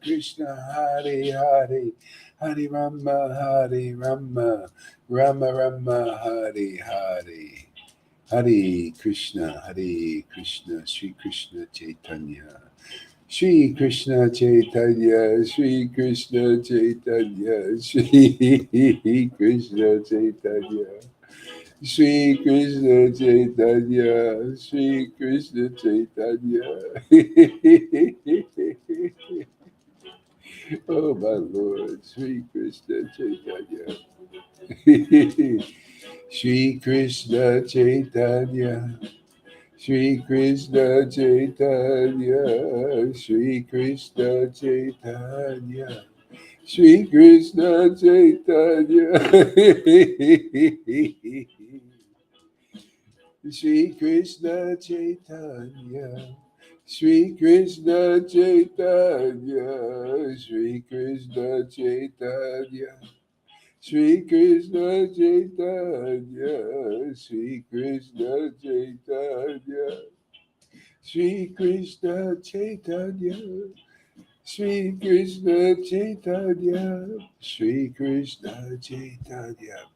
Krishna, Hare Hare, Hare Rama, Hare Rama, Rama Rama, Hare Hare. Hare Krishna, Hare Krishna, Sri Krishna Chaitanya. Shri Krishna Chaitanya, Shri Krishna Chaitanya, Shri Krishna Chaitanya. Shri Krishna Chaitanya, Shri Krishna Chaitanya. Oh my Lord, Shri Krishna Chaitanya. Shri Krishna Chaitanya. Shri Krishna Chaitanya, Shri Krishna Chaitanya, Shri Krishna Chaitanya, Shri Krishna Chaitanya, Shri Krishna Chaitanya, Shri Krishna Chaitanya. Shri Krishna Chaitanya, Shri Krishna Chaitanya, Shri Krishna Chaitanya, Shri Krishna Chaitanya, Shri Krishna Chaitanya,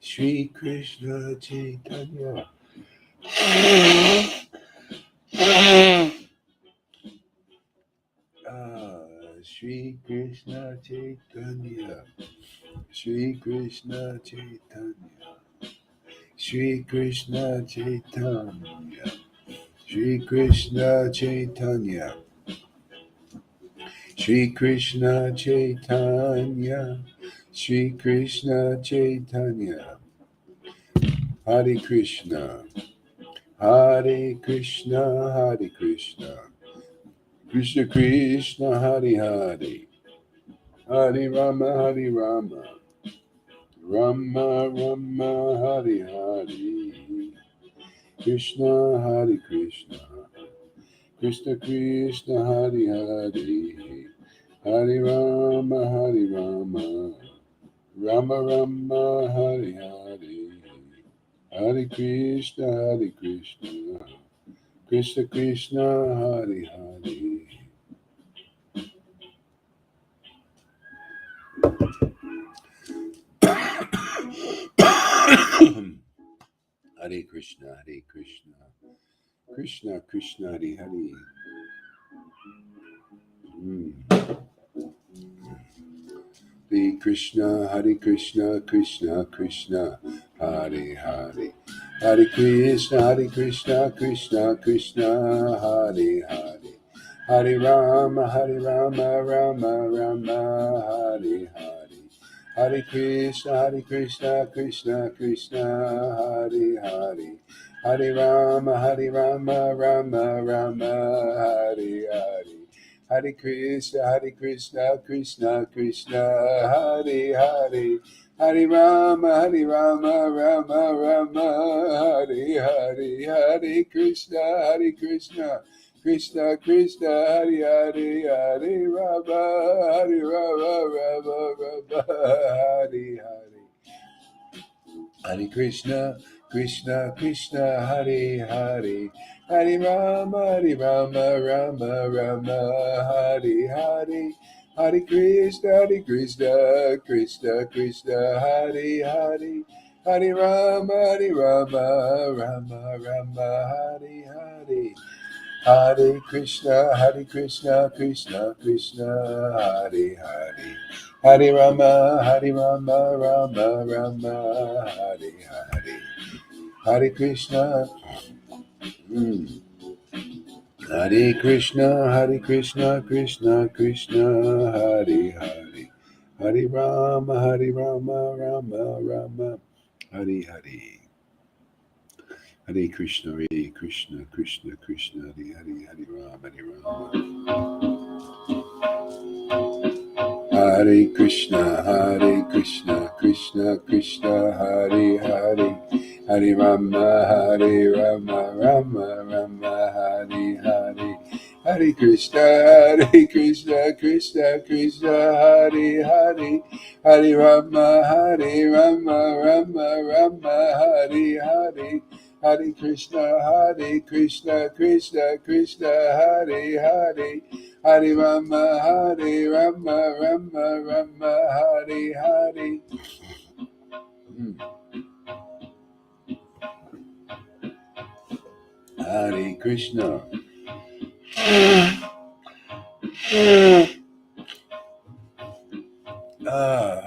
Shri Krishna Chaitanya. Shri Krishna Chaitanya, Shri Krishna Chaitanya, Shri Krishna Chaitanya, Shri Krishna Chaitanya, Shri Krishna Chaitanya, Shri Krishna Chaitanya, Hare Krishna, Hare Krishna, Hare Krishna, Krishna Krishna, Hare Hare, Hare Rama, Hare Rama, Rama Rama, Hare Hare, Krishna, Hare Krishna, Krishna Krishna, Hare Hare, Hare Rama, Hare Rama, Rama Rama, Hare Hare, Hare Krishna, Hare Krishna, Krishna Krishna, Hare Hare. Hare Krishna, Hare Krishna, Krishna Krishna, Hare Hare. Hare Krishna, Hare Krishna, Krishna Krishna, Hare Hare. Hare Krishna, Krishna Krishna, Hare Hare. Hare Rama, Rama Rama, Hare Hare. Hare Krishna, Krishna Krishna, Hare Hare. Hare Rama, Rama Rama, Hare Hare. Hare Krishna, Krishna Krishna, Hare Hare. Hare Rama, Rama Rama, Hare Hare. Hare Krishna, Krishna Krishna, Hare Hare. Hare Rama, Rama Rama, Hare Hare. Hare Krishna, Krishna Krishna, Hare Hare. Hare Rama, Rama Rama, Hare Hare. Hare Krishna, Krishna Krishna, Hare Hare. Hare Rama, Rama Rama, Hare Hare. Hare Krishna, Krishna Krishna, Hare Hare. Hare Rama, Rama Rama, Hare Hare. Hare Krishna, Hare Krishna, Krishna Krishna, Hare Hare. Hare Rama, Rama Rama, Hare Hare. Hare Krishna, Krishna Krishna, Hare Hare. Hare Rama, Hare Krishna, Krishna Krishna, Hare Hare. Hare Rama, Rama Rama, Hare Hare. Hare Krishna, Krishna Krishna, Hare Hare. Hare Rama, Rama Rama, Hare Hare. Hare Krishna, Krishna Krishna, Hare Hare. Hare Rama, Hare Rama, Rama Rama, Hare Hare. Hare Krishna.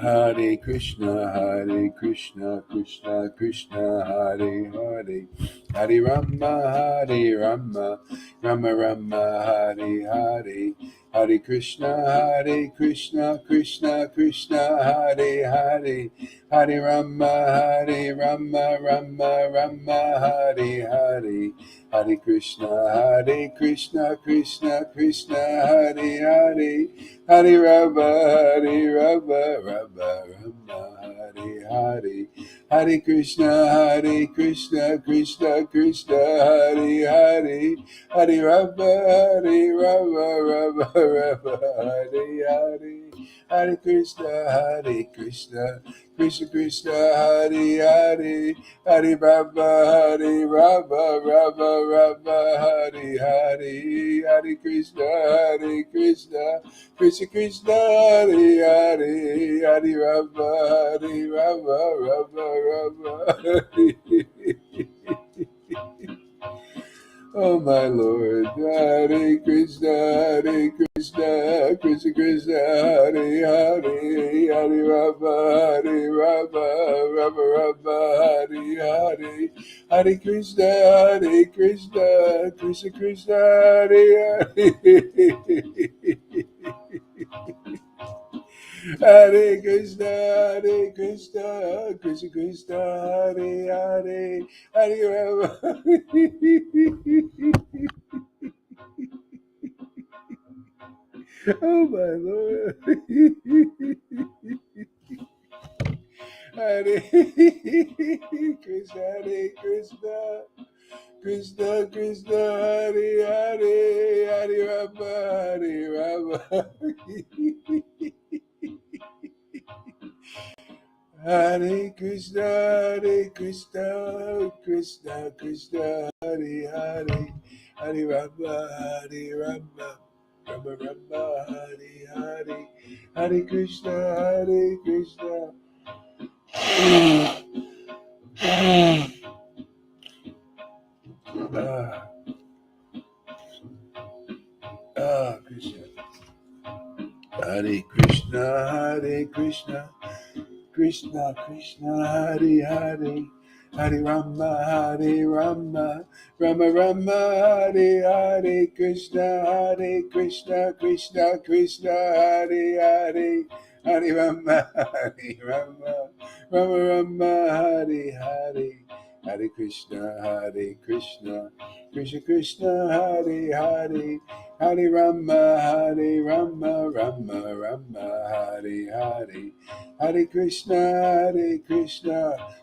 Hare Krishna, Hare Krishna, Krishna Krishna, Hare Hare, Hare Rama, Hare Rama, Rama Rama, Hare Hare, Hare Krishna, Hare Krishna, Krishna Krishna, Hare Hare, Hare Rama, Hare Rama, Rama Rama, Hare Hare, Hare Krishna, Hare Krishna, Krishna Krishna, Hare Hare. Hare Rama, Hare Rama, Rama Rama, Hare Hare, Hare Krishna, Krishna Krishna, Hare Hare, Hare Rama, Hare Rama, Rama Rama, Hare Hare, Hare Krishna, Krishna Krishna, Hare Hare, Hare Rama, Rama Rama, Hare Hare, Hare Krishna, Krishna Krishna, Hare Hare, Hare Rama, Rama Hare. Oh my Lord, Hare Krishna, Krishna Krishna, Hare Hare, Hare Rama, Rama Hare Hare, Hare Krishna, Krishna Krishna, Hare Hare. Hare Krishna, Krishna Krishna, Hare Hare, Hare Rama. Oh my Lord. Hare Krishna, Krishna Krishna Krishna, Hare Hare, Hare Rama, Hare Krishna, Krishna Krishna, Hare Hare, Hare Rama, Rama Rama, Hare Hare, Hare Krishna, Krishna. Krishna. Hare Krishna, Krishna Krishna, Hare Hare, Hare Rama, Rama Rama, Hare Hare, Krishna, Krishna Krishna, Hare Hare, Hare Rama, Rama Rama, Hare Hare, Hare Krishna, Krishna Krishna, Hare Hare, Hare Rama, Rama, Hare Hare, Hare Krishna,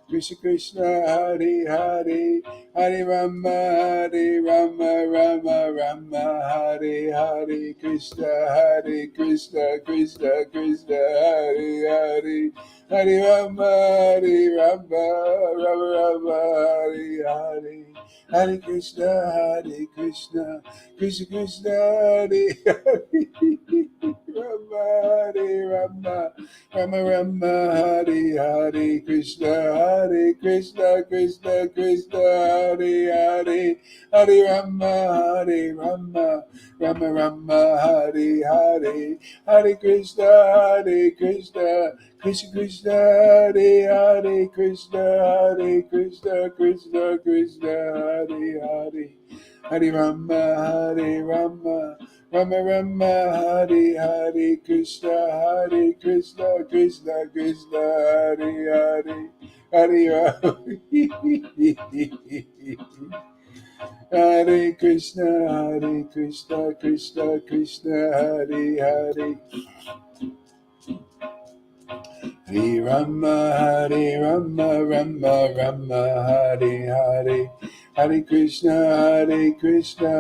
Krishna Krishna, Hare Hare, Hare Rama, Rama, Hare Hare, Krishna, Krishna Hare Hare, Hare Rama, Rama, Hare Hare, Hare Krishna, Krishna Krishna, Hare Hare, Rama, Hare Hare, Krishna, Krishna Hare Hare, Hare Rama, Rama Hare Hare, Hare Krishna, Krishna Hare Hare, Krishna, Krishna Hare Hare, Hare Rama, Rama Hare Hare, Krishna, Krishna Hare Hare, Hare Rama. Hare Krishna, Krishna Hare Hare, Hare Rama, Rama Hare Hare, Hare Krishna,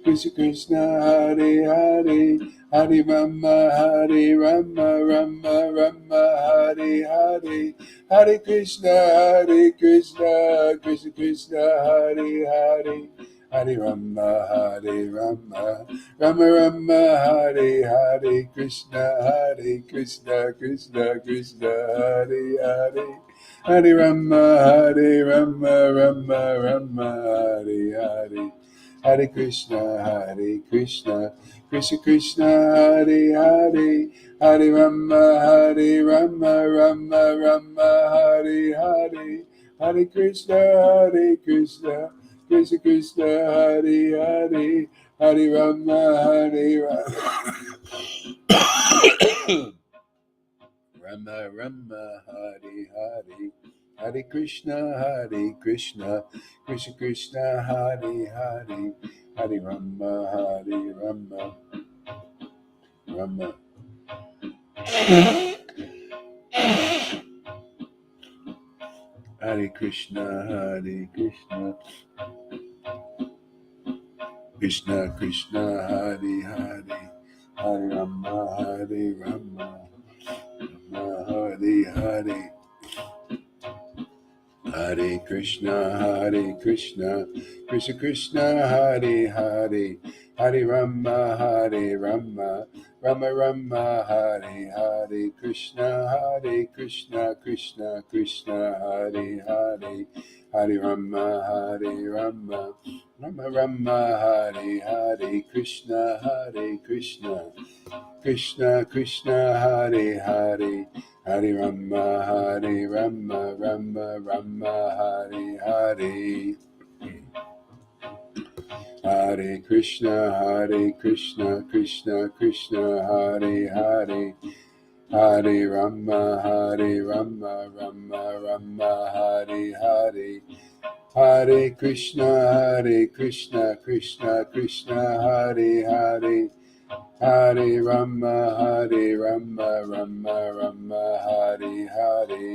Krishna Hare Hare, Hare Rama, Rama Hare Hare, Hare Krishna, Krishna Hare Hare, Hare Rama, Hare Rama, Rama Rama, Hare Hare, Krishna, Krishna, Krishna, Hare Hare, Hare Rama, Rama, Rama, Hare Hare, Hare Krishna, Krishna, Krishna, Hare Hare, Hare Rama, Rama, Rama, Hare Hare, Hare Krishna, Krishna, Krishna, Hare Hare, Hare Rama, Rama, Rama, Hare Hare, Hare Krishna, Krishna, Krishna, Hare Hare, Hare Rama, Rama. Hare Krishna, Krishna, Krishna, Hare Hare, Hare Rama, Rama, Hare Hare, Hare Krishna, Krishna, Krishna, Hare Hare, Hare Rama, Rama, Rama, Hare Hare, Krishna, Krishna, Krishna, Hare Hare, Hare Rama, Rama, Rama, Hare Hare, Krishna, Krishna, Krishna, Hare Hare, Hare Rama, Rama, Rama, Hare Hare, Hare Krishna, Krishna, Krishna, Hare Hare, Hare Rama, Rama, Rama, Hare Hare, Hare Krishna, Krishna, Krishna, Hare Hare, Hare Rama, Rama, Rama, Hare Hare,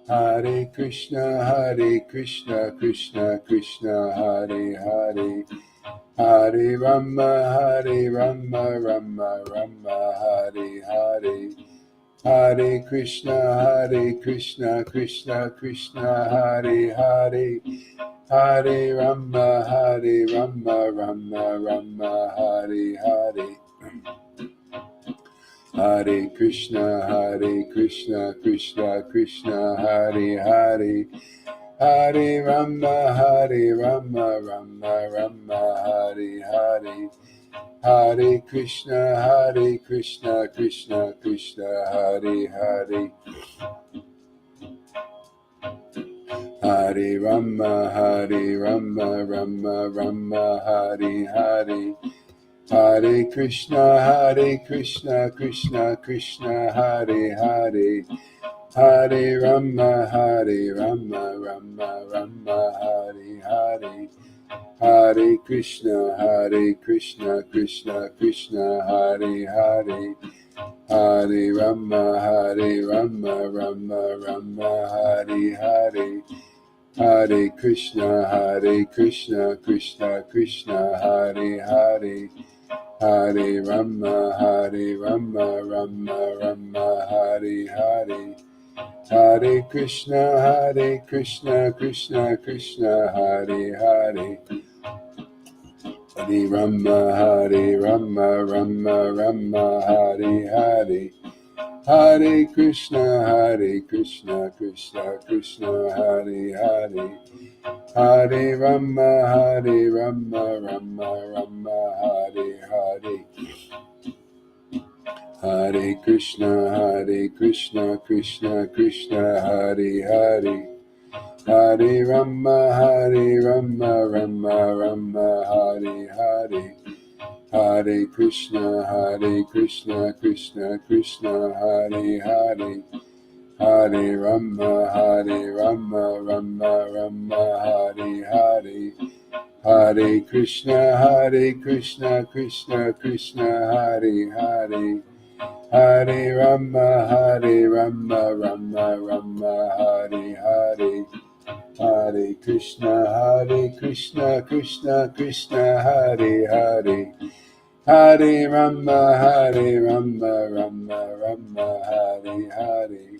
Hare Krishna, Krishna, Krishna, Hare Hare, Hare Rama, Rama, Rama, Hare Hare, Hare Krishna, Krishna, Krishna, Hare Hare, Hare Rama, Rama, Rama, Hare Hare, Hare Krishna, Krishna, Krishna, Hare Hare, Hare Rama, Rama, Rama, Hare Hare, Hare Krishna, Krishna, Krishna, Hare Hare, Hare Rama, Rama, Rama, Hare Hare, Hare Krishna, Krishna, Krishna, Hare Hare, Hare Rama, Rama, Rama, Hare Hare, Hare Krishna, Krishna, Krishna, Hare Hare, Hare Rama, Rama, Rama, Hare Hare, Hare Krishna, Krishna, Krishna, Hare Hare, Hare Rama, Rama, Rama, Hare Hare, Hare Krishna, Krishna, Krishna, Hare Hare, Hare Rama, Rama, Rama, Hare Hare, Hare Krishna, Krishna, Krishna, Hare Hare, Hare Rama, Rama, Rama, Hare Hare, Hare Krishna, Krishna, Krishna, Hare Hare, Hare Rama, Rama, Rama, Hare Hare, Hare Krishna, Krishna, Krishna, Hare Hare, Hare Rama, Rama, Rama, Hare Hare, Hare Krishna, Krishna, Hare Hare, Hare Rama, Rama, Rama, Hare Hare, Hare Krishna, Krishna, Hare Hare, Hare Rama, Rama, Rama, Hare Hare,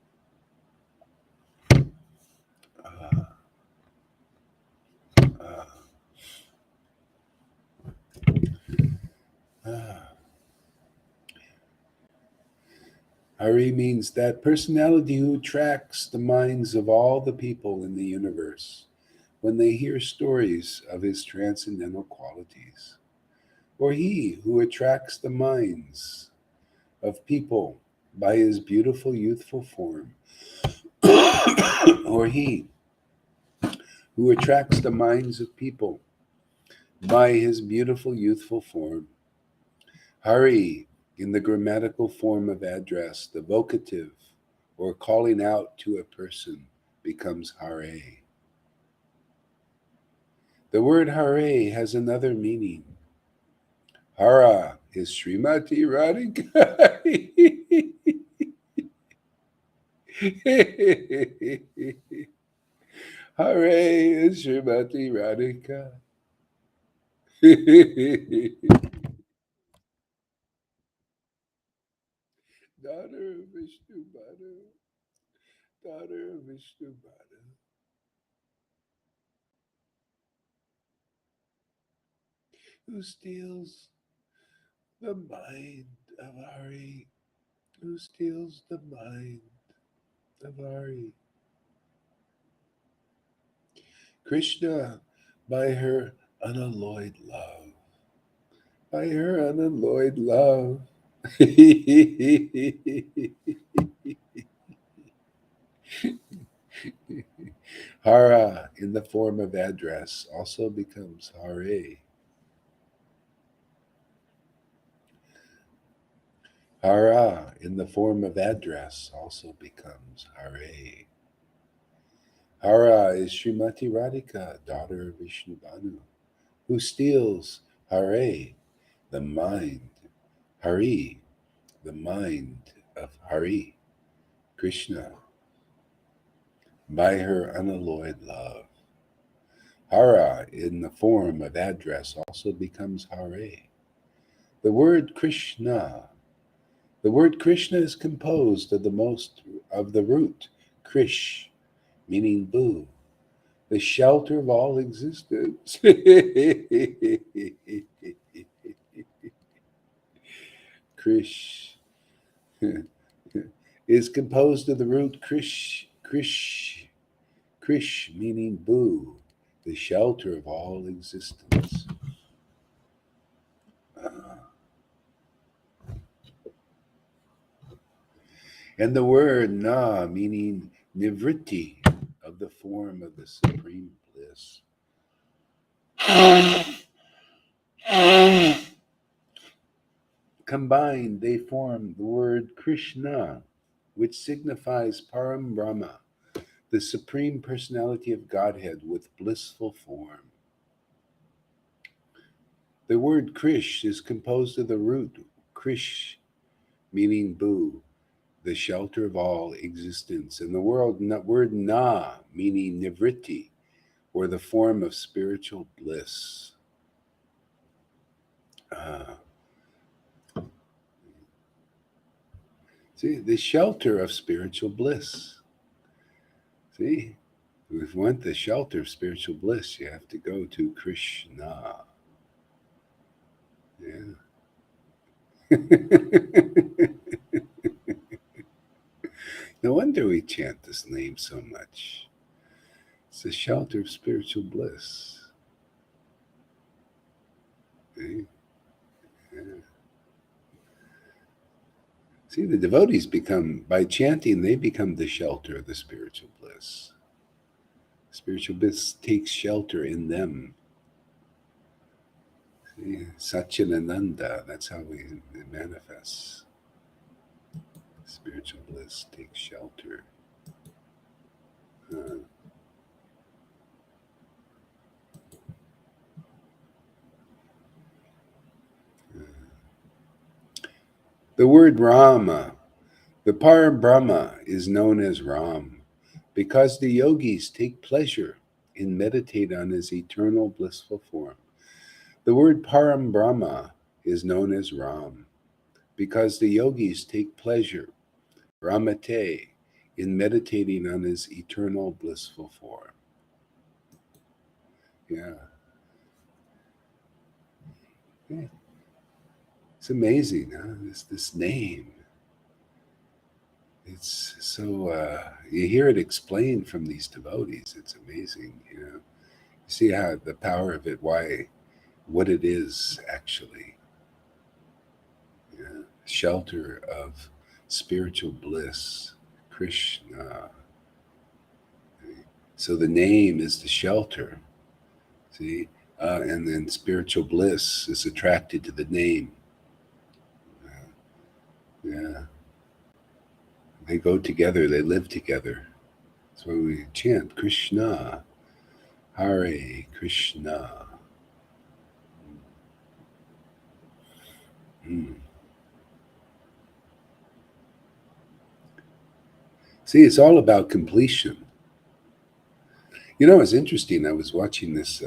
Ah, ah, ah. Hari means that personality who attracts the minds of all the people in the universe when they hear stories of his transcendental qualities, or he who attracts the minds of people by his beautiful youthful form, or he who attracts the minds of people by his beautiful youthful form. Hari, in the grammatical form of address, the vocative or calling out to a person becomes Hare. The word Hare has another meaning. Hara is Srimati Radhika. Hare is Srimati Radhika. Daughter of Vishnu Bhanu, daughter of Vishnu Bhanu, who steals the mind of Hari, who steals the mind of Hari. Krishna, by her unalloyed love, by her unalloyed love. Hara, in the form of address, also becomes Hare. Hara, in the form of address, also becomes Hare. Hara is Srimati Radhika, daughter of Vishnu Bhanu, who steals Hare, the mind, Hari, the mind of Hari, Krishna, by her unalloyed love. Hara, in the form of address, also becomes Hare. The word Krishna, the word Krishna is composed of the root Krish, meaning boo, the shelter of all existence. Krish is composed of the root Krish, meaning boo, the shelter of all existence. And the word na, meaning nivritti, of the form of the supreme bliss. Combined, they form the word Krishna, which signifies Param Brahma, the supreme personality of Godhead with blissful form. The word Krish is composed of the root Krish, meaning boo, the shelter of all existence, and the word na, meaning nivritti, or the form of spiritual bliss. Uh, see, the shelter of spiritual bliss. See, if you want the shelter of spiritual bliss, you have to go to Krishna. Yeah. No wonder we chant this name so much. It's the shelter of spiritual bliss. See? Yeah. See, the devotees become, by chanting, they become the shelter of the spiritual bliss. Spiritual bliss takes shelter in them. See? Satchitananda, that's how it manifests. Spiritual bliss takes shelter. Uh, the word Rama, the Parabrahma, is known as Ram because the yogis take pleasure in meditate on his eternal blissful form. The word Param Brahma is known as Ram because the yogis take pleasure, Ramate, in meditating on his eternal blissful form. Yeah. Yeah. It's amazing, huh? This name. It's so you hear it explained from these devotees. It's amazing, you know. You see how the power of it, why, what it is actually. Yeah. Shelter of spiritual bliss, Krishna. So the name is the shelter. See, and then spiritual bliss is attracted to the name. Yeah, they go together. They live together. That's why we chant Krishna, Hare Krishna. Mm. See, it's all about completion. You know, it's interesting. I was watching this.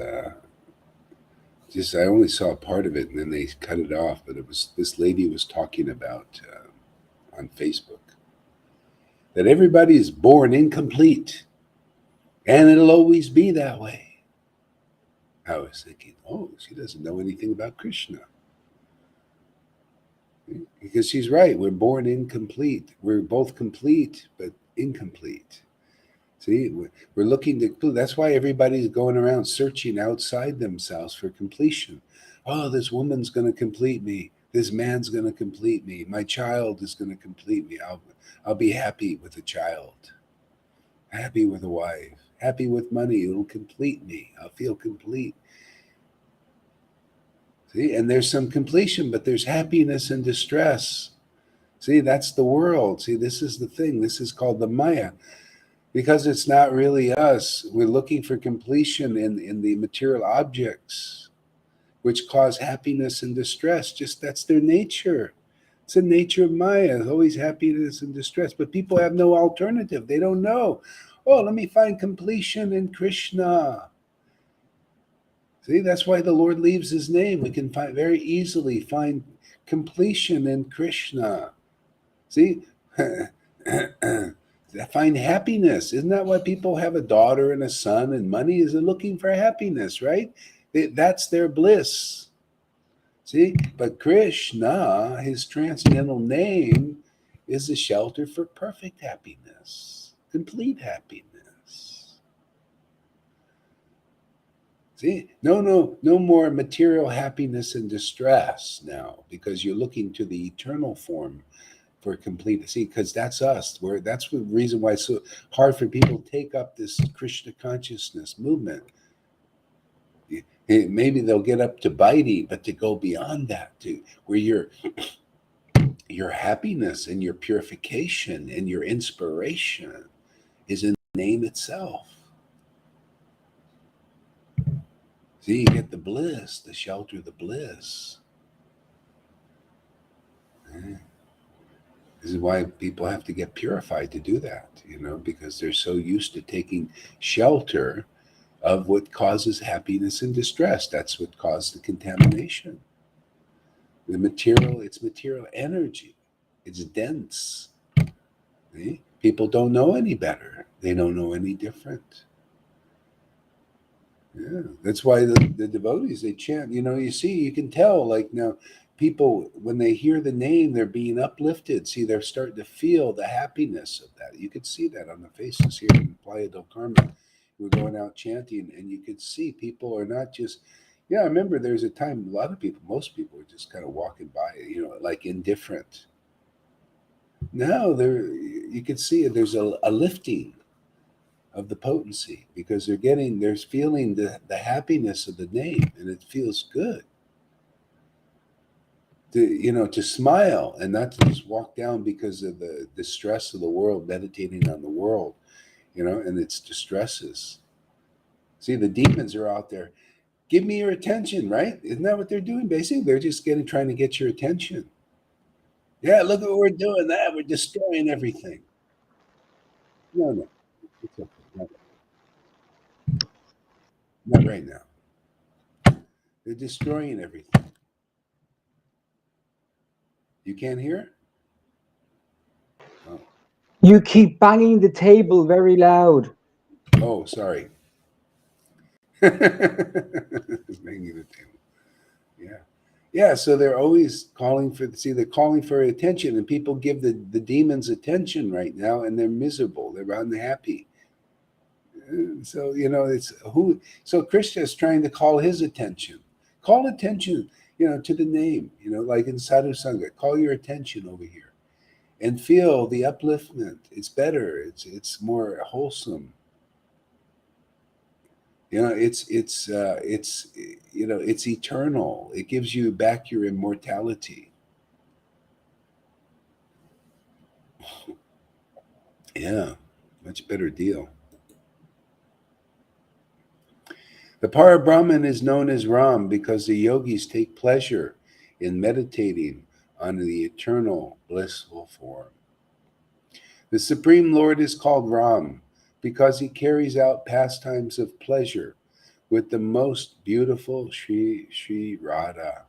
Just I only saw part of it, and then they cut it off. But it was this lady was talking about on Facebook that everybody is born incomplete, and it'll always be that way. I was thinking, oh, she doesn't know anything about Krishna. Because she's right. We're born incomplete. We're both complete, but incomplete. See, we're looking to, that's why everybody's going around searching outside themselves for completion. Oh, this woman's going to complete me. This man's going to complete me. My child is going to complete me. I'll be happy with a child, happy with a wife, happy with money. It'll complete me. I'll feel complete. See, and there's some completion, but there's happiness and distress. See, that's the world. See, this is the thing. This is called the Maya. Because it's not really us. We're looking for completion in the material objects, which cause happiness and distress. Just that's their nature. It's the nature of Maya, always happiness and distress. But people have no alternative. They don't know. Oh, let me find completion in Krishna. See, that's why the Lord leaves his name. We can very easily find completion in Krishna. See? Find happiness. Isn't that why people have a daughter and a son and money? Is they're looking for happiness, right? That's their bliss. See? But Krishna, his transcendental name, is a shelter for perfect happiness, complete happiness. See? No more material happiness and distress now, because you're looking to the eternal form for complete. See, because that's us. That's the reason why it's so hard for people to take up this Krishna consciousness movement. Maybe they'll get up to Vaidhi, but to go beyond that, to where your happiness and your purification and your inspiration is in the name itself. See, you get the bliss, the shelter, the bliss. This is why people have to get purified to do that, because they're so used to taking shelter of what causes happiness and distress. That's what caused the contamination. It's material energy. It's dense. See? People don't know any better. They don't know any different. Yeah, that's why the devotees, they chant. You can tell, like now, people, when they hear the name, they're being uplifted. See, they're starting to feel the happiness of that. You could see that on the faces here in Playa del Carmen. We're going out chanting, and you could see people are not just. Yeah, I remember there's a time a lot of people, most people, were just kind of walking by, like indifferent. Now you can see there's a lifting of the potency, because they're feeling the happiness of the name, and it feels good to smile and not to just walk down because of the distress of the world, meditating on the world, and its distresses. See, the demons are out there. Give me your attention, right? Isn't that what they're doing? Basically, they're just trying to get your attention. Yeah, look at what we're doing. That we're destroying everything. No, it's okay. Not right now. They're destroying everything. You can't hear? Oh. You keep banging the table very loud. Oh, sorry. Banging the table. Yeah. Yeah, so they're always calling for, see, they're calling for attention, and people give the demons attention right now, and they're miserable. They're unhappy. So, it's who, so Krishna is trying to call his attention. Call attention, to the name, like in Sadhu Sangha, call your attention over here and feel the upliftment. It's better. It's more wholesome. It's eternal. It gives you back your immortality. Yeah, much better deal. The Parabrahman is known as Ram because the yogis take pleasure in meditating on the eternal blissful form. The Supreme Lord is called Ram because he carries out pastimes of pleasure with the most beautiful Sri Radha.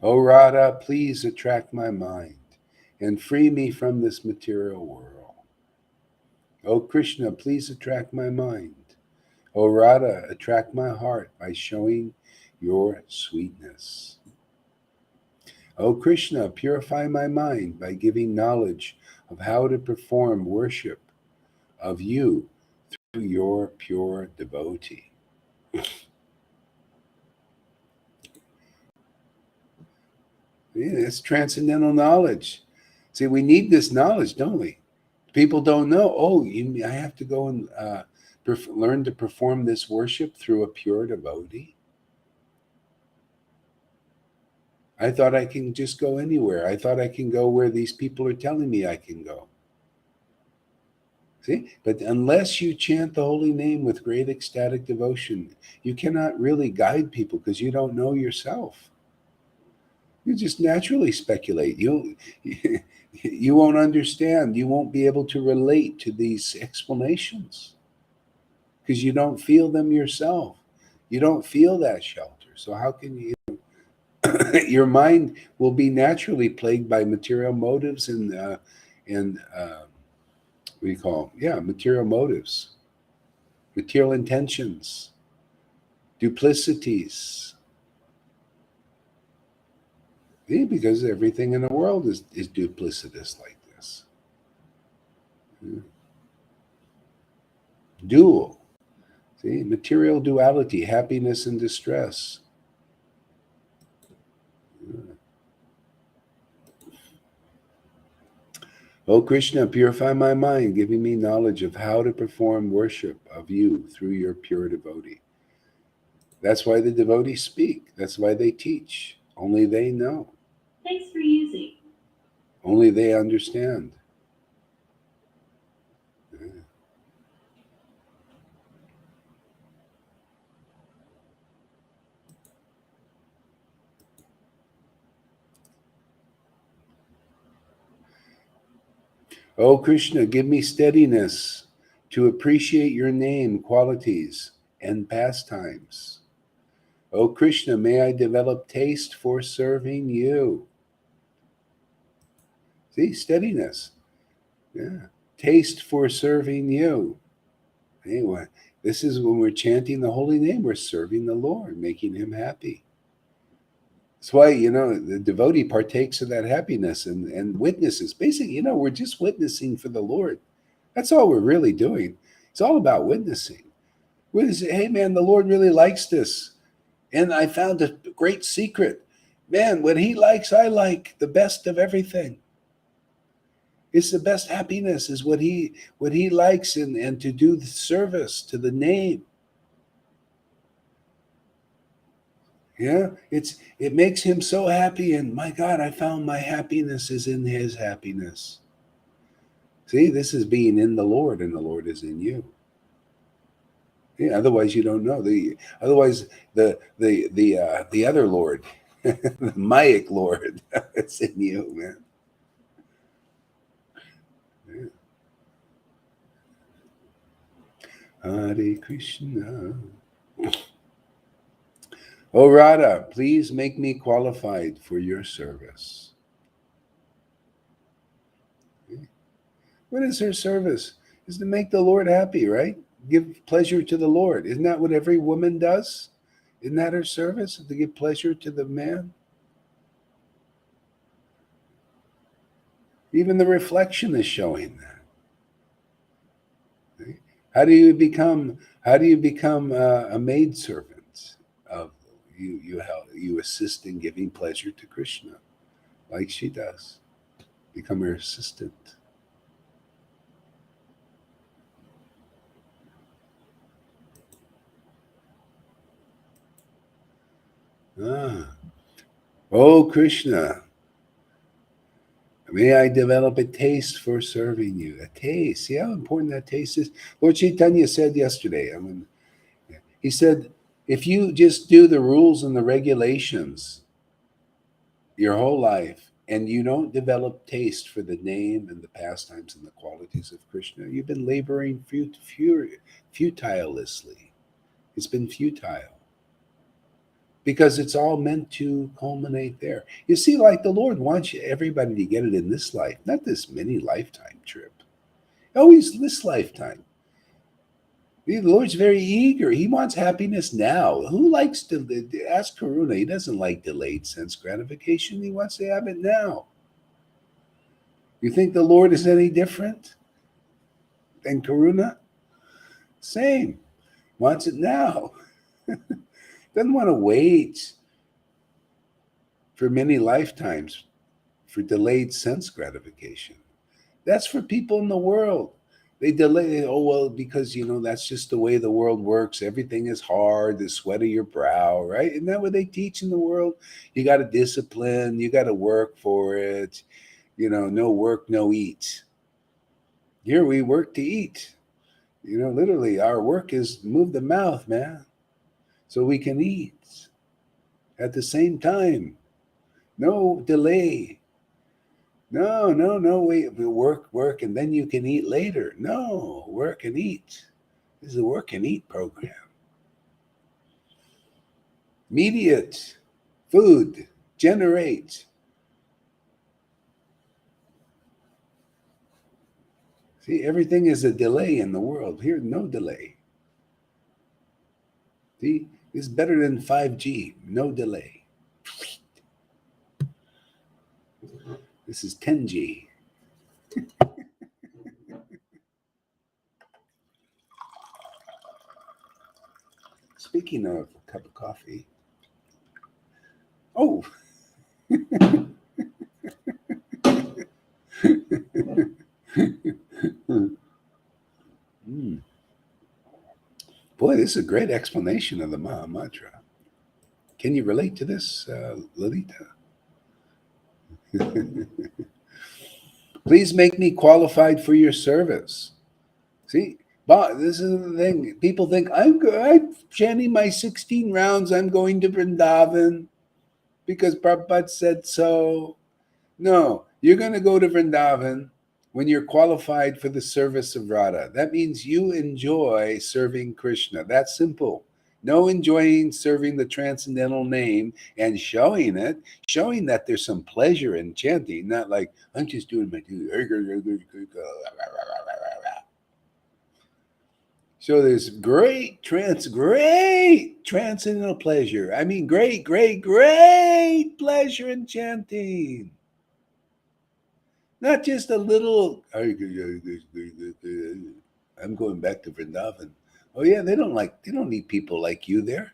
O Radha, please attract my mind and free me from this material world. O Krishna, please attract my mind. O Radha, attract my heart by showing your sweetness. O Krishna, purify my mind by giving knowledge of how to perform worship of you through your pure devotee. Yeah, it's transcendental knowledge. See, we need this knowledge, don't we? People don't know. Oh, I have to go and learn to perform this worship through a pure devotee. I thought I can just go anywhere. I thought I can go where these people are telling me I can go. See? But unless you chant the holy name with great ecstatic devotion, you cannot really guide people because you don't know yourself. You just naturally speculate. You won't understand. You won't be able to relate to these explanations because you don't feel them yourself. You don't feel that shelter. So how can you? Your mind will be naturally plagued by material motives and what do you call? Yeah, material motives, material intentions, duplicities. Yeah, because everything in the world is duplicitous like this. Yeah. Dual. See, material duality, happiness and distress. Yeah. O Krishna, purify my mind, giving me knowledge of how to perform worship of you through your pure devotee. That's why the devotees speak. That's why they teach. Only they know. Thanks for using. Only they understand. Yeah. O Krishna, give me steadiness to appreciate your name, qualities, and pastimes. O Krishna, may I develop taste for serving you. See, steadiness. Yeah. Taste for serving you. Anyway, this is when we're chanting the holy name, we're serving the Lord, making him happy. That's why, the devotee partakes of that happiness and witnesses. Basically, we're just witnessing for the Lord. That's all we're really doing. It's all about witnessing. Hey, man, the Lord really likes this. And I found a great secret. Man, what he likes, I like the best of everything. It's the best happiness is what he likes and to do the service to the name. Yeah, it makes him so happy, and my God, I found my happiness is in his happiness. See, this is being in the Lord, and the Lord is in you. Yeah, otherwise you don't know. Otherwise the other Lord, the Mayic Lord, it's in you, man. Yeah. Hare Krishna. O Radha, please make me qualified for your service. What is her service? Is to make the Lord happy, right? Give pleasure to the Lord. Isn't that what every woman does? Isn't that her service? To give pleasure to the man? Even the reflection is showing that. Right? How do you become a maidservant of you? You assist in giving pleasure to Krishna, like she does. Become her assistant. Ah, oh Krishna, may I develop a taste for serving you. A taste. See how important that taste is. Lord Chaitanya said yesterday. He said, if you just do the rules and the regulations your whole life and you don't develop taste for the name and the pastimes and the qualities of Krishna, you've been laboring futilely. It's been futile because it's all meant to culminate there. You see, like the Lord wants everybody to get it in this life, not this mini lifetime trip. Always this lifetime. The Lord's very eager. He wants happiness now. Who likes to ask Karuna? He doesn't like delayed sense gratification. He wants to have it now. You think the Lord is any different than Karuna? Same. Wants it now. Doesn't want to wait for many lifetimes for delayed sense gratification. That's for people in the world. They delay, oh, well, because, that's just the way the world works. Everything is hard, the sweat of your brow, right? Isn't that what they teach in the world? You got to discipline, you got to work for it. No work, no eat. Here we work to eat. Literally, our work is move the mouth, man, so we can eat at the same time. No delay. No, no, no, wait, work, and then you can eat later. No, work and eat. This is a work and eat program. Immediate food, generate. See, everything is a delay in the world. Here, no delay. See, it's better than 5G, no delay. This is 10G. Speaking of a cup of coffee. Oh. Mm. Boy, this is a great explanation of the Maha Mantra. Can you relate to this, Lalita? Please make me qualified for your service. See, but this is the thing. People think I'm chanting my 16 rounds. I'm going to Vrindavan because Prabhupada said so. No, you're going to go to Vrindavan when you're qualified for the service of Radha. That means you enjoy serving Krishna. That's simple. No enjoying serving the transcendental name and showing that there's some pleasure in chanting, not like, I'm just doing my duty. So there's great transcendental pleasure. I mean, great pleasure in chanting. Not just a little, I'm going back to Vrindavan. Oh yeah, they don't need people like you there.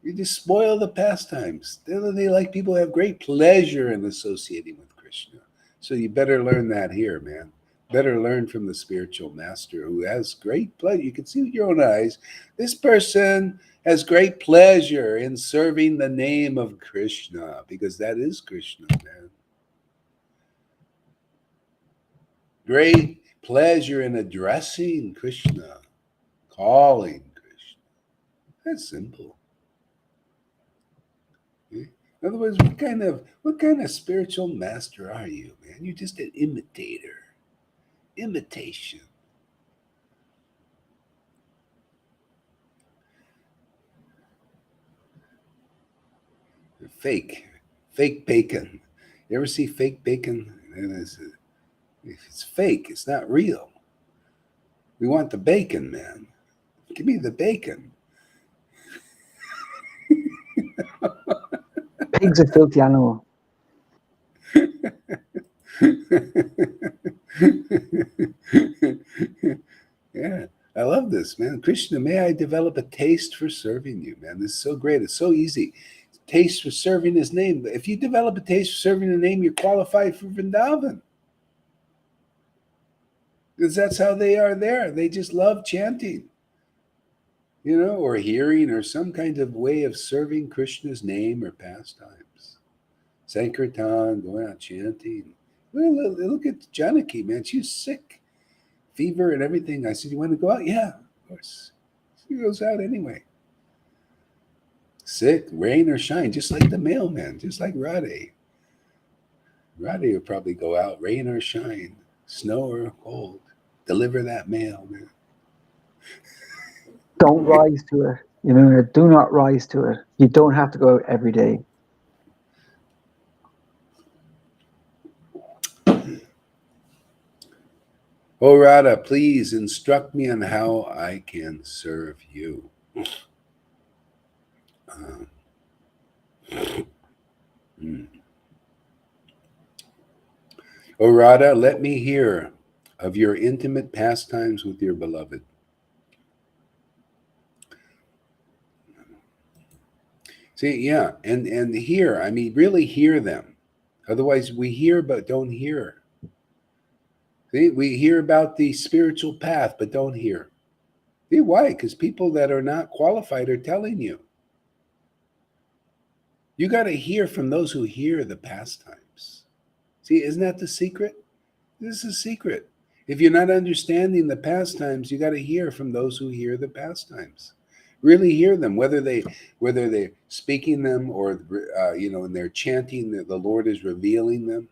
You just spoil the pastimes. They like people who have great pleasure in associating with Krishna. So you better learn that here, man. Better learn from the spiritual master who has great pleasure. You can see with your own eyes. This person has great pleasure in serving the name of Krishna because that is Krishna, man. Great pleasure in addressing Krishna, calling Krishna. That's simple. In other words, what kind of spiritual master are you, man? You're just an imitator. Imitation. Fake bacon. You ever see fake bacon? If it's fake, it's not real. We want the bacon, man. Give me the bacon. Pig's a filthy animal. Yeah, I love this, man. Krishna, may I develop a taste for serving you, man. This is so great. It's so easy. Taste for serving his name. If you develop a taste for serving the name, you're qualified for Vrindavan. Because that's how they are there. They just love chanting, or hearing, or some kind of way of serving Krishna's name or pastimes. Sankirtan, going out chanting. Well, look at Janaki, man. She's sick, fever and everything. I said, you want to go out? Yeah, of course. She goes out anyway. Sick, rain or shine, just like the mailman, just like Radhe. Radhe will probably go out, rain or shine, snow or cold. Deliver that mail, man. Don't rise to it. Do not rise to it. You don't have to go out every day. Oh, Radha, please instruct me on how I can serve you. O Radha, let me hear of your intimate pastimes with your beloved. See, yeah, and hear, I mean, really hear them. Otherwise, we hear but don't hear. See, we hear about the spiritual path but don't hear. See, why? Because people that are not qualified are telling you. You got to hear from those who hear the pastimes. See, isn't that the secret? This is a secret. If you're not understanding the pastimes, you got to hear from those who hear the pastimes. Really hear them, whether they're speaking them or and they're chanting that the Lord is revealing them.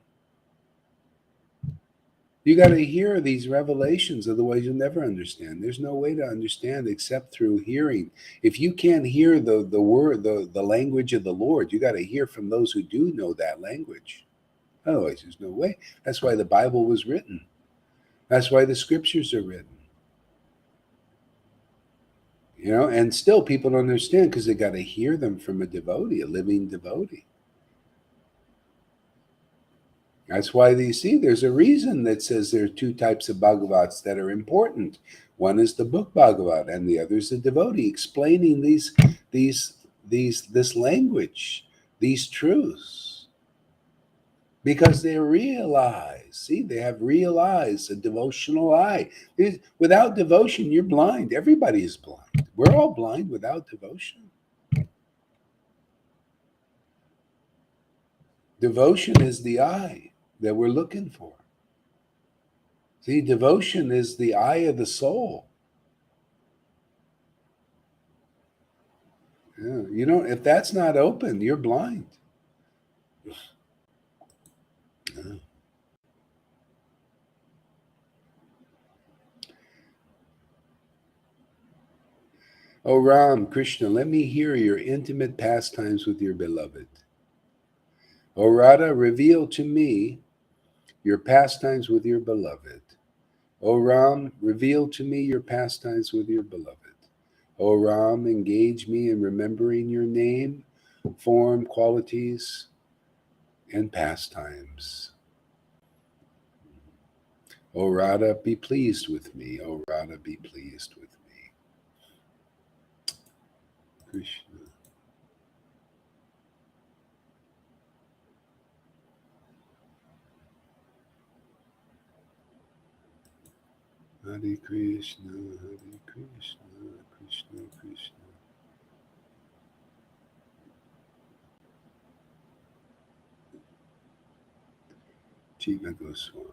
You got to hear these revelations, otherwise you'll never understand. There's no way to understand except through hearing. If you can't hear the word, the language of the Lord, you got to hear from those who do know that language. Otherwise, there's no way. That's why the Bible was written. That's why the scriptures are written. And still people don't understand because they got to hear them from a devotee, a living devotee. That's why there's a reason that says there are two types of Bhagavats that are important. One is the book Bhagavat, and the other is the devotee explaining this language, these truths. Because they realize, they have realized a devotional eye. Without devotion, you're blind. Everybody is blind. We're all blind without devotion. Devotion is the eye that we're looking for. See, devotion is the eye of the soul. Yeah, if that's not open, you're blind. Yeah. Oh, Ram, Krishna, let me hear your intimate pastimes with your beloved. O Radha, reveal to me your pastimes with your beloved. O Ram, reveal to me your pastimes with your beloved. O Ram, engage me in remembering your name, form, qualities, and pastimes. O Radha, be pleased with me. O Radha, be pleased with me. Krishna. Hare Krishna, Hare Krishna, Krishna Krishna. Jiva Goswami.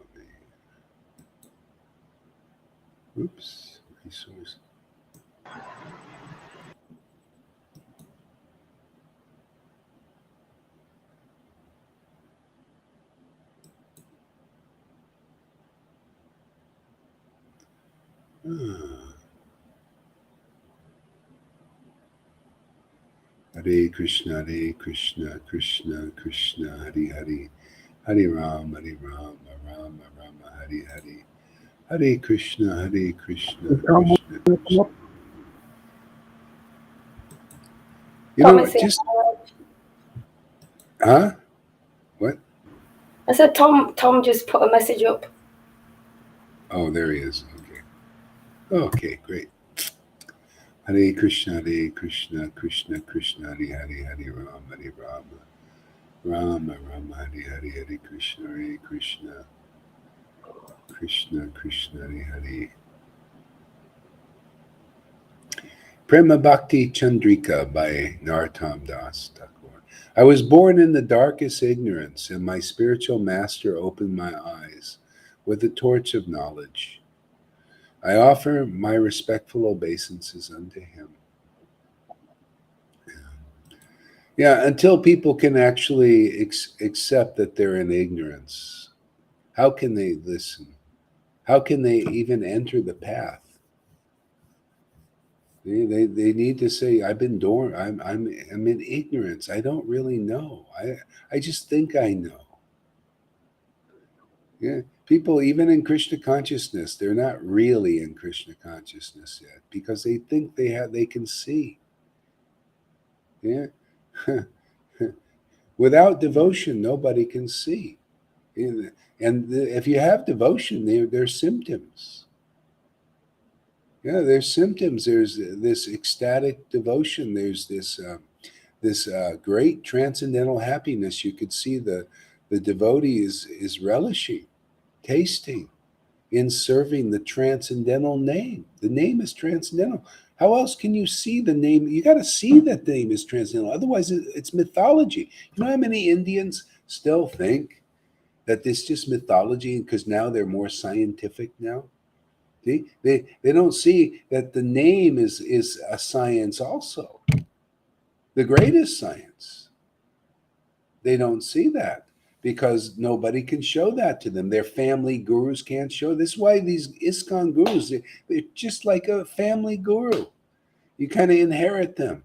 Oops, resource. Hare Krishna, Krishna Krishna, Hare Hare, Hare Ram, Rama Rama, Hare Hare. Hare Krishna, Tom, Krishna Krishna. You Tom know, is saying, just, huh? What? I said Tom just put a message up. Oh, there he is. Okay. Okay, great. Hare Krishna, Krishna Krishna, Hare Hare, Hare Rama, Rama Rama, Hare Hare, Hare Krishna, Krishna Krishna, Hare Hare. Prema Bhakti Chandrika by Narottam Das Thakur. I was born in the darkest ignorance, and my spiritual master opened my eyes with the torch of knowledge. I offer my respectful obeisances unto him. Yeah, until people can actually accept that they're in ignorance, how can they listen? How can they even enter the path? They need to say, I've been dorm. I'm in ignorance. I don't really know. I just think I know. Yeah, people even in Krishna consciousness, they're not really in Krishna consciousness yet because they think they can see. Yeah, without devotion, nobody can see. And if you have devotion, there's symptoms. Yeah, there's symptoms. There's this ecstatic devotion. There's this great transcendental happiness. You could see the devotee is relishing, tasting in serving the transcendental name. The name is transcendental. How else can you see the name? You got to see that the name is transcendental. Otherwise, it's mythology. You know how many Indians still think that this is just mythology because now they're more scientific now? See? They don't see that the name is a science also, the greatest science. They don't see that because nobody can show that to them. Their family gurus can't show. This is why these ISKCON gurus, they're just like a family guru. You kind of inherit them.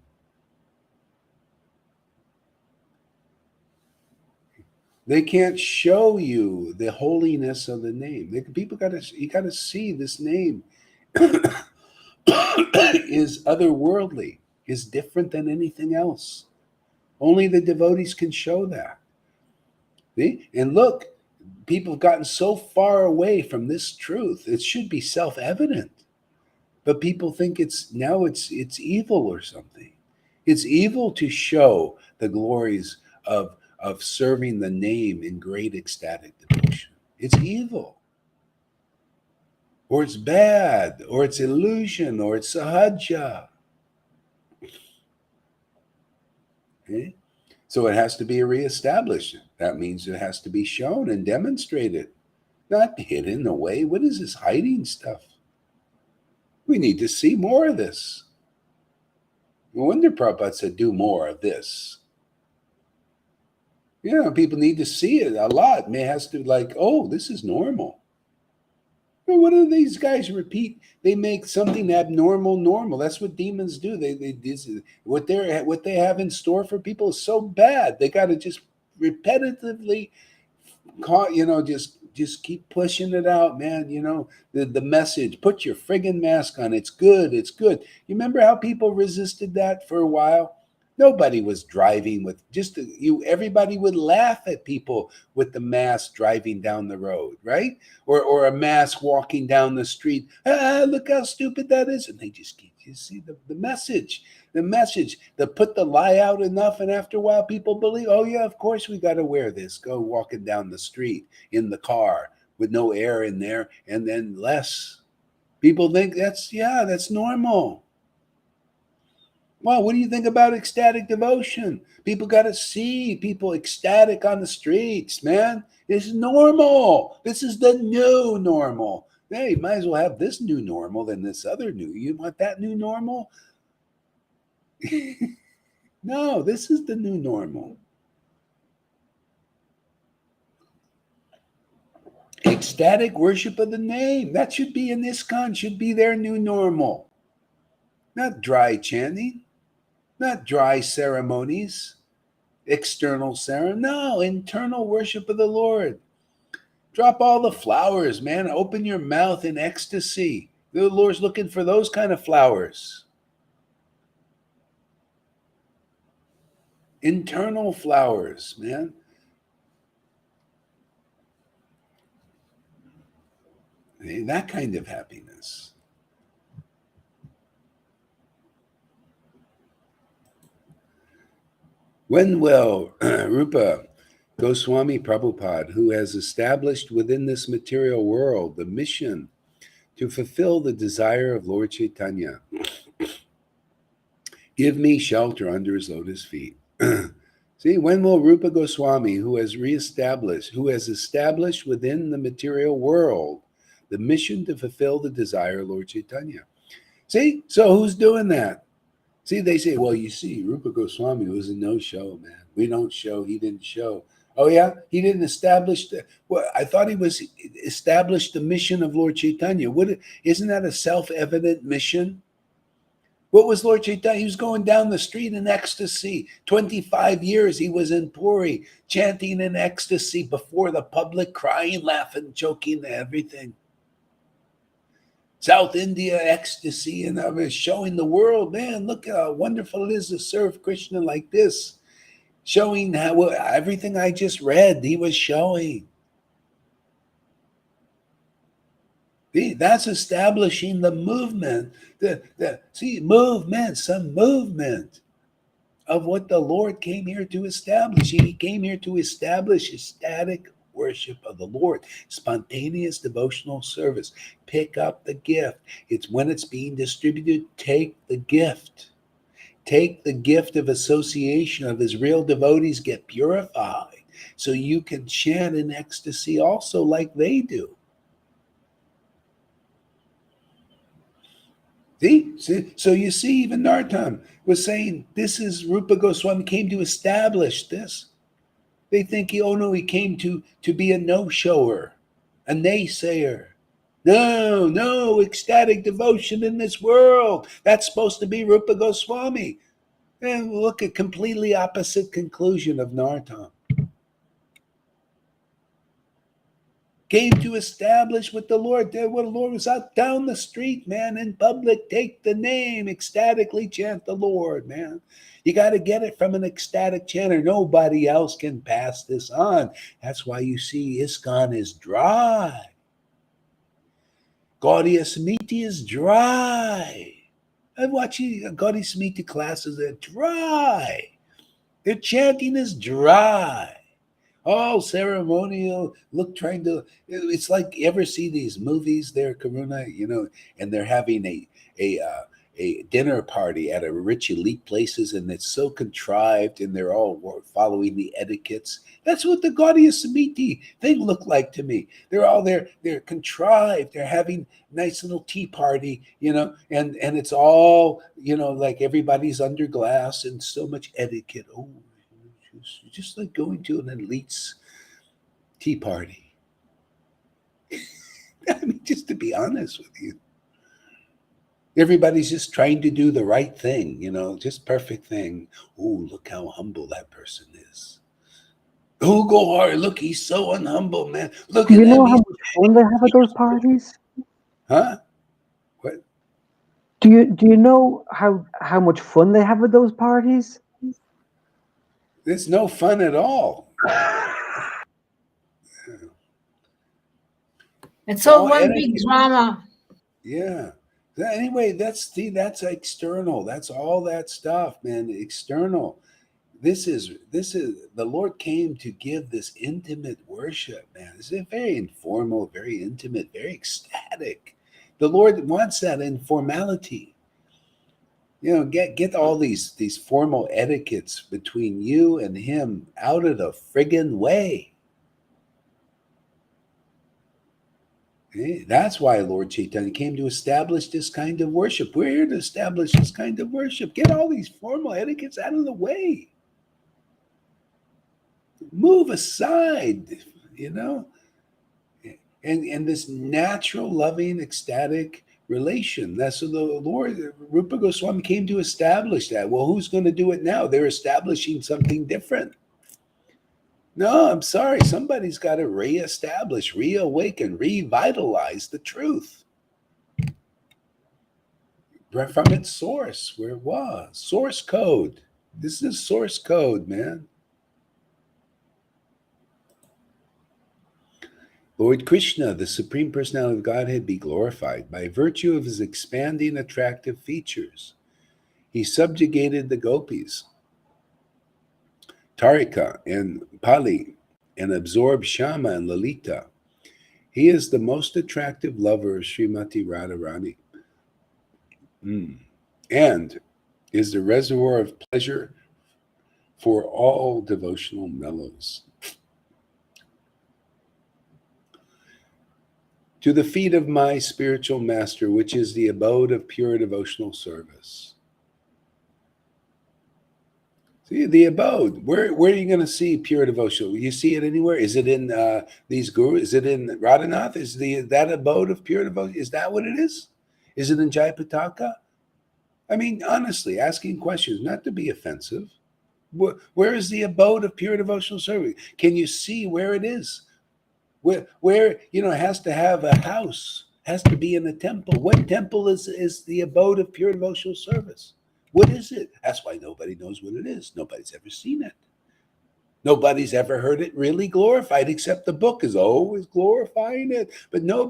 They can't show you the holiness of the name. You got to see this name is otherworldly, is different than anything else. Only the devotees can show that. See? And look, people have gotten so far away from this truth. It should be self-evident. But people think it's evil or something. It's evil to show the glories of serving the name in great ecstatic devotion. It's evil. Or it's bad, or it's illusion, or it's sahaja. Okay? So it has to be reestablished. That means it has to be shown and demonstrated, not hidden away. What is this hiding stuff? We need to see more of this. No wonder Prabhupada said, do more of this. Yeah, people need to see it a lot. It has to oh, this is normal. Well, what do these guys repeat? They make something abnormal normal. That's what demons do. What they have in store for people is so bad. They got to just repetitively just keep pushing it out, man. The message, put your friggin' mask on. It's good. It's good. You remember how people resisted that for a while? Nobody was driving with everybody would laugh at people with the mask driving down the road, right? Or a mask walking down the street. Look how stupid that is. And they just keep, you see the message that put the lie out enough, and after a while people believe, oh yeah, of course we got to wear this, go walking down the street in the car with no air in there, and then less people think that's normal. Well, what do you think about ecstatic devotion? People got to see people ecstatic on the streets, man. It's normal. This is the new normal. Hey, might as well have this new normal than this other new. You want that new normal? No, this is the new normal. Ecstatic worship of the name. That should be in ISKCON, should be their new normal. Not dry chanting, not dry ceremonies, external ceremony. No, internal worship of the Lord. Drop all the flowers, man. Open your mouth in ecstasy. The Lord's looking for those kind of flowers. Internal flowers, man. That kind of happiness. When will Rupa Goswami Prabhupada, who has established within this material world the mission to fulfill the desire of Lord Chaitanya, give me shelter under his lotus feet? See, when will Rupa Goswami, who has established within the material world the mission to fulfill the desire of Lord Chaitanya? See, so who's doing that? See, they say, well, you see, Rupa Goswami was a no-show, man. We don't show, he didn't show. Oh, yeah? He didn't establish well, I thought he was established the mission of Lord Chaitanya. Isn't that a self-evident mission? What was Lord Chaitanya? He was going down the street in ecstasy. 25 years he was in Puri, chanting in ecstasy before the public, crying, laughing, joking, everything. South India ecstasy, and I was showing the world, man, look how wonderful it is to serve Krishna like this. Showing how everything I just read, he was showing. See, that's establishing the movement. Some movement of what the Lord came here to establish. He came here to establish ecstatic worship of the Lord, spontaneous devotional service. Pick up the gift. It's when it's being distributed, take the gift. Take the gift of association of his real devotees, get purified, so you can chant in ecstasy also like they do. See? So you see, even Nartam was saying, this is Rupa Goswami came to establish this. They think he came to be a no-shower, a naysayer. No, ecstatic devotion in this world. That's supposed to be Rupa Goswami. And look at completely opposite conclusion of Nartam. Came to establish with the Lord. The Lord was out down the street, man, in public. Take the name, ecstatically chant the Lord, man. You got to get it from an ecstatic chanter. Nobody else can pass this on. That's why you see ISKCON is dry. Gaudiya Samiti is dry. I'm watching Gaudiya Samiti classes. They're dry. Their chanting is dry. Oh, ceremonial. It's like, you ever see these movies there, Karuna, and they're having a dinner party at a rich elite places, and it's so contrived, and they're all following the etiquettes. That's what the Gaudiya Samiti thing looked like to me. They're all there, they're contrived, they're having nice little tea party, and it's all, like everybody's under glass and so much etiquette. Oh, just like going to an elite's tea party. I mean, just to be honest with you. Everybody's just trying to do the right thing, just perfect thing. Oh, look how humble that person is. Oh, go hard. Look, he's so unhumble, man. Look Do at you know him. how much fun they have at those parties? Huh? What? Do you know how much fun they have at those parties? There's no fun at all. It's all one etiquette. big drama. Yeah. Anyway, that's external. That's all that stuff, man. External. This is the Lord came to give this intimate worship, man. It's a very informal, very intimate, very ecstatic. The Lord wants that informality. Get all these formal etiquettes between you and him out of the friggin' way. That's why Lord Chaitanya came to establish this kind of worship. We're here to establish this kind of worship. Get all these formal etiquettes out of the way. Move aside, and this natural, loving, ecstatic relation. That's what the Lord, Rupa Goswami came to establish that. Well, who's going to do it now? They're establishing something different. No, I'm sorry. Somebody's got to reestablish, reawaken, revitalize the truth from its source, where it was. Source code. This is source code, man. Lord Krishna, the Supreme Personality of Godhead, be glorified. By virtue of his expanding attractive features, he subjugated the gopis, Tarika and Pali, and absorbed Shama and Lalita. He is the most attractive lover of Srimati Radharani, and is the reservoir of pleasure for all devotional mellows. To the feet of my spiritual master, which is the abode of pure devotional service. See, the abode. Where are you going to see pure devotional? You see it anywhere? Is it in these gurus? Is it in Radhanath? Is that abode of pure devotion? Is that what it is? Is it in Jayapataka? I mean, honestly, asking questions, not to be offensive. Where is the abode of pure devotional service? Can you see where it is? Where it has to have a house, has to be in a temple. What temple is the abode of pure devotional service? What is it? That's why nobody knows what it is. Nobody's ever seen it. Nobody's ever heard it really glorified, except the book is always glorifying it. But no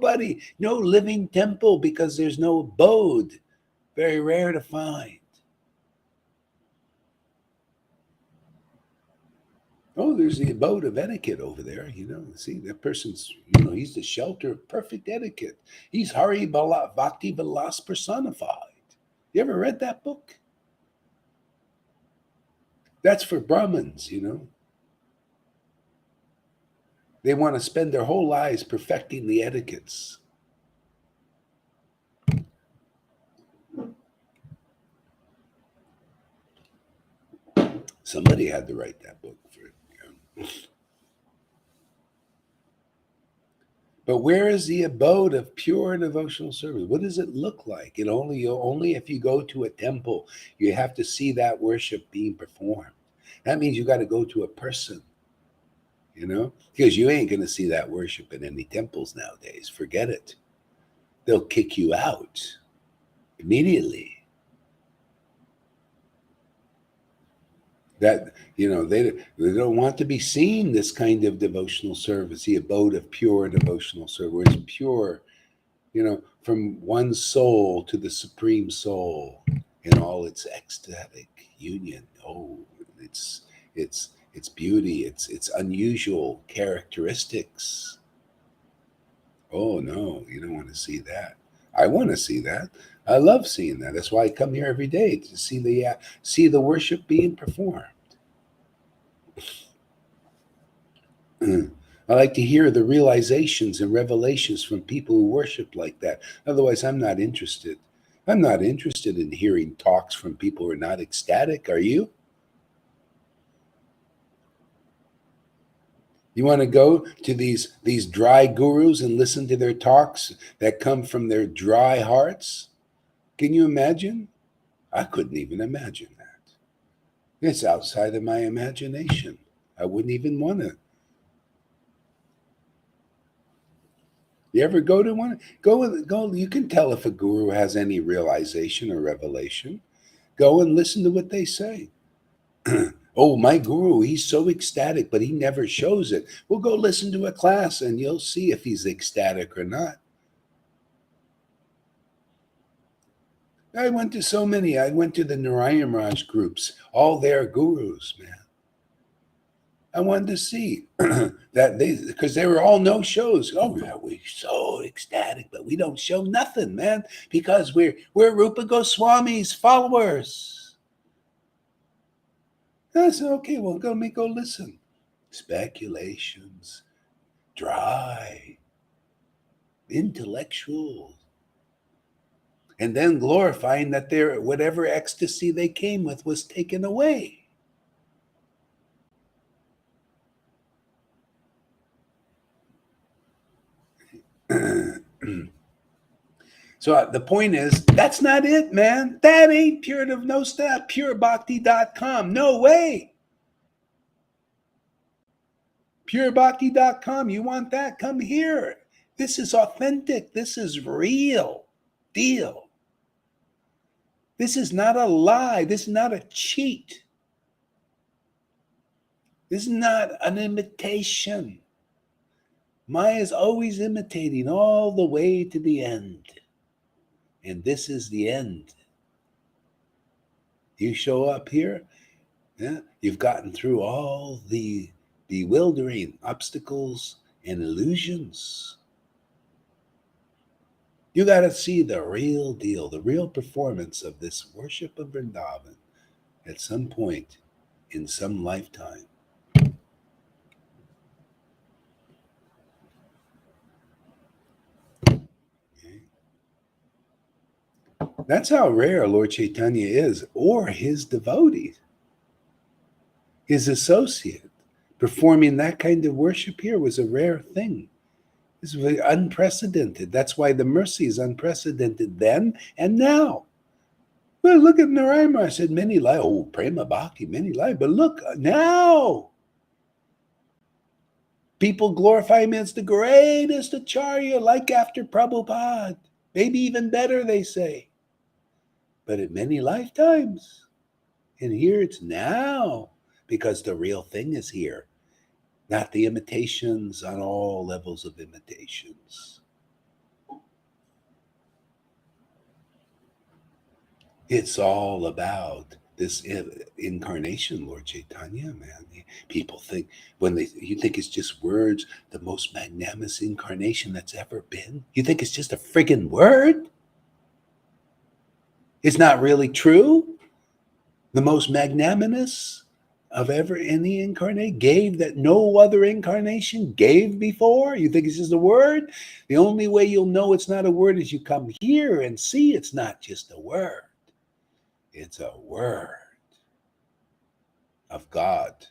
living temple, because there's no abode. Very rare to find. Oh, there's the abode of etiquette over there. See, that person's, he's the shelter of perfect etiquette. He's Hari Bhakti Vilas personified. You ever read that book? That's for Brahmins, They want to spend their whole lives perfecting the etiquettes. Somebody had to write that book for But where is the abode of pure devotional service? What does it look like? Only if you go to a temple, you have to see that worship being performed. That means you got to go to a person, because you ain't going to see that worship in any temples nowadays. Forget it. They'll kick you out immediately. That they don't want to be seen, this kind of devotional service, the abode of pure devotional service, where it's pure, from one soul to the supreme soul in all its ecstatic union. Oh, its beauty, its unusual characteristics. Oh no, you don't want to see that. I want to see that. I love seeing that. That's why I come here every day, to see the worship being performed. I like to hear the realizations and revelations from people who worship like that. Otherwise, I'm not interested. I'm not interested in hearing talks from people who are not ecstatic. Are you? You want to go to these dry gurus and listen to their talks that come from their dry hearts? Can you imagine? I couldn't even imagine that. It's outside of my imagination. I wouldn't even want to. You ever go to one? Go. You can tell if a guru has any realization or revelation. Go and listen to what they say. Oh, my guru, he's so ecstatic, but he never shows it. Well, go listen to a class and you'll see if he's ecstatic or not. I went to so many. I went to the Narayan Raj groups, all their gurus, man. I wanted to see that because they were all no shows. Oh, yeah, we're so ecstatic, but we don't show nothing, man, because we're Rupa Goswami's followers. I said, okay, well, go listen. Speculations, dry, intellectual, and then glorifying that their whatever ecstasy they came with was taken away. So the point is, that's not it, man. That ain't pure of no stuff. PureBhakti.com. No way. PureBhakti.com. You want that? Come here. This is authentic. This is real deal. This is not a lie. This is not a cheat. This is not an imitation. Maya is always imitating all the way to the end. And this is the end. You show up here, yeah, you've gotten through all the bewildering obstacles and illusions. You got to see the real deal, the real performance of this worship of Vrindavan at some point in some lifetime. That's how rare Lord Chaitanya is, or his devotee, his associate. Performing that kind of worship here was a rare thing. This was unprecedented. That's why the mercy is unprecedented then and now. Well, look at Narayana. I said many life. Oh, Prema Bhakti, many life. But look now. People glorify him as the greatest acharya, like after Prabhupada. Maybe even better, they say. But in many lifetimes. And here it's now, because the real thing is here, not the imitations on all levels of imitations. It's all about this incarnation, Lord Chaitanya, man. People think, you think it's just words, the most magnanimous incarnation that's ever been? You think it's just a friggin' word? It's not really true? The most magnanimous of ever any incarnate gave that no other incarnation gave before? You think it's just a word? The only way you'll know it's not a word is you come here and see it's not just a word. It's a word of God.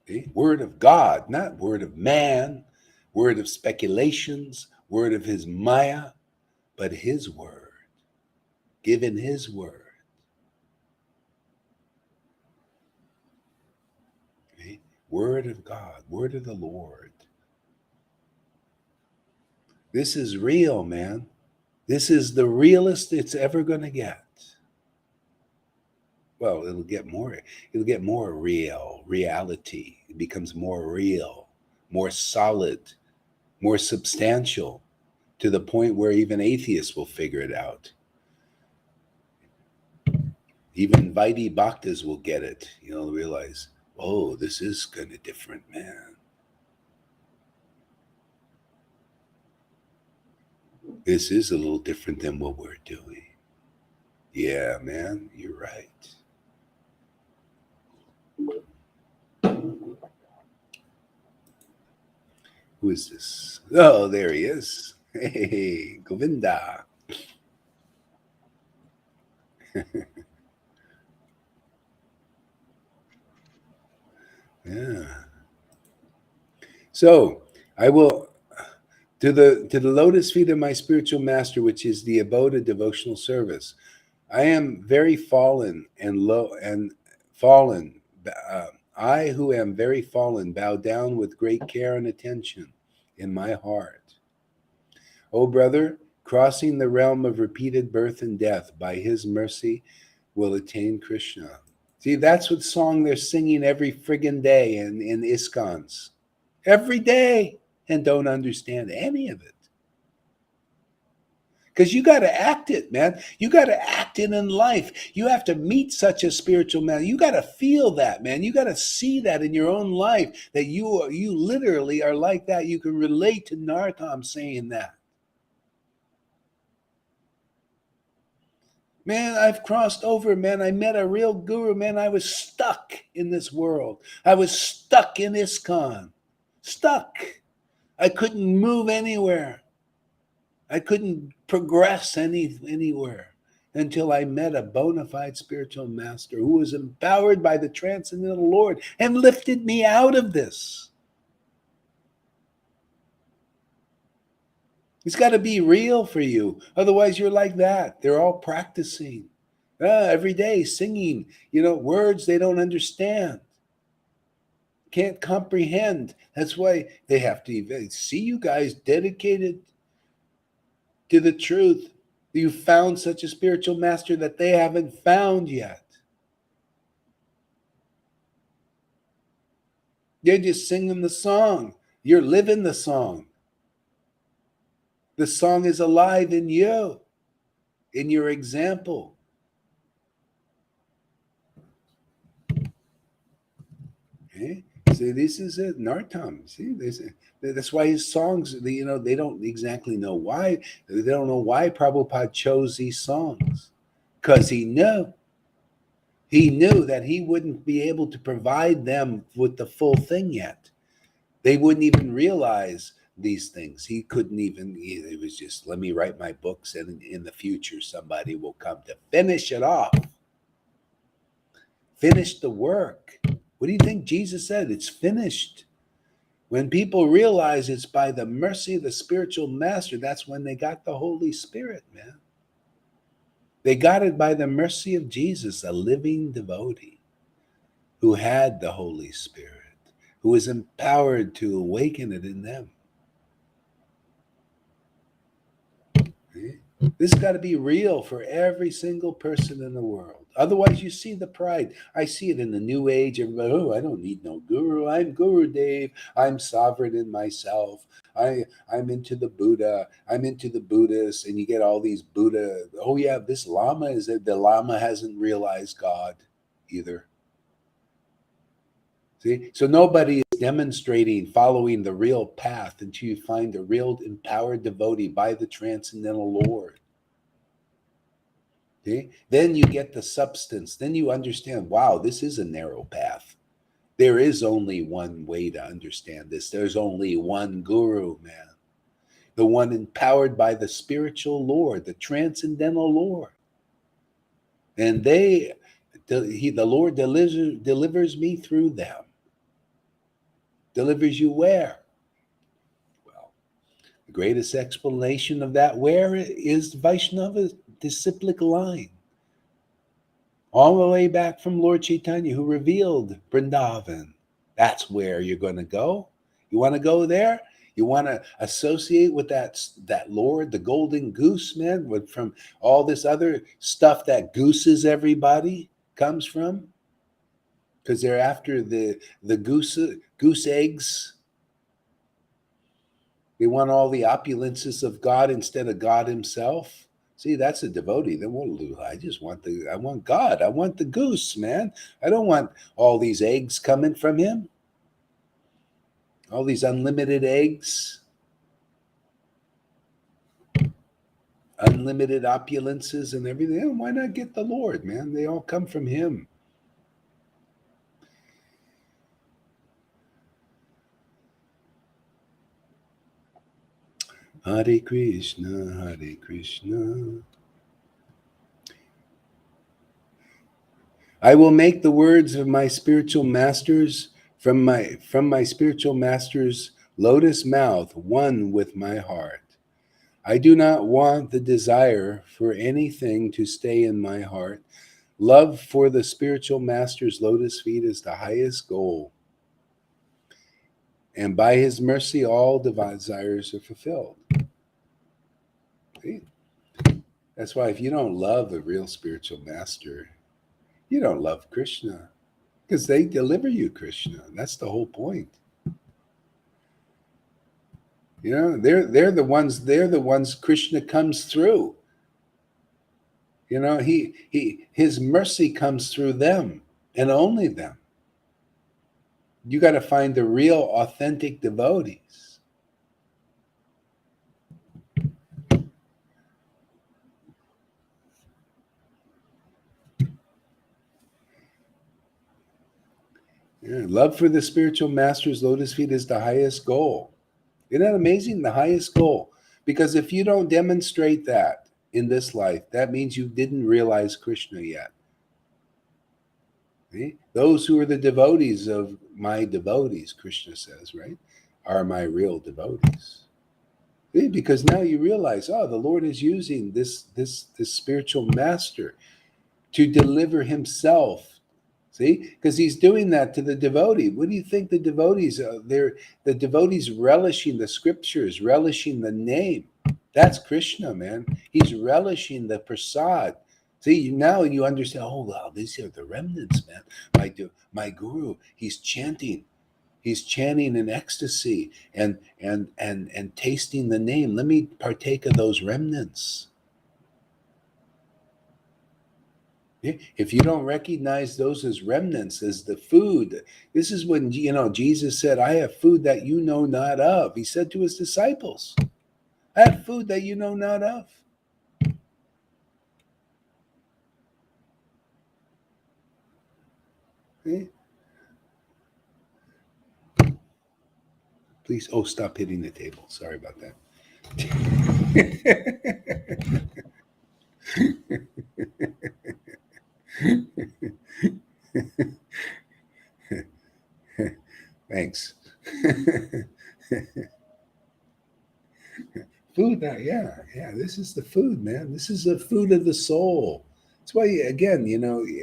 Okay? Word of God, not word of man, word of speculations, word of his Maya, but his word, given his word. Okay? Word of God, word of the Lord. This is real, man. This is the realest it's ever going to get. Well, it'll get more reality. It becomes more real, more solid, more substantial, to the point where even atheists will figure it out. Even Vaidhi Bhaktas will get it. Realize, oh, this is kind of different, man. This is a little different than what we're doing. Yeah, man, you're right. Who is this? Oh, there he is. Hey, Govinda. Yeah. So I will to the lotus feet of my spiritual master, which is the abode of devotional service. I am very fallen and low and fallen. I who am very fallen bow down with great care and attention in my heart. O brother, crossing the realm of repeated birth and death by his mercy will attain Krishna. See, that's what song they're singing every friggin' day in ISKCONs. Every day. And don't understand any of it. Because you got to act it, man. You got to act it in life. You have to meet such a spiritual man. You got to feel that, man. You got to see that in your own life, that you literally are like that. You can relate to Narottam saying that. Man, I've crossed over, man. I met a real guru, man. I was stuck in this world. I was stuck in ISKCON. Stuck. I couldn't move anywhere. I couldn't progress anywhere until I met a bona fide spiritual master who was empowered by the transcendental Lord and lifted me out of this. It's got to be real for you. Otherwise, you're like that. They're all practicing every day, singing, words they don't understand, can't comprehend. That's why they have to see you guys dedicated to the truth. You found such a spiritual master that they haven't found yet. You're just singing the song. You're living the song. The song is alive in you, in your example. Okay? So this is it, Nartam. See, that's why his songs, they don't exactly know why. They don't know why Prabhupada chose these songs. Because he knew that he wouldn't be able to provide them with the full thing yet. They wouldn't even realize these things. He couldn't even, it was just, let me write my books and in the future somebody will come to finish it off. Finish the work. What do you think Jesus said? It's finished. When people realize it's by the mercy of the spiritual master, that's when they got the Holy Spirit, man. They got it by the mercy of Jesus, a living devotee who had the Holy Spirit, who was empowered to awaken it in them. This has got to be real for every single person in the world. Otherwise, you see the pride. I see it in the New Age. Everybody, I don't need no guru. I'm Guru Dev. I'm sovereign in myself. I'm into the Buddha. I'm into the Buddhists. And you get all these Buddha. Oh, yeah, this Lama is it. The Lama hasn't realized God either. See? So nobody is demonstrating, following the real path until you find a real empowered devotee by the transcendental Lord. Okay? Then you get the substance. Then you understand, wow, this is a narrow path. There is only one way to understand this. There's only one guru, man. The one empowered by the spiritual Lord, the transcendental Lord. And the Lord delivers me through them. Delivers you where? Well, the greatest explanation of that where is Vaishnava disciplic line. All the way back from Lord Chaitanya, who revealed Vrindavan. That's where you're going to go. You want to go there? You want to associate with that Lord, the golden goose, man, from all this other stuff that gooses everybody comes from? Because they're after the goose eggs. They want all the opulences of God instead of God himself. See, that's a devotee. They won't lose. I want God. I want the goose, man. I don't want all these eggs coming from him. All these unlimited eggs. Unlimited opulences and everything. Why not get the Lord, man? They all come from him. Hare Krishna, Hare Krishna. I will make the words of my spiritual masters from my spiritual master's lotus mouth one with my heart. I do not want the desire for anything to stay in my heart. Love for the spiritual master's lotus feet is the highest goal. And by his mercy, all desires are fulfilled. See? That's why if you don't love a real spiritual master, you don't love Krishna. Because they deliver you Krishna. That's the whole point. They're the ones Krishna comes through. His mercy comes through them and only them. You got to find the real authentic devotees. Yeah, love for the spiritual master's lotus feet is the highest goal. Isn't that amazing? The highest goal. Because if you don't demonstrate that in this life, that means you didn't realize Krishna yet. See? Those who are the devotees of my devotees, Krishna says, right, are my real devotees. See? Because now you realize, oh, the Lord is using this spiritual master to deliver himself. See, because he's doing that to the devotee. What do you think the devotees are? The devotees relishing the scriptures, relishing the name. That's Krishna, man. He's relishing the prasad. See, now you understand. Oh wow, these are the remnants, man. My guru, he's chanting. He's chanting in ecstasy and tasting the name. Let me partake of those remnants. If you don't recognize those as remnants, as the food, this is when Jesus said, "I have food that you know not of." He said to his disciples, "I have food that you know not of." Okay? Please, stop hitting the table. Sorry about that. Thanks. Food, yeah. This is the food, man. This is the food of the soul. That's why, again,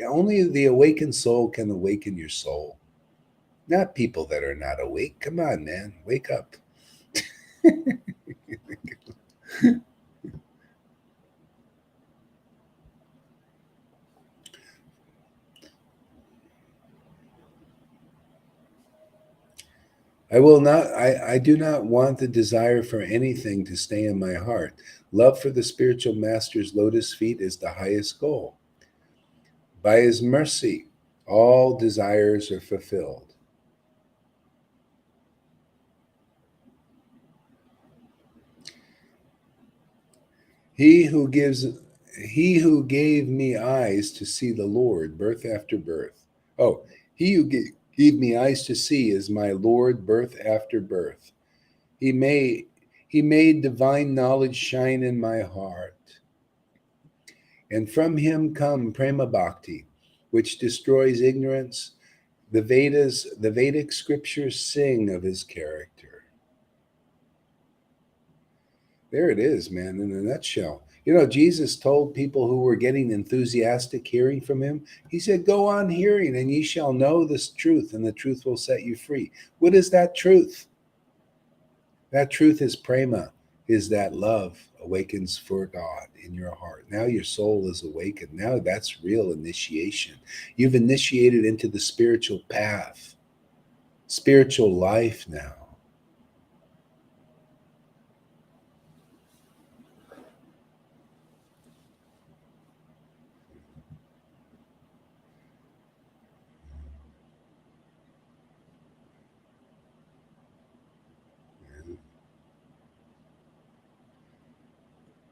only the awakened soul can awaken your soul. Not people that are not awake. Come on, man. Wake up. I do not want the desire for anything to stay in my heart. Love for the spiritual master's lotus feet is the highest goal. By his mercy, all desires are fulfilled. He who gave me eyes to see the Lord, birth after birth. Oh, he who gave me eyes to see is my Lord, birth after birth. He made divine knowledge shine in my heart. And from him come prema bhakti, which destroys ignorance. The Vedic scriptures sing of his character. There it is, man, in a nutshell. Jesus told people who were getting enthusiastic hearing from him, he said, "Go on hearing, and ye shall know this truth, and the truth will set you free." What is that truth? That truth is prema, is that love awakens for God in your heart. Now your soul is awakened. Now that's real initiation. You've initiated into the spiritual path, spiritual life now.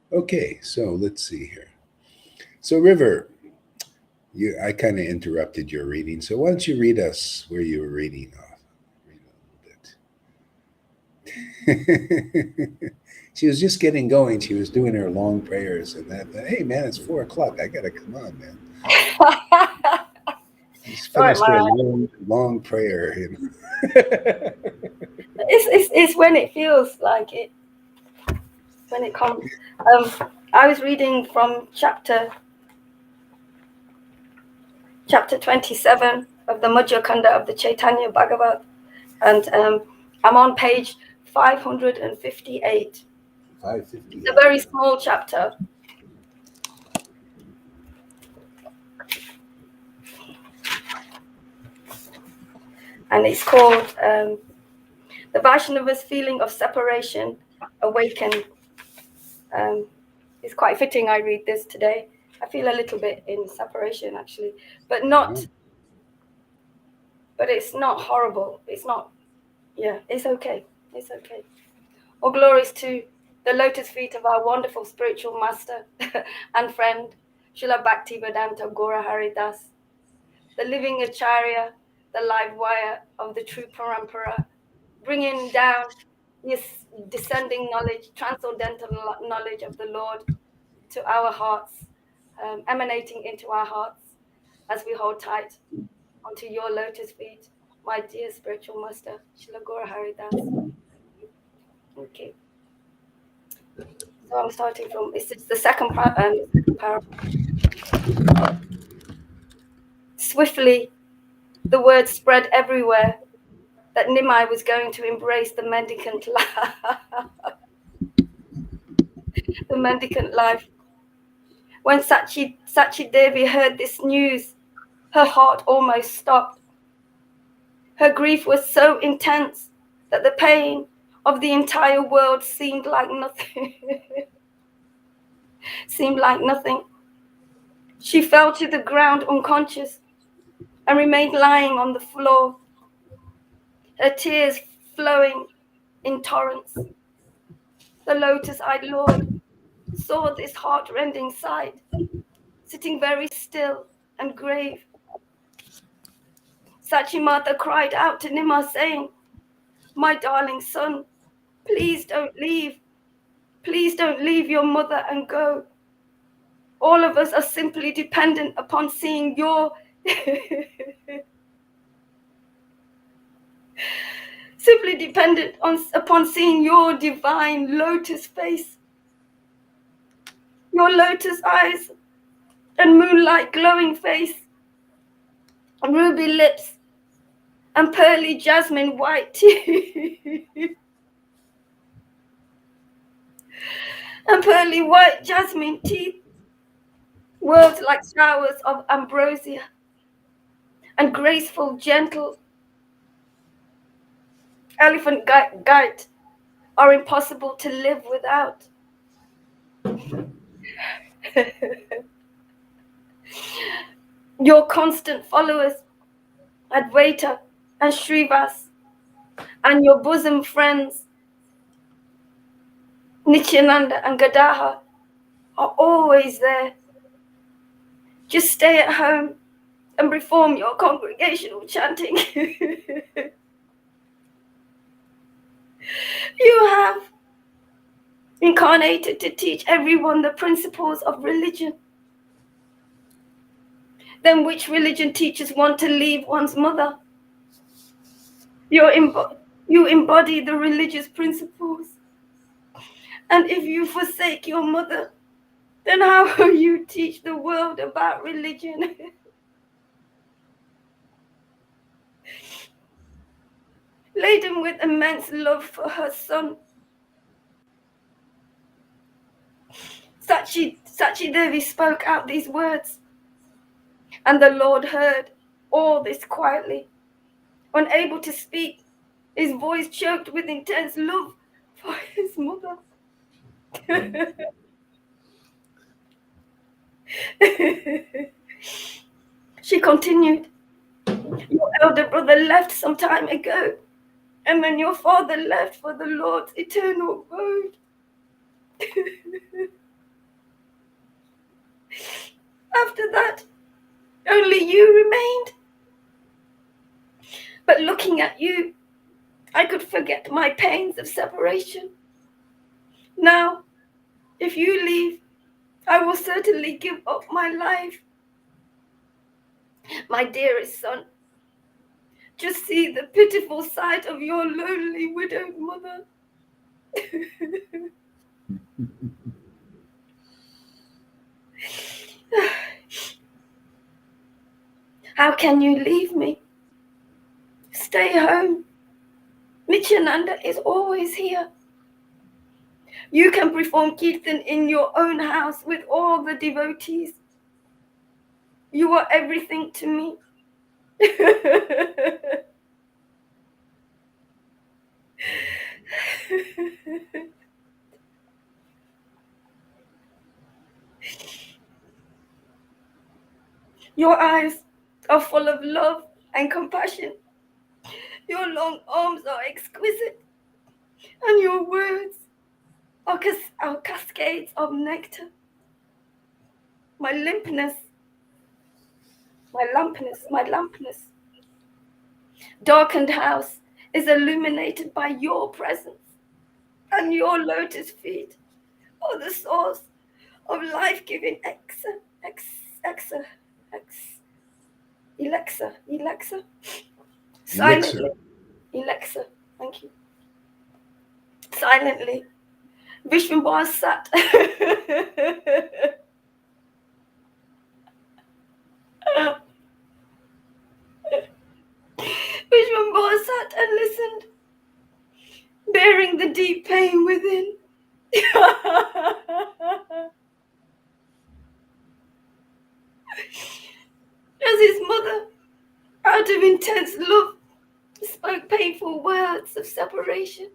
Okay, so let's see here. So, River, I kind of interrupted your reading. So, why don't you read us where you were reading off? Read a little bit. She was just getting going. She was doing her long prayers, and that. Hey, man, it's 4:00. I gotta come on, man. Just finished her long prayer. It's when it feels like it. When it comes. I was reading from chapter 27 of the Madhya Kanda of the Chaitanya Bhagavat, and I'm on page 558. 558. It's a very small chapter. And it's called The Vaishnava's Feeling of Separation Awakened. It's quite fitting I read this today. I feel a little bit in separation, actually, but it's not horrible. It's not, it's okay. It's okay. All glories to the lotus feet of our wonderful spiritual master and friend, Srila Bhaktivedanta Gaura Haridas, the living Acharya, the live wire of the true Parampara, bringing down his descending knowledge, transcendental knowledge of the Lord to our hearts, emanating into our hearts as we hold tight onto your lotus feet, my dear spiritual master, Srila Gaura Haridas. Okay. So I'm starting from, it's the second paragraph. Swiftly, the word spread everywhere that Nimai was going to embrace the mendicant the mendicant life. When Sachi Devi heard this news, her heart almost stopped. Her grief was so intense that the pain of the entire world seemed like nothing. seemed like nothing. She fell to the ground unconscious and remained lying on the floor, her tears flowing in torrents. The lotus-eyed Lord saw this heart-rending sight, sitting very still and grave. Sachimata cried out to Nima, saying, "My darling son, please don't leave. Please don't leave your mother and go. All of us are simply dependent upon seeing your simply dependent upon seeing your divine lotus face, your lotus eyes and moonlight glowing face, and ruby lips and pearly jasmine white teeth and pearly white jasmine teeth, words like showers of ambrosia, and graceful, gentle elephant gait are impossible to live without." Your constant followers, Advaita and Srivas, and your bosom friends, Nityananda and Gadadhar, are always there. Just stay at home and perform your congregational chanting. You have incarnated to teach everyone the principles of religion. Then which religion teaches one to leave one's mother? You embody the religious principles. And if you forsake your mother, then how will you teach the world about religion? Laden with immense love for her son, Sachi Devi spoke out these words, and the Lord heard all this quietly. Unable to speak, his voice choked with intense love for his mother. She continued, "Your elder brother left some time ago, and then your father left for the Lord's eternal road. After that, only you remained. But looking at you, I could forget my pains of separation. Now, if you leave, I will certainly give up my life. My dearest son, just see the pitiful sight of your lonely widowed mother." "How can you leave me? Stay home. Nityananda is always here. You can perform kirtan in your own house with all the devotees. You are everything to me." Your eyes are full of love and compassion. Your long arms are exquisite, and your words are cascades of nectar. My lumpness, darkened house is illuminated by your presence, and your lotus feet are the source of life-giving elixir. Silently, elixir, thank you. Silently, Vishnu sat. Vishnu sat and listened, bearing the deep pain within. As his mother, out of intense love, spoke painful words of separation.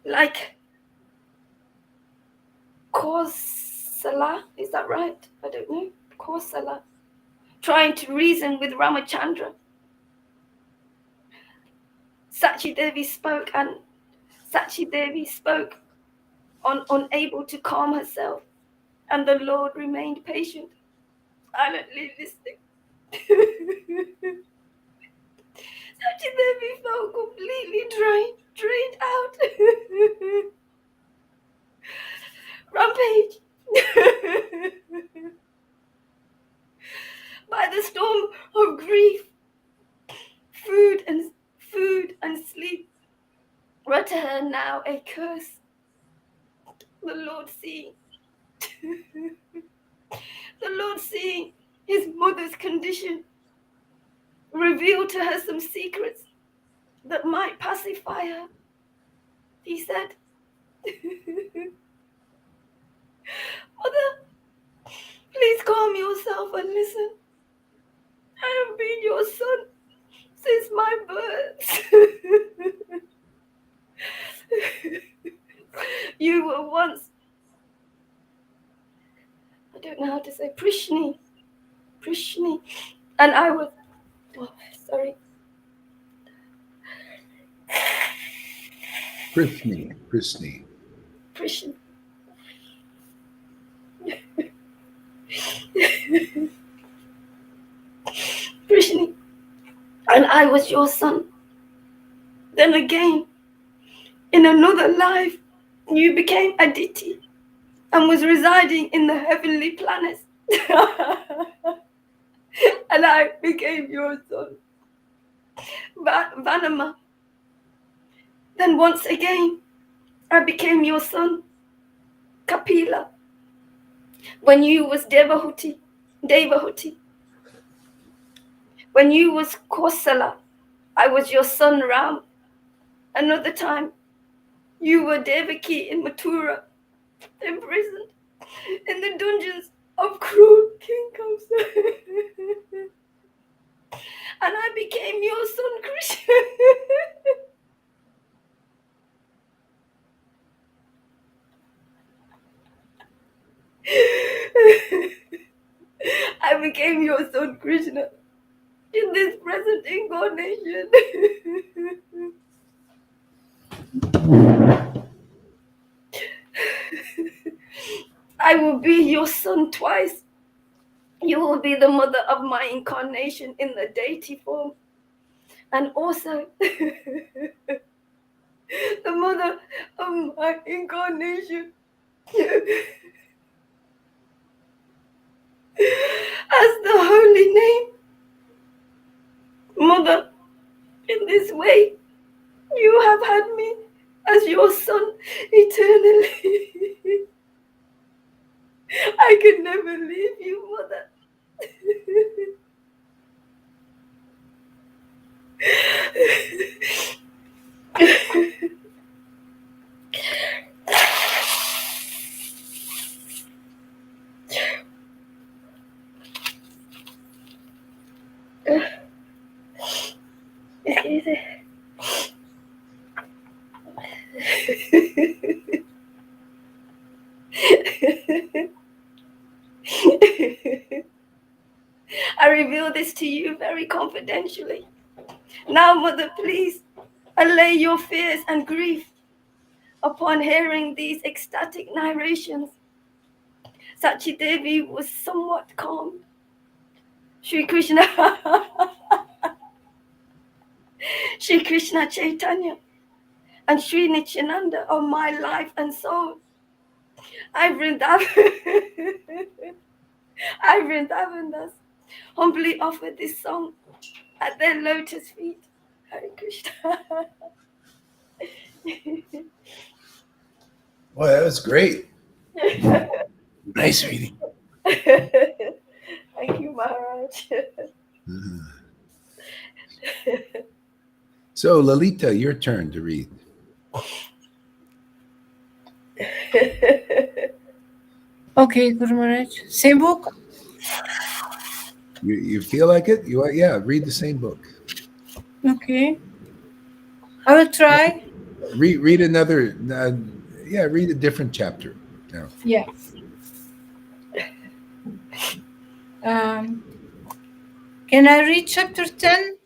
Like Kausala, is that right? I don't know. Kausala, trying to reason with Ramachandra. Sachi Devi spoke, unable to calm herself, and the Lord remained patient, silently listening. Sachi Devi felt completely drained out. Rampage. By the storm of grief, food and sleep were to her now a curse. The Lord seeing his mother's condition, revealed to her some secrets that might pacify her. He said, Mother, please calm yourself and listen. I have been your son since my birth. You were once, I don't know how to say, Prishni, and I was, sorry. Prithni. Prishni. Prishni, and I was your son. Then again, in another life, you became Aditi and was residing in the heavenly planets. And I became your son, Vanama. Then once again, I became your son, Kapila. When you was Devahuti. When you was Kosala, I was your son Ram. Another time, you were Devaki in Mathura, imprisoned in the dungeons of cruel King Kamsa. And I became your son Krishna. I became your son Krishna in this present incarnation. I will be your son twice. You will be the mother of my incarnation in the deity form, and also the mother of my incarnation as the holy name. Mother, in this way, you have had me as your son eternally. I can never leave you, Mother. Excuse me. I reveal this to you very confidentially. Now, Mother, please allay your fears and grief upon hearing these ecstatic narrations. Sachi Devi was somewhat calmed. Sri Krishna, Sri Krishna Chaitanya, and Sri Nityananda are my life and soul. I Vrindavandas humbly offer this song at their lotus feet. Hare Krishna. Boy, that was great. Nice reading. Thank you, Maharaj. So, Lalita, your turn to read. Okay, Guru Maharaj. Same book? You feel like it? Yeah, read the same book. Okay. I will try. Read another. Read a different chapter now. Yeah. Can I read chapter 10?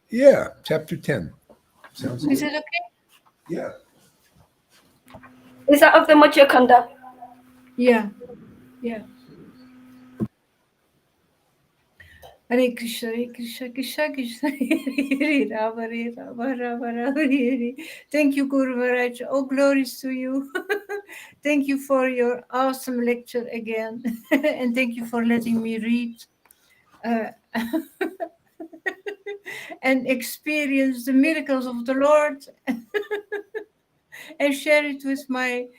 Yeah, chapter 10. Sounds Is good. it okay? Yeah. Is that of the Madhyakanda? Yeah. Yeah. Hare Krishna, Hare Krishna, Krishna Krishna, Hare Rama, Hare Rama, Rama Rama, Hare Hare. Thank you, Guru Maharaj. All glories to you. Thank you for your awesome lecture again. And thank you for letting me read and experience the miracles of the Lord and share it with my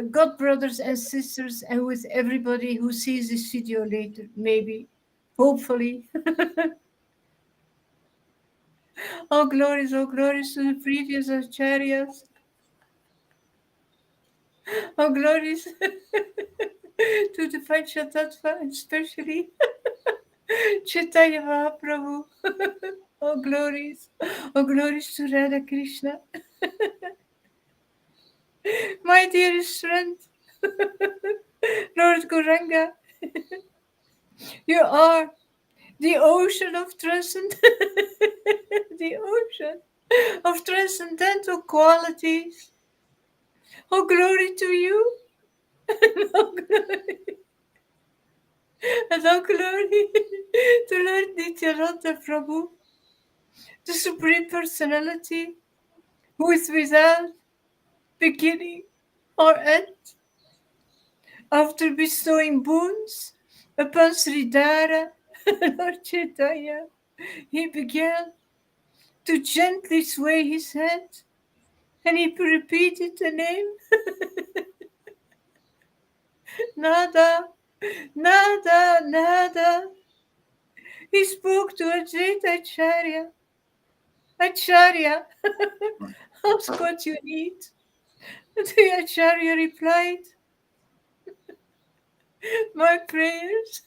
God brothers and sisters and with everybody who sees this video later, maybe, hopefully. All glories to the previous acharyas. All glories to the Panchatattva, especially Chaitanya Mahaprabhu. All glories to Radha Krishna. My dearest friend, Lord Gauranga, you are the ocean of the ocean of transcendental qualities. Oh, glory to you. Oh, glory. And all glory to Lord Nityananda Prabhu, the Supreme Personality, who is without beginning or end. After bestowing boons upon Sridhara, Lord Chaitanya, he began to gently sway his head, and he repeated the name Nada, Nada, Nada. He spoke to Ajita Acharya. Acharya, ask what you need. The Acharya replied, my prayers,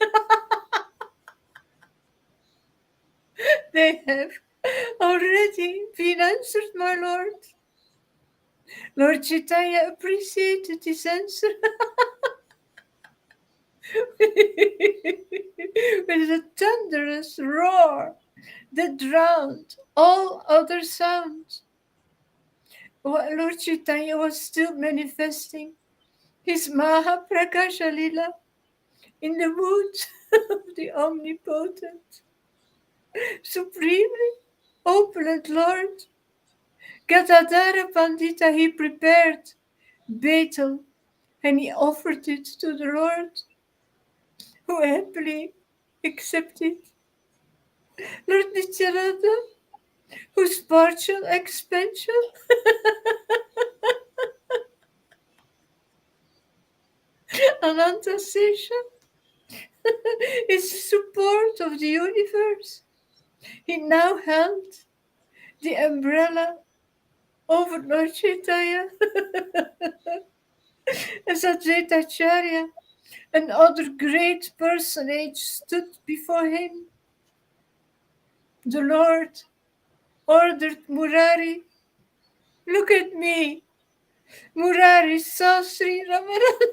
they have already been answered, my Lord. Lord Chaitanya appreciated his answer with a thunderous roar that drowned all other sounds. While Lord Chaitanya was still manifesting his Mahaprakasha Lila in the woods of the omnipotent, supremely opulent Lord, Gadadhara Pandita, he prepared betel and he offered it to the Lord, who happily accepted. Lord Nityananda, whose partial expansion Ananta Sesha is the support of the universe. He now held the umbrella over Lord Chaitanya as Advaitacharya. Another great personage stood before him. The Lord ordered Murari, look at me. Murari saw Sri Ramananda.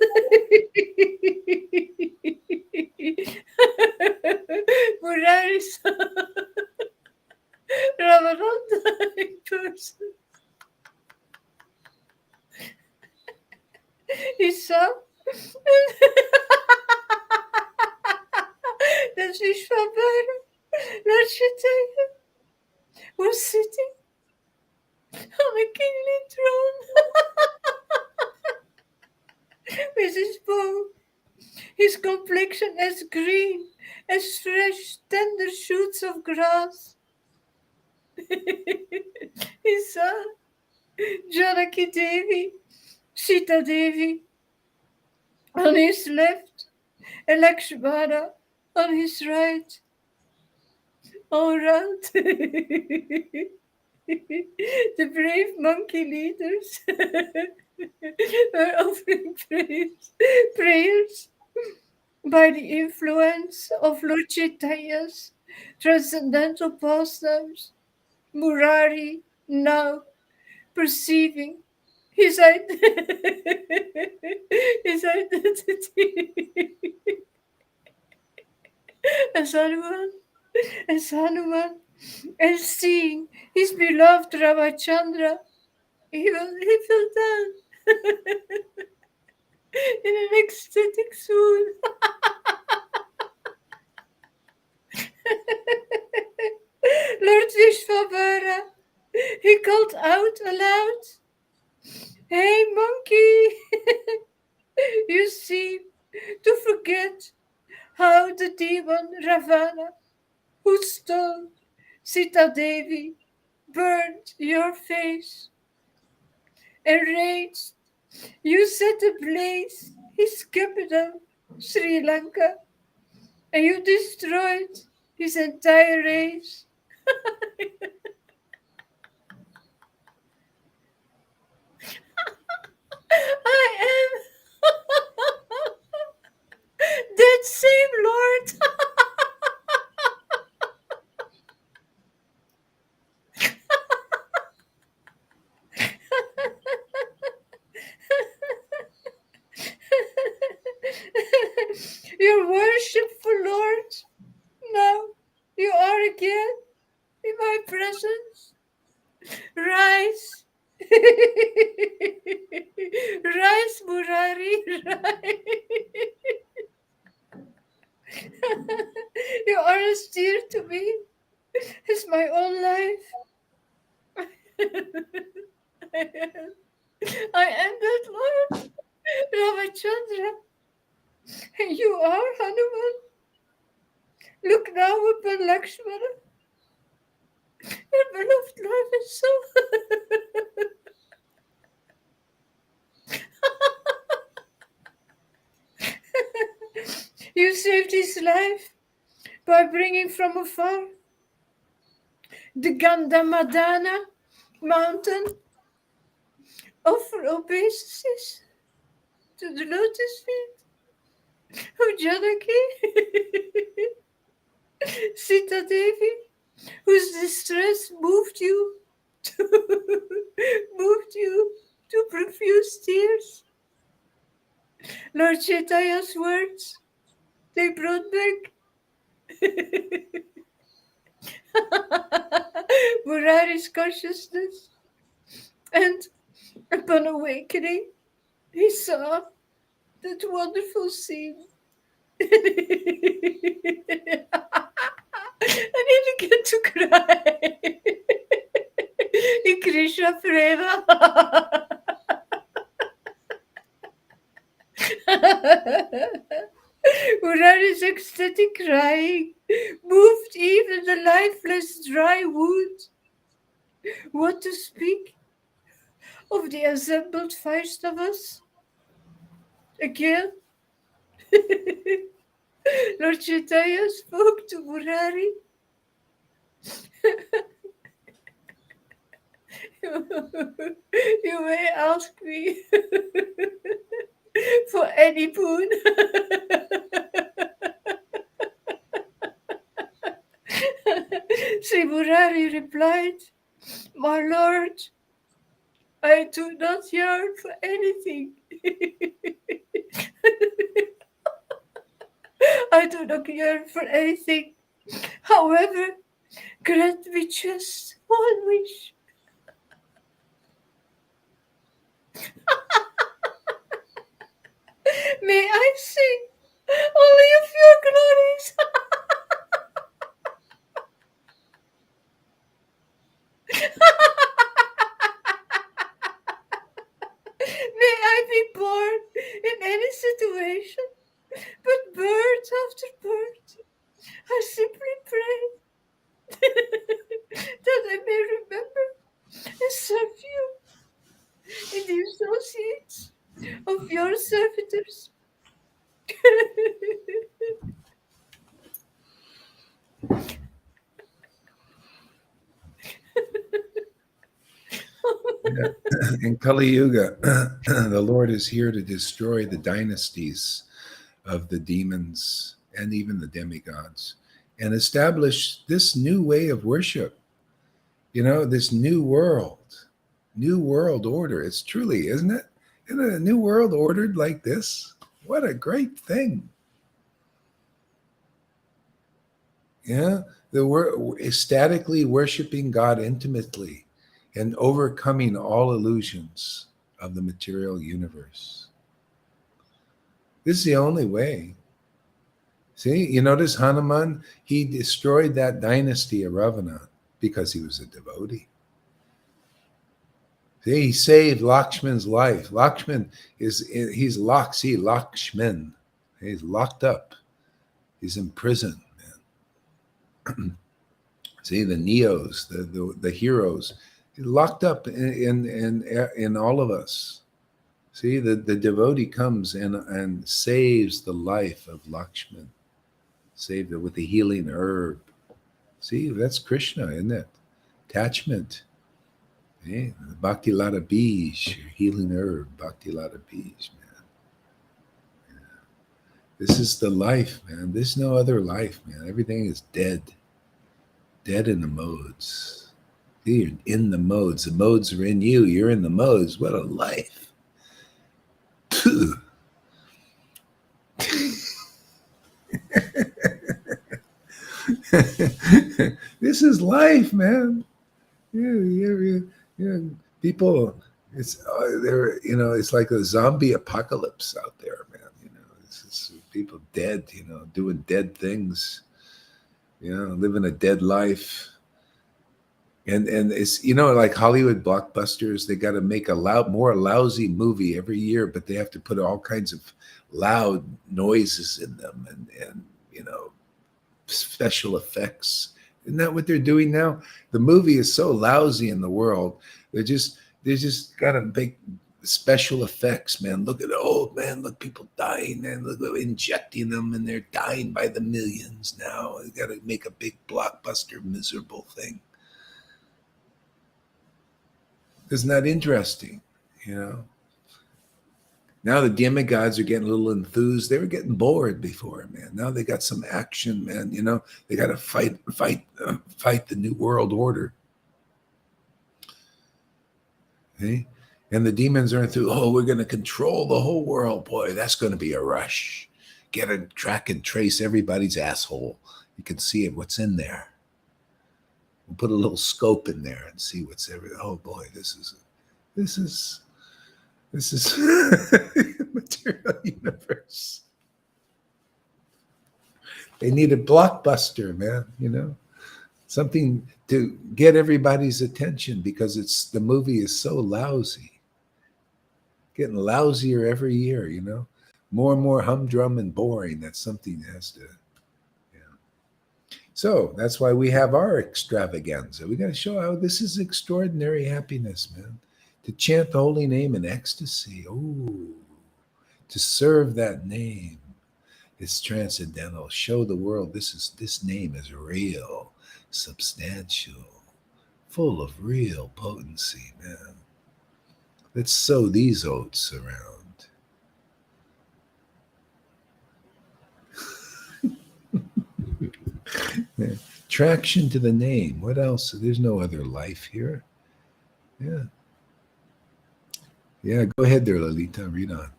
Murari saw Ramananda in person. He saw that Vishwabhara, Lord Chaitanya, was sitting on a kingly throne with his bow, his complexion as green as fresh, tender shoots of grass. He saw Janaki Devi Sita Devi on his left, and Lakshmana on his right. All around. The brave monkey leaders were offering prayers by the influence of Lord Chaitanya's transcendental pastimes. Murari, now perceiving his, his identity as Hanuman, and seeing his beloved Ramachandra, he fell down in an ecstatic swoon. Lord Vishvabhara, he called out aloud, "Hey, monkey, you seem to forget how the demon Ravana, who stole Sita Devi, burned your face. Enraged, you set ablaze his capital, Sri Lanka, and you destroyed his entire race." I am that same Lord. Your worshipful Lord, now you are again in my presence. Rise. Rise, Murari, rise. You are as dear to me as my own life. I am that Lord, Ramachandra, and you are Hanuman. Look now upon Lakshmana, your beloved life is so. You saved his life by bringing from afar the Gandhamadana mountain of obeisances to the lotus feet of Janaki, Sita Devi, whose distress moved you to, profuse tears. Lord Chaitanya's words, they brought back Murari's consciousness, and upon awakening, he saw that wonderful scene. And he began to cry. In Krishna Prema. Murari's ecstatic crying moved even the lifeless dry wood. What to speak of the assembled Vaishnavas? Again, Lord Chaitanya spoke to Murari. You may ask me for any boon. Sri Murari replied, "My lord, I do not yearn for anything. I do not yearn for anything. However, grant me just one wish." May I sing only of your glories? May I be born in any situation, but bird after bird, I simply pray that I may remember and serve you in the associates your servitors. Yeah. In Kali Yuga, the Lord is here to destroy the dynasties of the demons and even the demigods and establish this new way of worship, this new world order. It's truly, isn't it? Isn't it a new world ordered like this? What a great thing. Yeah, ecstatically worshiping God intimately and overcoming all illusions of the material universe. This is the only way. See, you notice Hanuman, he destroyed that dynasty of Ravana because he was a devotee. See, he saved Lakshman's life. He's Lakshman. He's locked up. He's in prison, man. See, the Neos, the heroes, locked up in all of us. See, the devotee comes and saves the life of Lakshman, saved it with the healing herb. See, that's Krishna, isn't it? Attachment. Hey, Bhakti Lata Bij, healing herb, Bhakti Lata Bij, man. Yeah. This is the life, man. There's no other life, man. Everything is dead. Dead in the modes. You're in the modes. The modes are in you. You're in the modes. What a life. This is life, man. Yeah. People, it's like a zombie apocalypse out there, man. It's people dead, doing dead things, living a dead life. And it's like Hollywood blockbusters, they got to make a more lousy movie every year, but they have to put all kinds of loud noises in them and special effects. Isn't that what they're doing now? The movie is so lousy in the world. They just got to make special effects, man. Look at people dying, man. Look, injecting them, and they're dying by the millions now. They got to make a big blockbuster, miserable thing. Isn't that interesting? Now the demigods are getting a little enthused. They were getting bored before, man. Now they got some action, man. They got to fight the new world order. Okay? And the demons are enthused. Oh, we're going to control the whole world. Boy, that's going to be a rush. Get a track and trace everybody's asshole. You can see what's in there. We'll put a little scope in there and see what's every. Oh boy, this is material universe. They need a blockbuster, man. Something to get everybody's attention because the movie is so lousy, getting lousier every year. More and more humdrum and boring. That's something that has to. So that's why we have our extravaganza. We got to show how this is extraordinary happiness, man. To chant the holy name in ecstasy. Ooh, to serve that name is transcendental. Show the world this name is real, substantial, full of real potency, man. Let's sow these oats around. Yeah. Traction to the name. What else? There's no other life here. Yeah. Yeah, go ahead there, Lalita. Read on.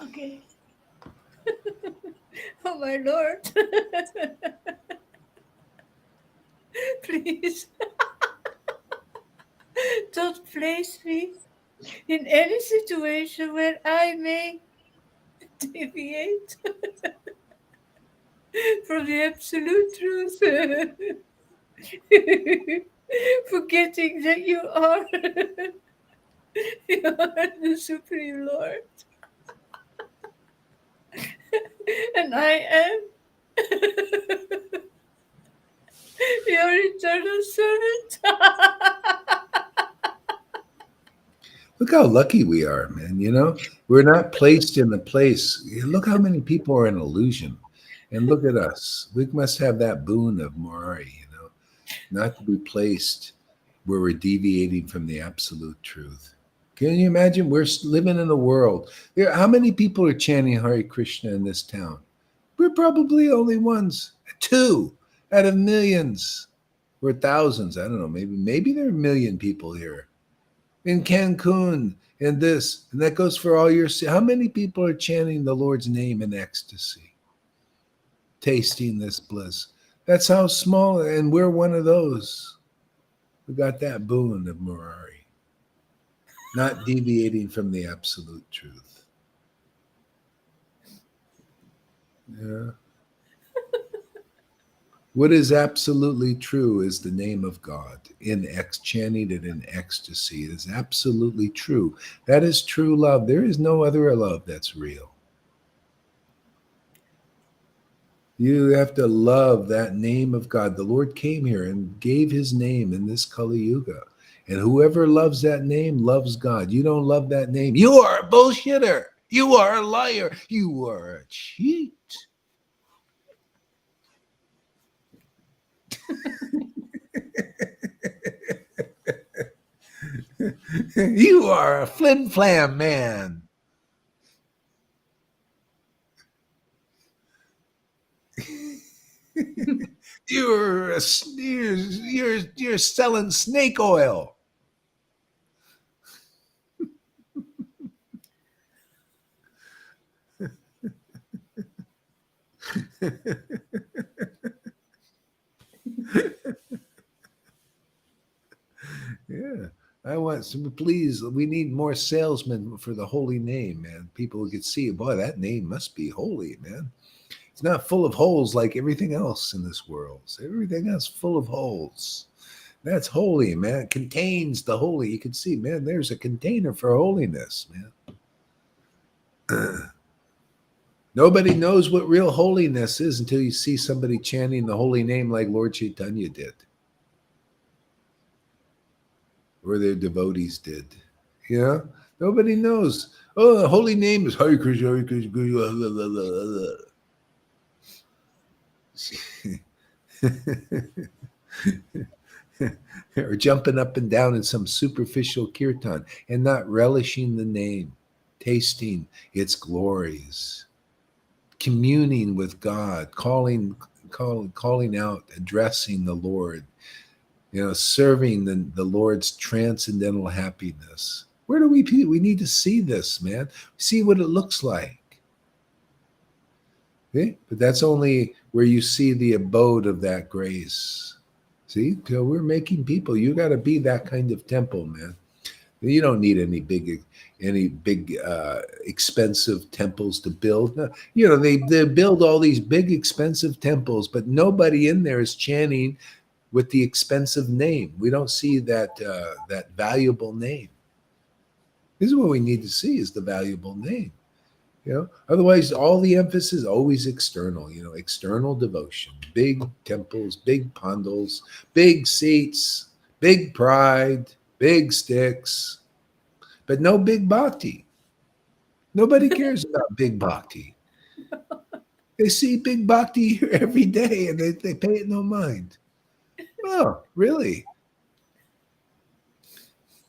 Okay. Oh, my Lord. Please don't place me in any situation where I may deviate from the absolute truth. Forgetting that you are the Supreme Lord. And I am your eternal servant. Look how lucky we are, man. We're not placed in the place. Look how many people are in illusion. And look at us. We must have that boon of Murari, not to be placed where we're deviating from the absolute truth. Can you imagine? We're living in a world. How many people are chanting Hare Krishna in this town? We're probably only ones. 2 out of millions. Or thousands. I don't know. Maybe there are 1,000,000 people here. In Cancun, and this, and that goes for all your. How many people are chanting the Lord's name in ecstasy, tasting this bliss? That's how small, and we're one of those who got that boon of Murari, not deviating from the absolute truth. Yeah. What is absolutely true is the name of God, chanting it in ecstasy. It is absolutely true. That is true love. There is no other love that's real. You have to love that name of God. The Lord came here and gave his name in this Kali Yuga. And whoever loves that name loves God. You don't love that name, you are a bullshitter. You are a liar. You are a cheat. You are a flim-flam man. You're selling snake oil. Yeah. I want some, please. We need more salesmen for the holy name, man. People who could see, boy, that name must be holy, man. It's not full of holes like everything else in this world. So everything else full of holes. That's holy, man. It contains the holy. You can see, man, there's a container for holiness, man. Nobody knows what real holiness is until you see somebody chanting the holy name like Lord Chaitanya did. Or their devotees did. Nobody knows. Oh, the holy name is Hare Krishna, Hare Krishna, or jumping up and down in some superficial kirtan and not relishing the name, tasting its glories, communing with God, calling out, addressing the Lord, serving the Lord's transcendental happiness. Where do we need to see this, man? See what it looks like. Okay? But that's only where you see the abode of that grace. See, so we're making people. You got to be that kind of temple, man. You don't need any big expensive temples to build. No, they build all these big expensive temples, but nobody in there is chanting with the expensive name. We don't see that that valuable name. This is what we need to see, is the valuable name. Otherwise, all the emphasis is always external. External devotion, big temples, big pandals, big seats, big pride, big sticks, but no big bhakti. Nobody cares about big bhakti. They see big bhakti here every day, and they pay it no mind. Oh, really?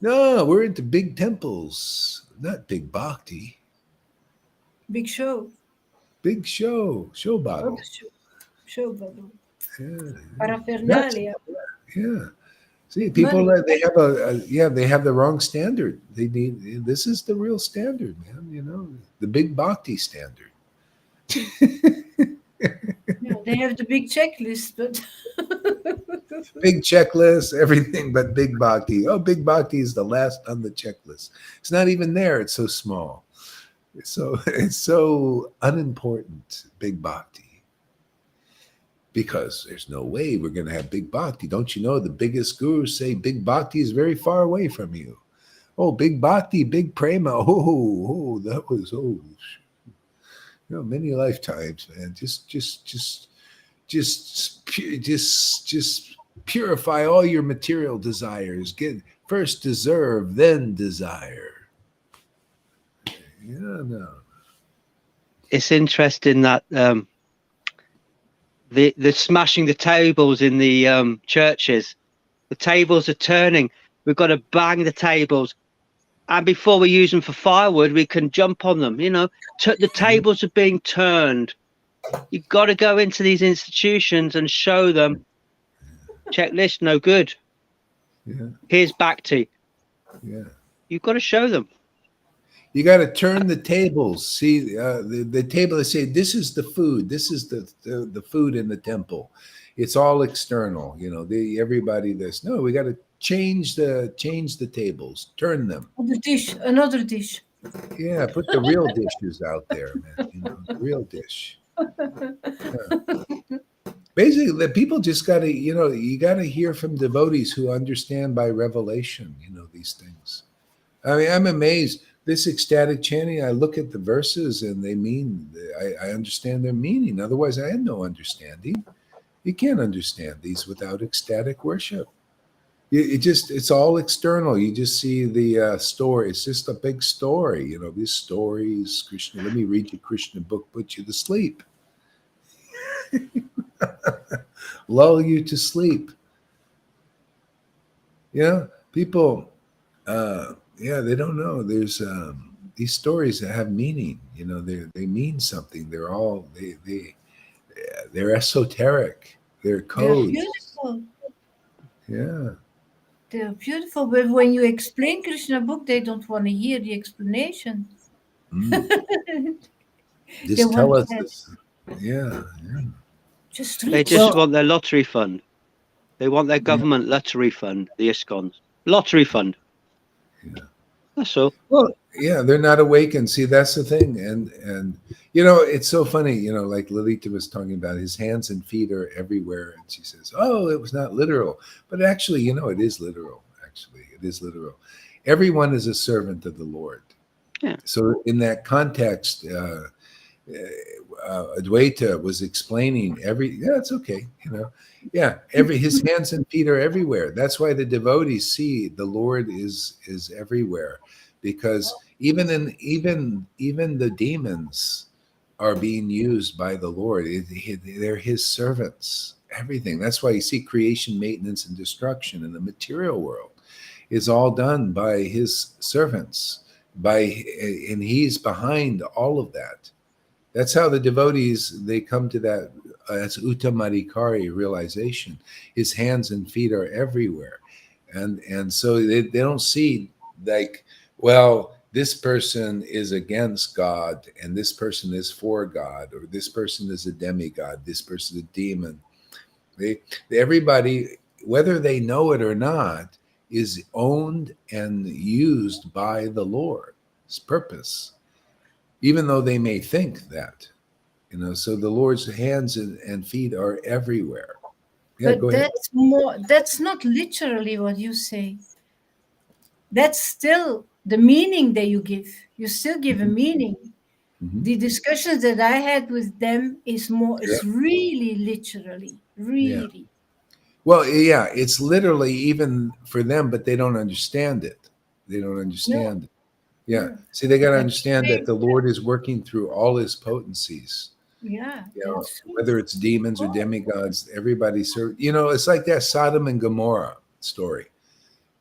No, we're into big temples, not big bhakti. Big show. Big show bottle. Show bottle. Yeah. Paraphernalia. Yeah. See, people they have the wrong standard. This is the real standard, man. The big bhakti standard. Yeah, they have the big checklist, but big checklist, everything but big bhakti. Oh, big bhakti is the last on the checklist. It's not even there. It's so small. It's so unimportant, big bhakti. Because there's no way we're going to have big bhakti. Don't you know the biggest gurus say big bhakti is very far away from you? Oh, big bhakti, big prema. Oh, that was many lifetimes, man. Just purify all your material desires. Get first deserve, then desire. No. It's interesting that the smashing the tables in the churches. The tables are turning. We've got to bang the tables, and before we use them for firewood, we can jump on them. You know, the tables are being turned. You've got to go into these institutions and show them. Checklist, no good. Yeah. Here's Bhakti. Yeah. You've got to show them. You got to turn the tables. See, the table. They say this is the food. This is the food in the temple. It's all external. You know, everybody. This. No, we got to change the tables. Turn them. Another dish. Yeah, put the real dishes out there, man. You know, the real dish. Yeah. Basically, the people just got to. You know, you got to hear from devotees who understand by revelation. You know these things. I mean, I'm amazed. This ecstatic chanting, I look at the verses and they mean, I understand their meaning. Otherwise, I had no understanding. You can't understand these without ecstatic worship. It's all external. You just see the story. It's just a big story. You know, these stories, Krishna, let me read you Krishna book, put you to sleep. Lull you to sleep. You know, people, they don't know. There's these stories that have meaning. You know, they mean something. They're esoteric. They're codes. They're beautiful. Yeah. They're beautiful, but when you explain Krishna book, they don't want to hear the explanation. Just tell us this. Yeah. Just They just want their lottery fund. They want their government lottery fund, the ISKCONs. Lottery fund. Yeah. That's all. Well, yeah, they're not awakened. See, that's the thing. And you know, it's so funny, you know, like Lilita was talking about, his hands and feet are everywhere. And she says, oh, it was not literal. But actually, you know, it is literal. Actually, it is literal. Everyone is a servant of the Lord. Yeah. So in that context, Advaita was explaining it's okay, you know. Yeah, his hands and feet are everywhere. That's why the devotees see the Lord is everywhere, because even the demons are being used by the Lord. They're his servants. Everything. That's why you see creation, maintenance, and destruction in the material world is all done by his servants. And he's behind all of that. That's how the devotees, they come to that. That's Uttamadhikari realization. His hands and feet are everywhere. And so they don't see like, well, this person is against God and this person is for God, or this person is a demigod, this person is a demon. Everybody, whether they know it or not, is owned and used by the Lord's purpose, even though they may think that. You know, so the Lord's hands and feet are everywhere. Yeah, but go ahead. that's not literally what you say. That's still the meaning that you give. You still give a meaning. Mm-hmm. The discussions that I had with them is really literally, really. Yeah. Well, yeah, it's literally even for them, but they don't understand it. They don't understand it. Yeah. See, they got to understand that the Lord is working through all his potencies. Yeah. You know, whether it's demons or demigods, everybody's, you know, it's like that Sodom and Gomorrah story.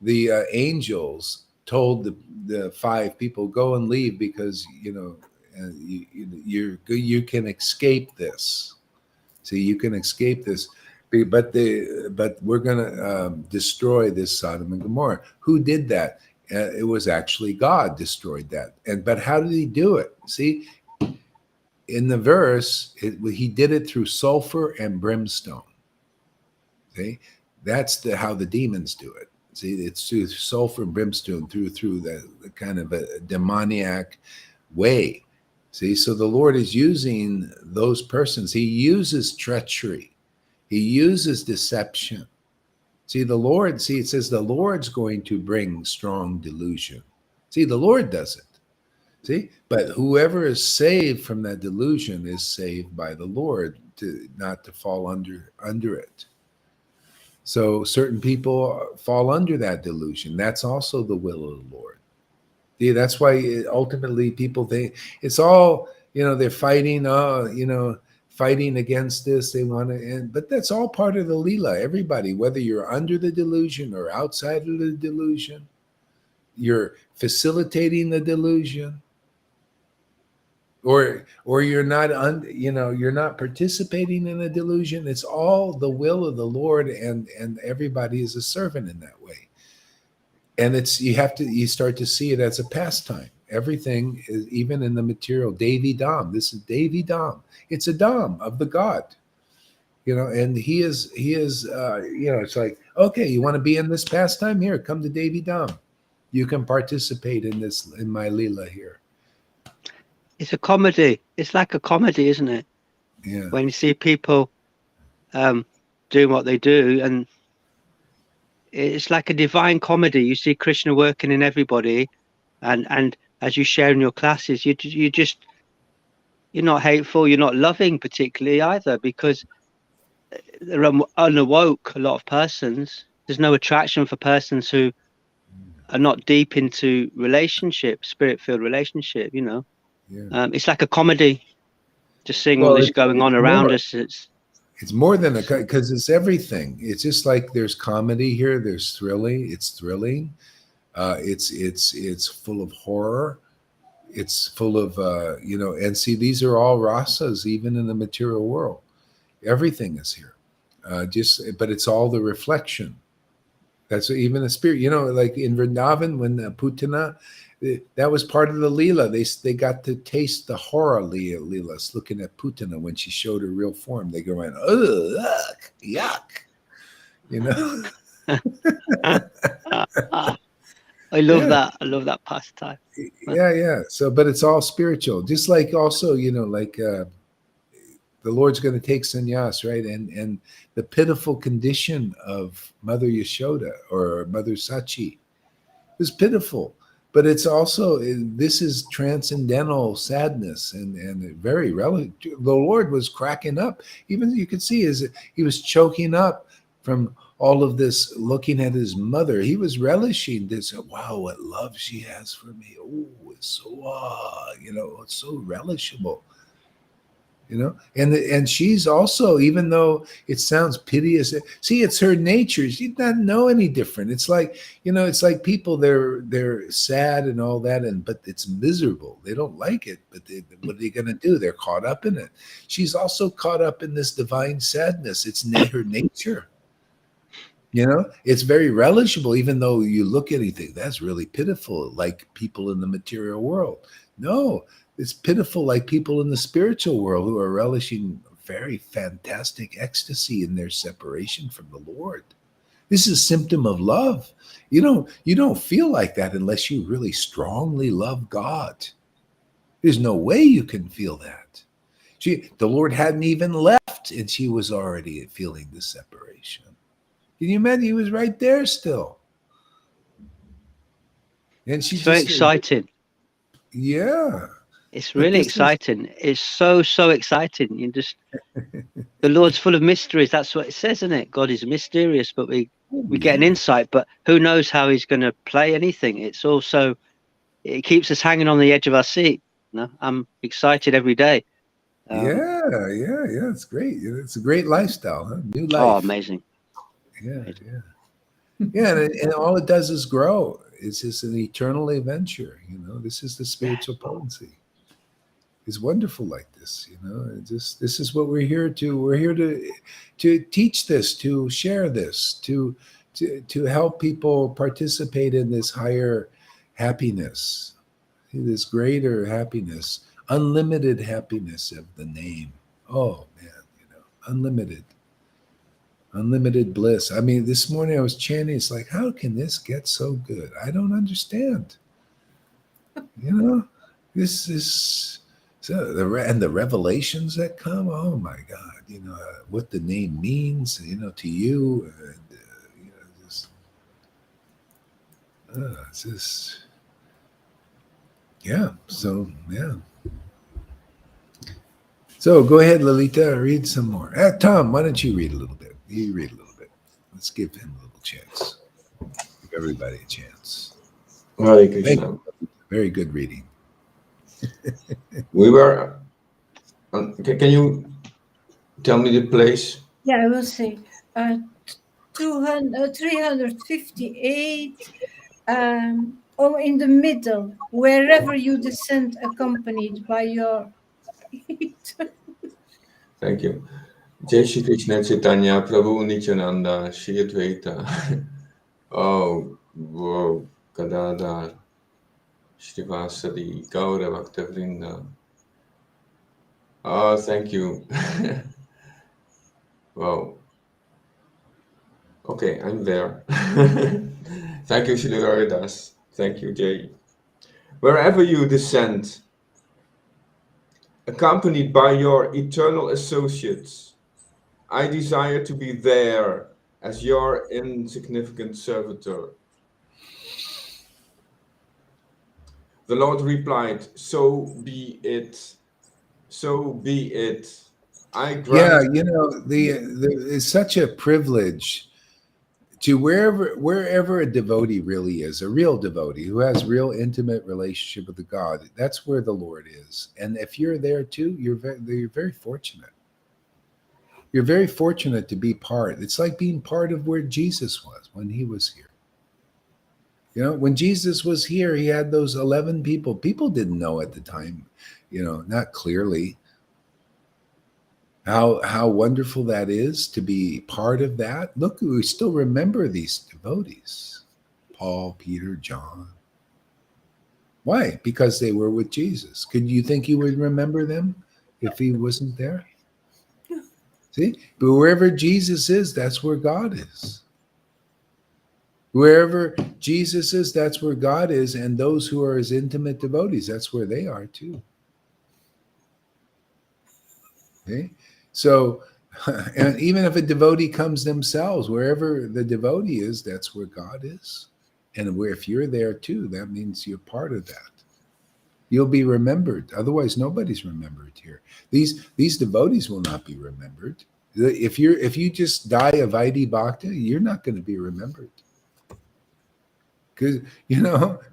The angels told the 5 people, go and leave because, you know, you can escape this. See, you can escape this. But we're going to destroy this Sodom and Gomorrah. Who did that? It was actually God destroyed that. But how did he do it? See, in the verse, he did it through sulfur and brimstone. Okay, that's how the demons do it. See, it's through sulfur and brimstone, through the kind of a demoniac way. See, so the Lord is using those persons. He uses treachery. He uses deception. See, it says the Lord's going to bring strong delusion. See, the Lord does it. See, but whoever is saved from that delusion is saved by the Lord, not to fall under it. So certain people fall under that delusion. That's also the will of the Lord. Yeah, that's why ultimately people think it's all, they're fighting, fighting against this. They want to, but that's all part of the Leela. Everybody, whether you're under the delusion or outside of the delusion, you're facilitating the delusion, or you're not you're not participating in the delusion. It's all the will of the Lord, and everybody is a servant in that way. And you start to see it as a pastime. Everything is, even in the material, Devi Dham. This is Devi Dham. It's a Dham of the God, and he is, it's like, okay, you want to be in this pastime? Here, come to Devi Dham. You can participate in this, in my Leela here. It's a comedy. It's like a comedy, isn't it? Yeah. When you see people doing what they do, and it's like a divine comedy. You see Krishna working in everybody, and as you share in your classes, you're not hateful, you're not loving particularly either, because they're unawoke. A lot of persons, there's no attraction for persons who are not deep into relationship, spirit-filled relationship. Yeah. It's like a comedy, just seeing all Well, this going on around more. us. It's more than because it's everything. It's just like there's comedy here. There's thrilling. It's thrilling. It's full of horror. It's full of and see, these are all rasas, even in the material world. Everything is here. But it's all the reflection. That's even a spirit. Like in Vrindavan, when Putana, that was part of the Leela. They got to taste the horror Leelas, looking at Putana when she showed her real form. They go around, ugh, yuck. I love that. I love that pastime. Yeah. So, but it's all spiritual. Just like also, like the Lord's going to take sannyas, right? And the pitiful condition of Mother Yashoda or Mother Sachi is pitiful. But it's also, this is transcendental sadness and very relative. The Lord was cracking up. Even you could see he was choking up from all of this, looking at his mother. He was relishing this. Wow, what love she has for me. Oh, it's so, it's so relishable. And she's also, even though it sounds piteous, see, it's her nature. She doesn't know any different. It's like, it's like people, they're sad and all that, but it's miserable. They don't like it, but what are they going to do? They're caught up in it. She's also caught up in this divine sadness. It's her nature. It's very relishable, even though you look at anything, that's really pitiful, like people in the material world. No, it's pitiful like people in the spiritual world who are relishing very fantastic ecstasy in their separation from the Lord. This is a symptom of love. You don't feel like that unless you really strongly love God. There's no way you can feel that. The Lord hadn't even left, and she was already feeling the separation. Can you imagine? He was right there still. And she's very exciting. Yeah. It's really exciting. It's so exciting. The Lord's full of mysteries. That's what it says, isn't it? God is mysterious, but we get an insight, but who knows how he's going to play anything. It's also, it keeps us hanging on the edge of our seat. I'm excited every day. Yeah. It's great. It's a great lifestyle, huh? New life. Oh, amazing. Yeah. And all it does is grow. It's just an eternal adventure. This is the spiritual potency. It's wonderful like this. This is what we're here to. We're here to teach this, to share this, to help people participate in this higher happiness, this greater happiness, unlimited happiness of the name. Oh man, unlimited bliss. I mean, this morning I was chanting, it's like, how can this get so good? I don't understand. This is so the revelations that come. Oh my God, what the name means, to you, and it's just, yeah. So yeah. So go ahead, Lalita, read some more. Tom, why don't you read a little bit? You read a little bit. Let's give him a little chance. Give everybody a chance. Hare Krishna. Very good reading. We were. Can you tell me the place? Yeah, I will say 358. In the middle, wherever you descend, accompanied by your. Thank you. Jai Shri Krishna Chaitanya Prabhu Nityananda Shri Advaita. Oh, whoa, Gadadhar Shrivasadi Gaura Bhakta Vrinda. Oh, thank you. Wow. Okay, I'm there. Thank you, Shri Haridas. Thank you, Jay. Wherever you descend, accompanied by your eternal associates, I desire to be there as your insignificant servitor. The Lord replied, so be it. So be it. I Yeah, grant. you know, it's such a privilege to wherever a devotee really is, a real devotee who has real intimate relationship with the God. That's where the Lord is, and if you're there too, you're very fortunate. You're very fortunate to be part. It's like being part of where Jesus was when he was here. You know, when Jesus was here, he had those 11 people. People didn't know at the time, you know, not clearly how wonderful that is to be part of that. Look, we still remember these devotees, Paul, Peter, John. Why? Because they were with Jesus. Could you think you would remember them if he wasn't there? See, but wherever Jesus is, that's where God is. Wherever Jesus is, that's where God is, and those who are his intimate devotees, that's where they are too. Okay? So, and even if a devotee comes themselves, wherever the devotee is, that's where God is. And where if you're there too, that means you're part of that. You'll be remembered. Otherwise, nobody's remembered here. These devotees will not be remembered. If you just die of Vaidhi Bhakti, you're not going to be remembered.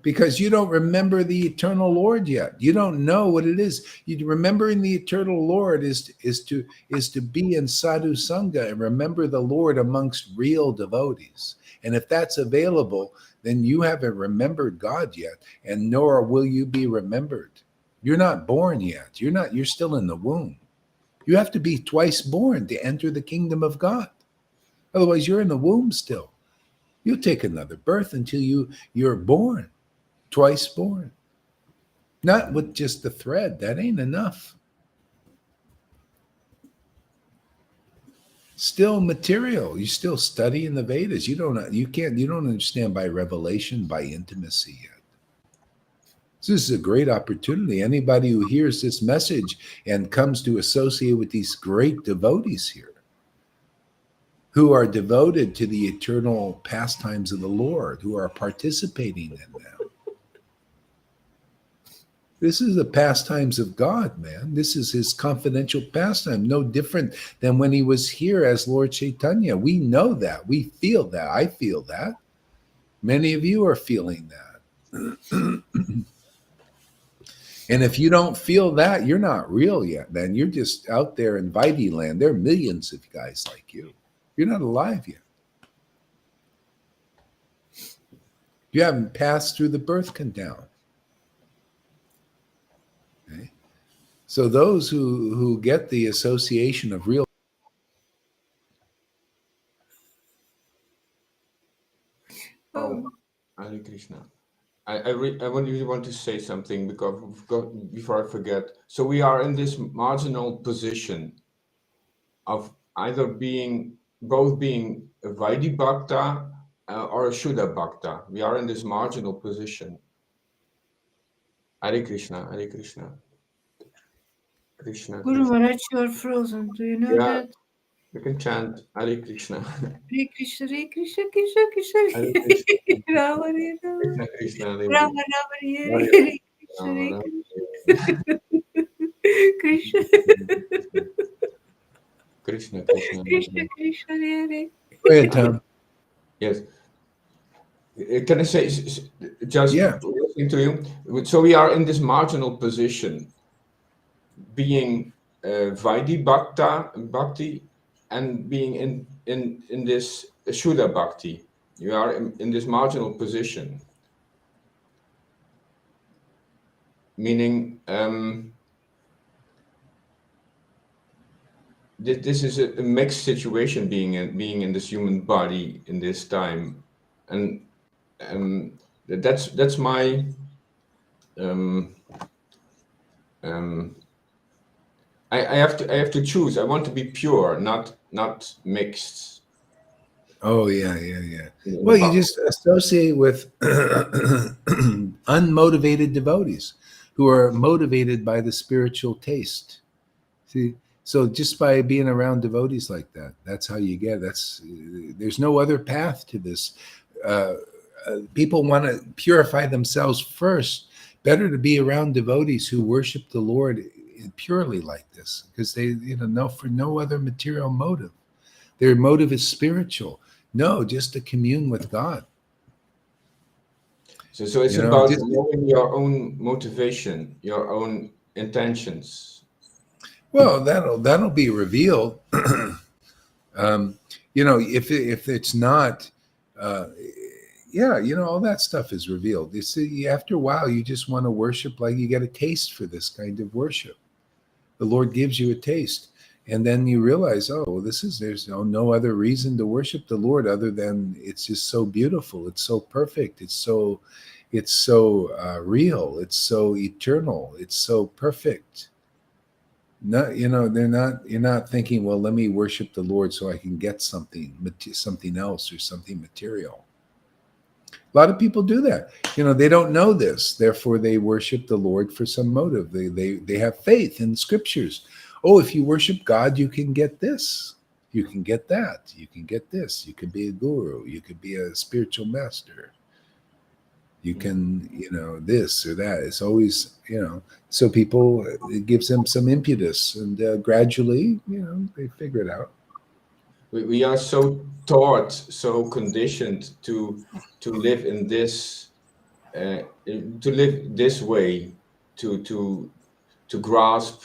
Because you don't remember the eternal Lord yet. You don't know what it is. Remembering the eternal Lord is to be in sadhu sangha and remember the Lord amongst real devotees. And if that's available, then you haven't remembered God yet, and nor will you be remembered. You're not born yet. You're still in the womb. You have to be twice born to enter the kingdom of God. Otherwise, you're in the womb still. You'll take another birth until you're born, twice born. Not with just the thread. That ain't enough. Still material. You still study in the Vedas. You don't understand by revelation, by intimacy yet. So this is a great opportunity. Anybody who hears this message and comes to associate with these great devotees here, who are devoted to the eternal pastimes of the Lord, who are participating in them. This is the pastimes of God, man. This is his confidential pastime, no different than when he was here as Lord Chaitanya. We know that. We feel that. I feel that. Many of you are feeling that. And if you don't feel that, you're not real yet, man. You're just out there in Vaidhi land. There are millions of guys like you. You're not alive yet. You haven't passed through the birth canal. Okay? So those who get the association of real. Oh, Hare Krishna. I really want to say something before I forget. So we are in this marginal position of either both being a Vaidhi Bhakta or a Shuddha Bhakta. We are in this marginal position. Hare Krishna, Hare Krishna. Krishna, Guru Krishna. Maharaj, you are frozen. Do you know Yeah, that? you can chant Hare Krishna. Hare Krishna, Hare Krishna, Krishna Krishna, Hare Krishna, Rama, Hare Rama, Krishna, Krishna, Hare Hare. Rama, Rama, Hare Hare Hare, Krishna, Rama, Hare Rama, Krishna, Krishna, Krishna. Krishna, Krishna, Hare. Go ahead, Tom. Yes. Can I say just Yeah. listening to you. So we are in this marginal position, being Vaidhi Bhakti and being in this Shuddha Bhakti. You are in this marginal position, meaning this is a mixed situation, being in this human body in this time, and that's my I have to choose. I want to be pure, not mixed. Oh yeah, yeah, yeah. in Well, the you body. just associate with unmotivated devotees who are motivated by the spiritual taste. See, so just by being around devotees like that, that's how you get. There's no other path to this. Uh, People want to purify themselves first. Better to be around devotees who worship the Lord purely like this, because they, no, for no other material motive. Their motive is spiritual. No, just to commune with God. So it's You know, about just, knowing your own motivation, your own intentions. well, that'll be revealed. If it's not, uh, yeah, all that stuff is revealed. You see, after a while, you just want to worship like you get a taste for this kind of worship. The Lord gives you a taste. And then you realize, oh, well, there's no other reason to worship the Lord other than it's just so beautiful. It's so perfect. It's so real. It's so eternal. It's so perfect. Not, you're not thinking, well, let me worship the Lord so I can get something else or something material. A lot of people do that. They don't know this. Therefore, they worship the Lord for some motive. They have faith in scriptures. Oh, if you worship God, you can get this. You can get that. You can get this. You could be a guru. You could be a spiritual master. You can, this or that. It's always, so people, it gives them some impetus, and gradually, they figure it out. We are so taught, so conditioned to live in this, to live this way, to grasp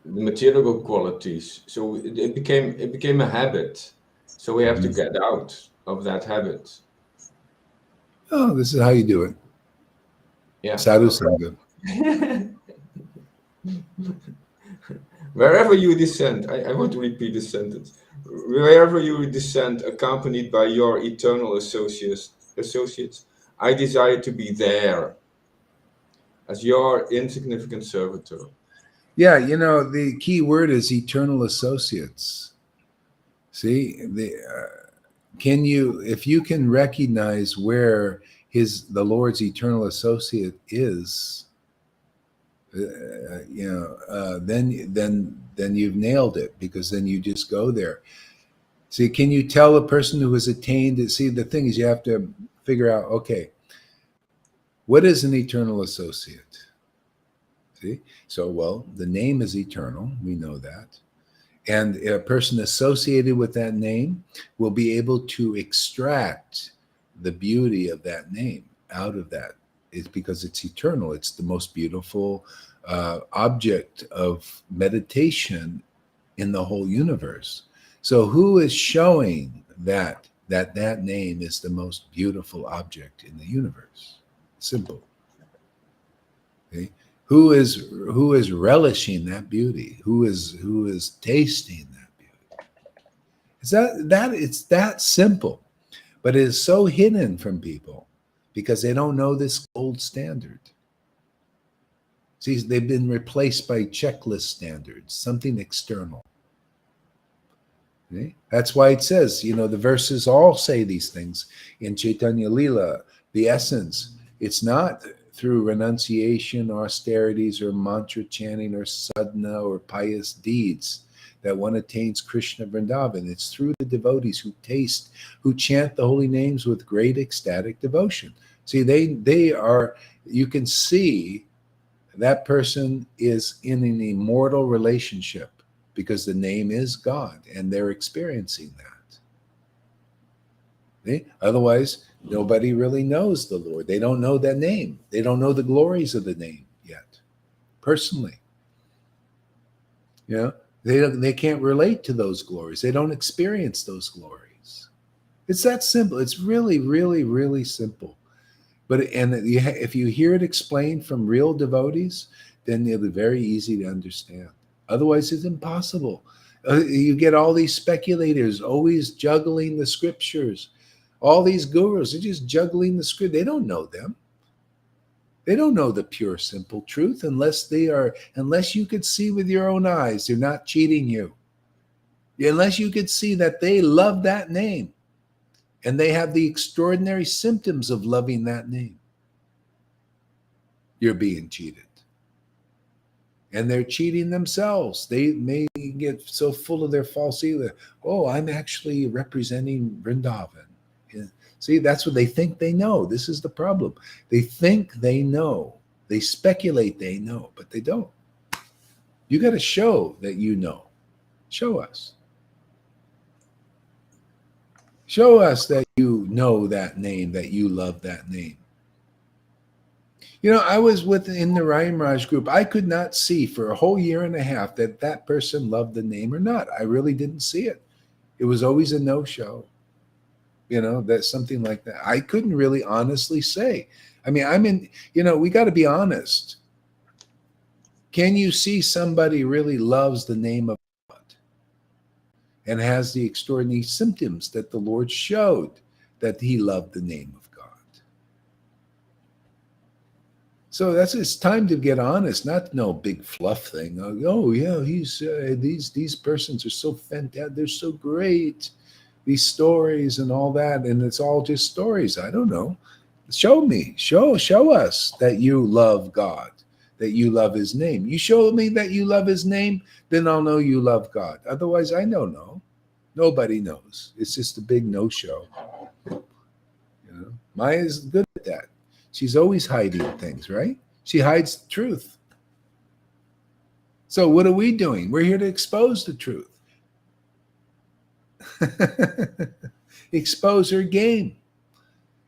the material qualities. So it became a habit. So we have to get out of that habit. Oh, this is how you do it. Yeah. Sadhu Sangha. Wherever you descend, I want to repeat this sentence. Wherever you descend, accompanied by your eternal associates, I desire to be there as your insignificant servitor. Yeah, the key word is eternal associates. See, if you can recognize where the Lord's eternal associate is, then you've nailed it, because then you just go there. See, can you tell a person who has attained? See, the thing is, you have to figure out, okay, what is an eternal associate? See, so, well, the name is eternal. We know that. And a person associated with that name will be able to extract the beauty of that name out of that. It's because it's eternal. It's the most beautiful object of meditation in the whole universe. So who is showing that name is the most beautiful object in the universe? Simple. Okay? Who is relishing that beauty? Who is tasting that beauty? It's that simple, but it is so hidden from people because they don't know this gold standard. See, they've been replaced by checklist standards, something external. Okay? That's why it says, the verses all say these things in Chaitanya Lila, the essence. It's not through renunciation, austerities, or mantra chanting, or sadhana, or pious deeds that one attains Krishna Vrindavan. It's through the devotees who chant the holy names with great ecstatic devotion. See, they are, you can see that person is in an immortal relationship because the name is God and they're experiencing that. Otherwise, nobody really knows the Lord. They don't know that name. They don't know the glories of the name yet, personally. They can't relate to those glories. They don't experience those glories. It's that simple. It's really, really, really simple. But if you hear it explained from real devotees, then it'll be very easy to understand. Otherwise, it's impossible. You get all these speculators always juggling the scriptures. All these gurus are just juggling the script. They don't know them. They don't know the pure, simple truth unless you could see with your own eyes, they're not cheating you. Unless you could see that they love that name and they have the extraordinary symptoms of loving that name, you're being cheated. And they're cheating themselves. They may get so full of their false ego. Oh, I'm actually representing Vrindavan. See, that's what they think they know. This is the problem. They think they know. They speculate they know, but they don't. You got to show that you know. Show us. Show us that you know that name, that you love that name. I was in the Ryan Raj group. I could not see for a whole year and a half that person loved the name or not. I really didn't see it. It was always a no-show. That's something like that. I couldn't really honestly say. I mean, we got to be honest. Can you see somebody really loves the name of God and has the extraordinary symptoms that the Lord showed that he loved the name of God? So it's time to get honest, not no big fluff thing. Oh yeah, he's these persons are so fantastic. They're so great. These stories and all that, and it's all just stories. I don't know. Show me, show us that you love God, that you love his name. You show me that you love his name, then I'll know you love God. Otherwise, I don't know. Nobody knows. It's just a big no-show. Maya's good at that. She's always hiding things, right? She hides the truth. So what are we doing? We're here to expose the truth. Expose her game.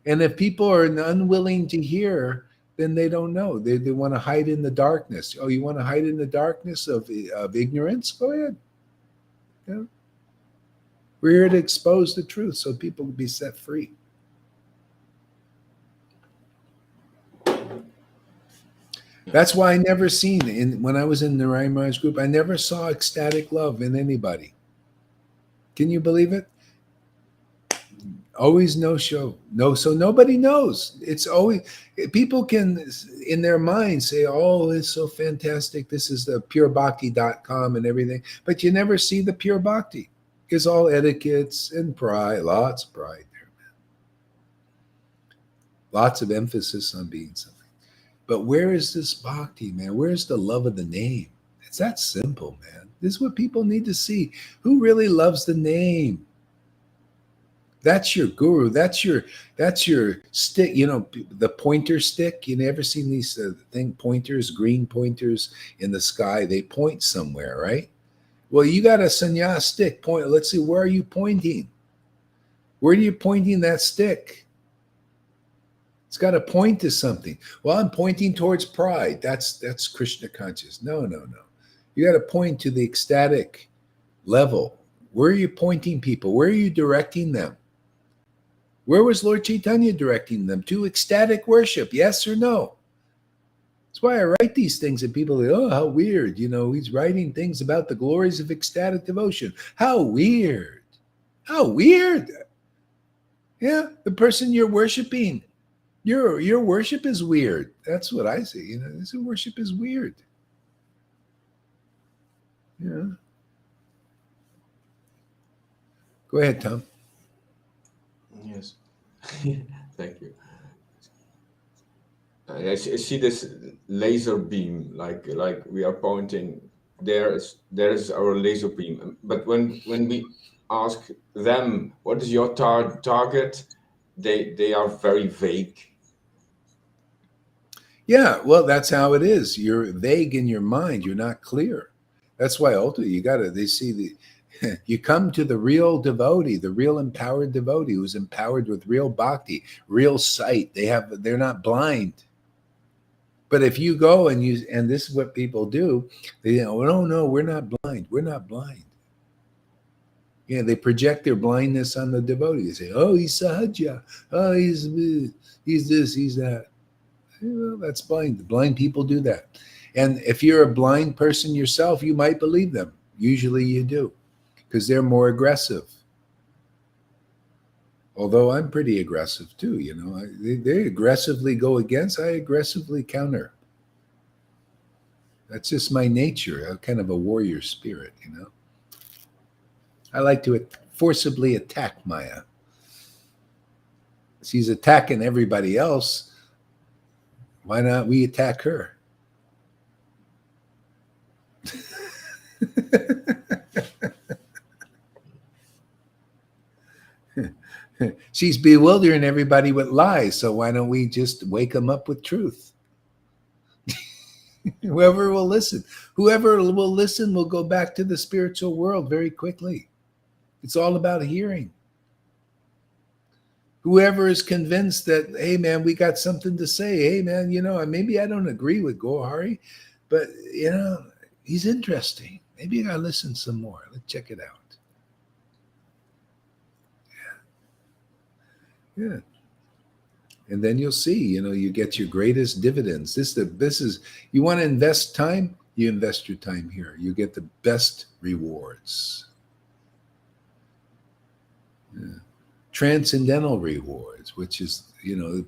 And if people are unwilling to hear, then they don't know. They want to hide in the darkness. Oh, you want to hide in the darkness of ignorance? Go ahead. We're here to expose the truth so people can be set free. That's why I never seen, when I was in the Ryan Myers group, I never saw ecstatic love in anybody. Can you believe it? Always no show. No, so nobody knows. It's always, people can, in their mind, say, oh, it's so fantastic. This is the purebhakti.com and everything. But you never see the pure bhakti. It's all etiquettes and pride, lots of pride there, man. Lots of emphasis on being something. But where is this bhakti, man? Where's the love of the name? It's that simple, man. This is what people need to see. Who really loves the name? That's your guru. That's your stick. The pointer stick. You never seen these pointers, green pointers in the sky? They point somewhere, right? Well, you got a sannyas stick. Point. Let's see. Where are you pointing? Where are you pointing that stick? It's got to point to something. Well, I'm pointing towards pride. That's Krishna conscious. No. You got to point to the ecstatic level. Where are you pointing people? Where are you directing them? Where was Lord Chaitanya directing them? To ecstatic worship, yes or no? That's why I write these things and people go, oh, how weird. He's writing things about the glories of ecstatic devotion. How weird. How weird. Yeah, the person you're worshiping, your worship is weird. That's what I say. This worship is weird. Yeah. Go ahead, Tom. Yes. Thank you. I see this laser beam, like we are pointing. There is our laser beam. But when we ask them, what is your target? They are very vague. Yeah, well, that's how it is. You're vague in your mind. You're not clear. That's why ultimately they see You come to the real devotee, the real empowered devotee who's empowered with real bhakti, real sight. They're not blind. But if you go and this is what people do, they oh no, we're not blind. We're not blind. Yeah, they project their blindness on the devotee. They say, oh, he's sahaja. Oh, he's this, he's that. Well, that's blind. The blind people do that. And if you're a blind person yourself, you might believe them. Usually you do, because they're more aggressive. Although I'm pretty aggressive too, they aggressively go against, I aggressively counter. That's just my nature, a kind of a warrior spirit, I like to forcibly attack Maya. She's attacking everybody else. Why not we attack her? She's bewildering everybody with lies, so why don't we just wake them up with truth? Whoever will listen will go back to the spiritual world very quickly. It's all about hearing. Whoever is convinced that, hey man, we got something to say. Hey man, maybe I don't agree with Gohari, but he's interesting. Maybe I gotta listen some more. Let's check it out. Yeah. And then you'll see, you get your greatest dividends. This is you want to invest time, you invest your time here. You get the best rewards. Yeah. Transcendental rewards, which is,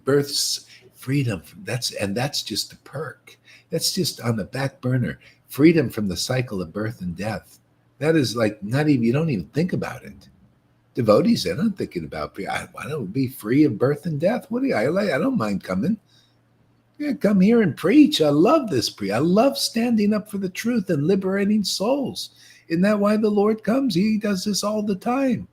birth's freedom. That's just a perk. That's just on the back burner. Freedom from the cycle of birth and death. That is like you don't even think about it. Devotees, they're not thinking about, I want to be free of birth and death. What do you, I don't mind coming. Yeah, come here and preach. I love this I love standing up for the truth and liberating souls. Isn't that why the Lord comes? He does this all the time.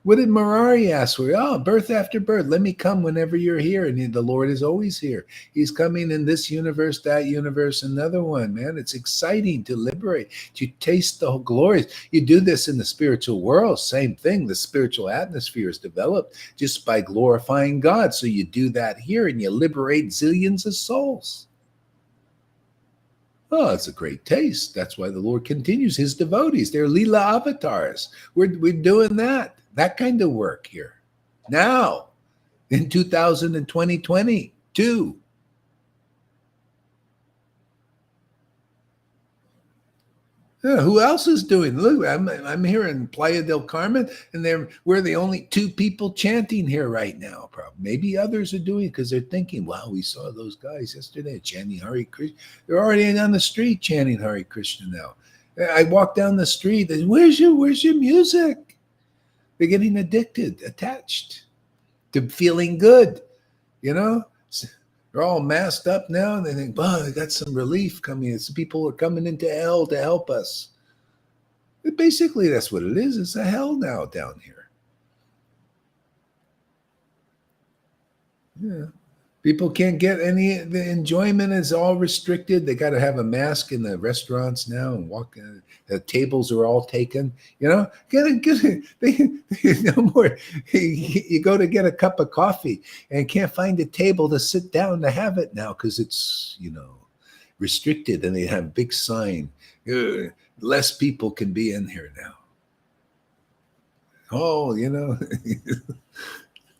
What did Murari ask for? Oh, birth after birth. Let me come whenever you're here. And the Lord is always here. He's coming in this universe, that universe, another one, man. It's exciting to liberate, to taste the glories. You do this in the spiritual world. Same thing. The spiritual atmosphere is developed just by glorifying God. So you do that here and you liberate zillions of souls. Oh, it's a great taste. That's why the Lord continues his devotees. They're Leela avatars. We're doing that kind of work here. Now, in 2022. Yeah, who else is doing? Look, I'm here in Playa del Carmen, and we're the only two people chanting here right now. Probably, maybe others are doing it because they're thinking, "Wow, we saw those guys yesterday chanting Hare Krishna." They're already on the street chanting Hare Krishna now. I walk down the street, and where's your music? They're getting addicted, attached to feeling good. They're all masked up now, and they think, "Wow, I got some relief coming. People are coming into hell to help us." But basically, that's what it is. It's a hell now down here. Yeah. People can't get the enjoyment is all restricted. They got to have a mask in the restaurants now and walk. The tables are all taken. Get no more. You go to get a cup of coffee and can't find a table to sit down to have it now because it's restricted, and they have a big sign. Less people can be in here now. Oh,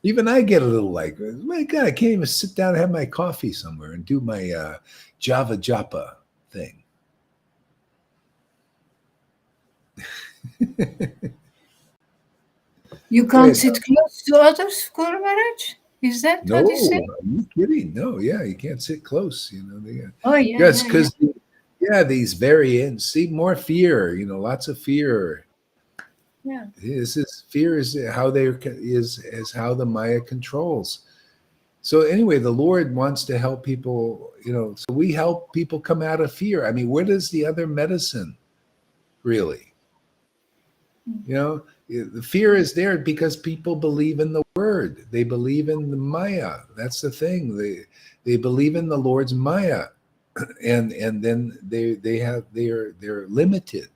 Even I get a little like, my God, I can't even sit down and have my coffee somewhere and do my Java Japa thing. You can't sit close to others, Guru Maharaj? Is that No, what you said? are you kidding? No, yeah, you can't sit close. Oh, yeah. Yes, because these variants, see more fear. Lots of fear. Yeah. Fear is how how the Maya controls. So anyway, the Lord wants to help people, so we help people come out of fear. I mean, what is the other medicine, really? The fear is there because people believe in the word. They believe in the Maya. That's the thing. They believe in the Lord's Maya, and then they're limited.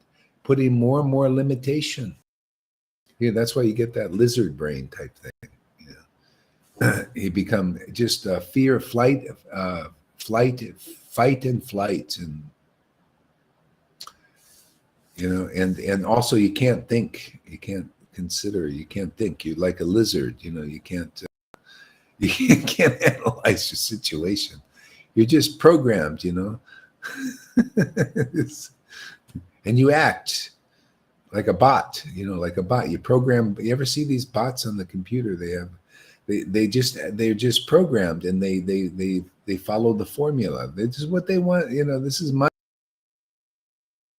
putting more and more limitation. Yeah, that's why you get that lizard brain type thing. You become just fear, flight, fight and flight, and and also you can't think, you can't consider, you can't think. You're like a lizard. You can't you can't analyze your situation. You're just programmed. And you act like a bot. Like a bot. You program. You ever see these bots on the computer? They're just programmed, and they follow the formula. This is what they want. This is my.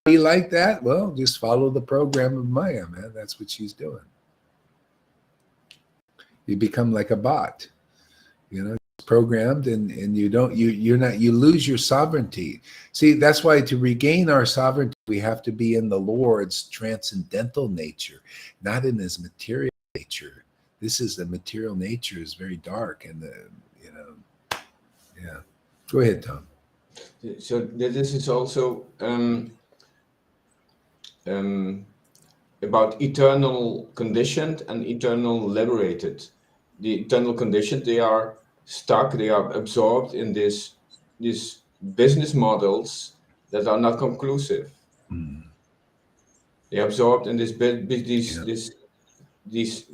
You like that? Well, just follow the program of Maya, man. That's what she's doing. You become like a bot, programmed, and you lose your sovereignty. See, that's why to regain our sovereignty, we have to be in the Lord's transcendental nature, not in his material nature. The material nature is very dark, and yeah. Go ahead, Tom. So this is also about eternal conditioned and eternal liberated. The eternal conditioned, they are stuck, they are absorbed in these business models that are not conclusive. They are absorbed in these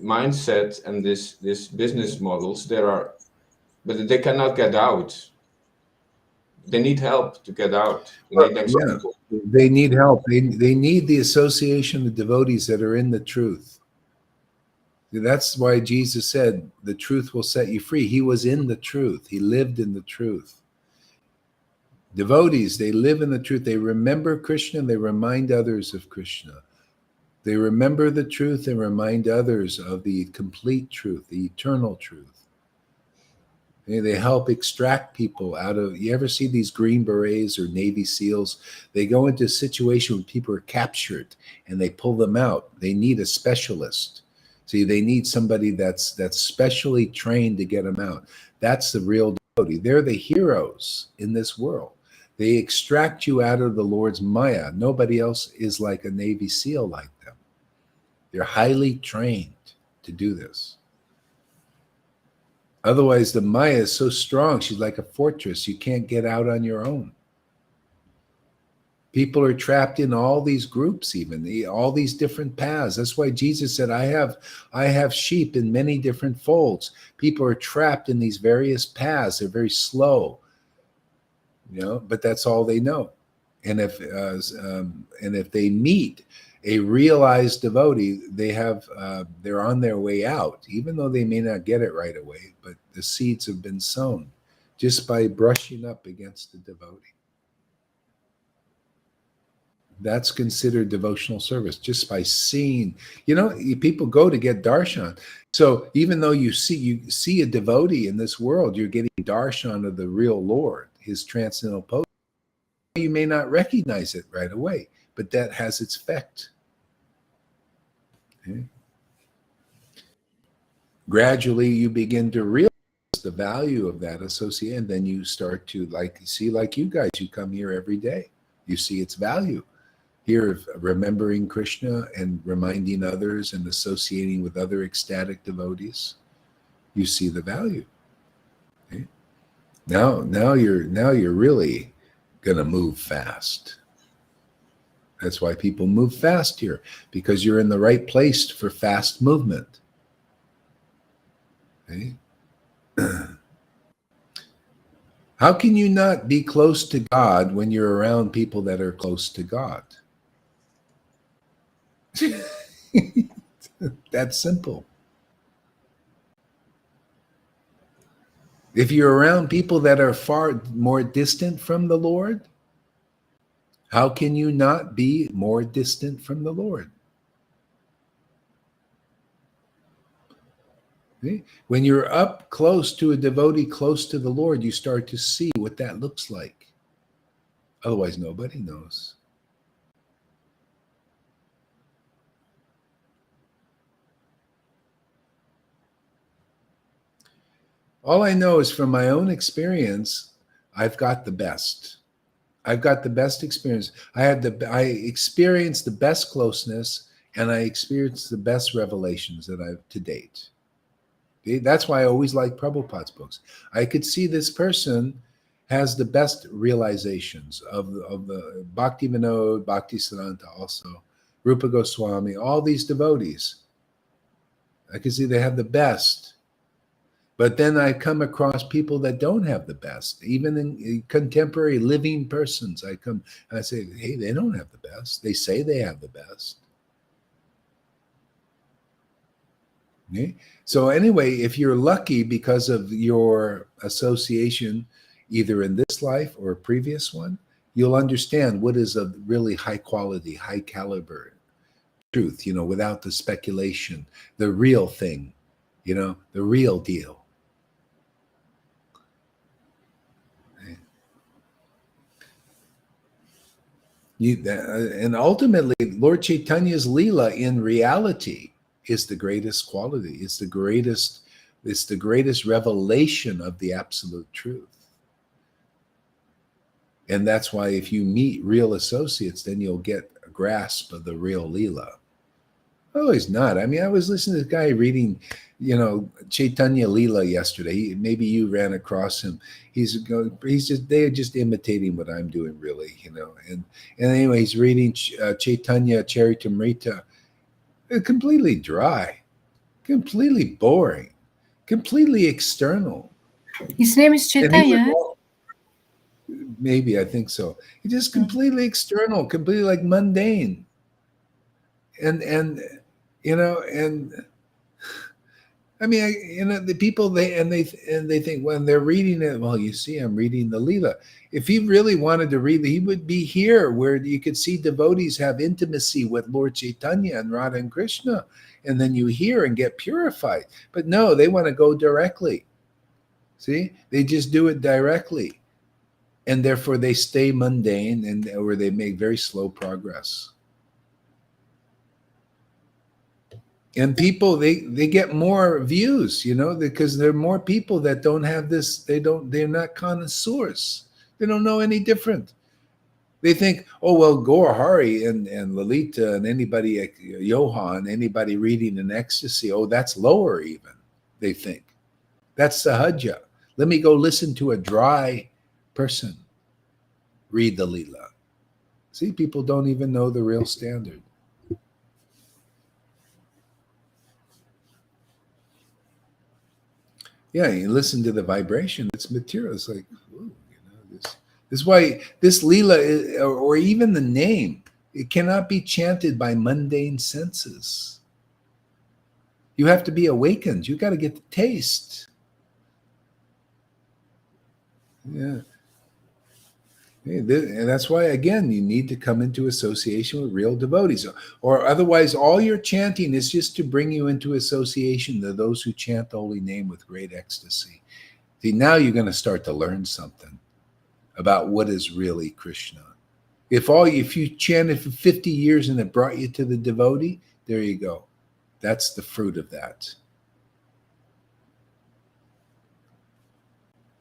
mindsets and this business models. But they cannot get out. They need help to get out. They need help. They need the association of devotees that are in the truth. That's why Jesus said, the truth will set you free. He was in the truth. He lived in the truth. Devotees, they live in the truth. They remember Krishna. They remind others of Krishna. They remember the truth and remind others of the complete truth, the eternal truth. They help extract people out of, you ever see these Green Berets or Navy SEALs? They go into a situation when people are captured and they pull them out. They need a specialist. See, they need somebody that's specially trained to get them out. That's the real devotee. They're the heroes in this world. They extract you out of the Lord's Maya. Nobody else is like a Navy SEAL like them. They're highly trained to do this. Otherwise, the Maya is so strong. She's like a fortress. You can't get out on your own. People are trapped in all these groups, even all these different paths. That's why Jesus said, I have sheep in many different folds. People are trapped in these various paths. They're very slow, but that's all they know. And if they meet a realized devotee, they're on their way out, even though they may not get it right away, but the seeds have been sown just by brushing up against the devotee. That's considered devotional service, just by seeing. People go to get darshan. So even though you see a devotee in this world, you're getting darshan of the real Lord, his transcendental potency. You may not recognize it right away, but that has its effect. Okay. Gradually, you begin to realize the value of that association, and then you start to like you guys, you come here every day. You see its value. Here, remembering Krishna and reminding others and associating with other ecstatic devotees, you see the value. Okay? Now you're really gonna move fast. That's why people move fast here, because you're in the right place for fast movement. Okay? How can you not be close to God when you're around people that are close to God? That's simple. If you're around people that are far more distant from the Lord, how can you not be more distant from the Lord? Okay? When you're up close to a devotee, close to the Lord, you start to see what that looks like. Otherwise, nobody knows. All I know is from my own experience, I've got the best. I've got the best experience. I experienced the best closeness, and I experienced the best revelations that I've to date. Okay? That's why I always like Prabhupada's books. I could see this person has the best realizations of the Bhakti Vinod, Bhakti Siddhanta also, Rupa Goswami, all these devotees. I can see they have the best. But then I come across people that don't have the best. Even in contemporary living persons, I say, hey, they don't have the best. They say they have the best. Okay? So anyway, if you're lucky because of your association, either in this life or a previous one, you'll understand what is a really high quality, high caliber truth, without the speculation, the real thing, the real deal. And ultimately, Lord Chaitanya's Leela in reality is the greatest quality. It's the greatest revelation of the absolute truth. And that's why if you meet real associates, then you'll get a grasp of the real Leela. Oh, he's not. I mean, I was listening to this guy reading, Chaitanya Leela yesterday. Maybe you ran across him. They're just imitating what I'm doing, really, And anyway, he's reading Chaitanya Charitamrita. Completely dry, completely boring, completely external. His name is Chaitanya. Maybe, I think so. It's just completely external, completely like mundane. And I mean, the people they think when they're reading it, well, you see, I'm reading the Leela. If he really wanted to read, he would be here where you could see devotees have intimacy with Lord Chaitanya and Radha and Krishna, and then you hear and get purified. But no, they want to go directly. See, they just do it directly, and therefore they stay mundane or they make very slow progress. And people, they get more views, because there are more people that don't have this. They're not connoisseurs. They don't know any different. They think, oh, well, Gaur Hari and Lalita and anybody, Johan, anybody reading in ecstasy, oh, that's lower even, they think. That's Sahaja. Let me go listen to a dry person read the Leela. See, people don't even know the real standard. Yeah, you listen to the vibration, it's material. It's like, ooh, this is why this Leela, or even the name, it cannot be chanted by mundane senses. You have to be awakened. You got to get the taste. Yeah. And that's why, again, you need to come into association with real devotees. Or otherwise, all your chanting is just to bring you into association to those who chant the holy name with great ecstasy. See, now you're going to start to learn something about what is really Krishna. If you chanted for 50 years and it brought you to the devotee, there you go. That's the fruit of that.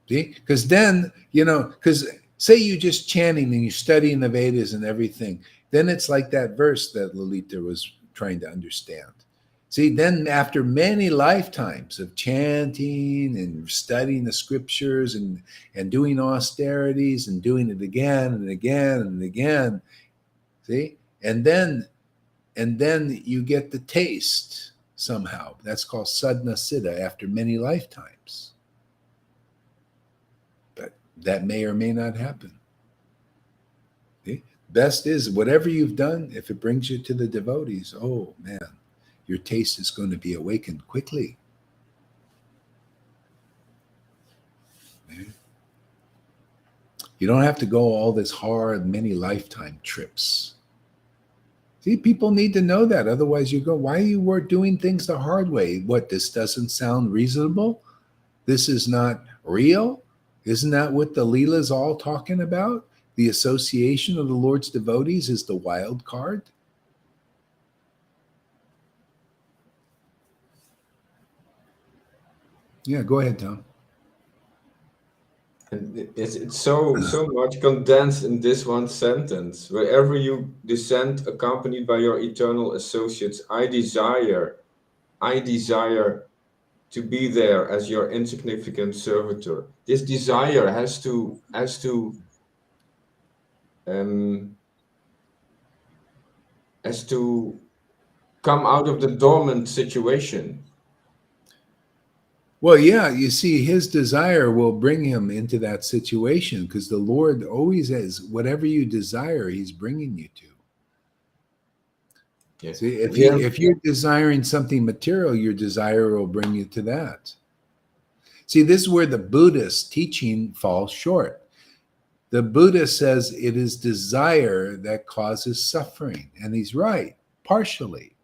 See? Because then, because say you just chanting and you're studying the Vedas and everything, then it's like that verse that Lalita was trying to understand. See, then after many lifetimes of chanting and studying the scriptures and doing austerities and doing it again and again and again, see, and then you get the taste somehow. That's called sadhana siddha after many lifetimes. But that may or may not happen. See? Best is whatever you've done, if it brings you to the devotees, oh man, your taste is going to be awakened quickly. You don't have to go all this hard, many lifetime trips. See, people need to know that. Otherwise, you go, why you were doing things the hard way? What, this doesn't sound reasonable? This is not real? Isn't that what the Leela is all talking about? The association of the Lord's devotees is the wild card? Yeah, go ahead, Tom. And it's so much condensed in this one sentence. Wherever you descend, accompanied by your eternal associates, I desire to be there as your insignificant servitor. This desire um, has to come out of the dormant situation. Well, yeah, you see, his desire will bring him into that situation because the Lord always has whatever you desire, he's bringing you to. Yeah. See, Yeah. if you're desiring something material, your desire will bring you to that. See, this is where the Buddhist teaching falls short. The Buddha says it is desire that causes suffering, and he's right, partially.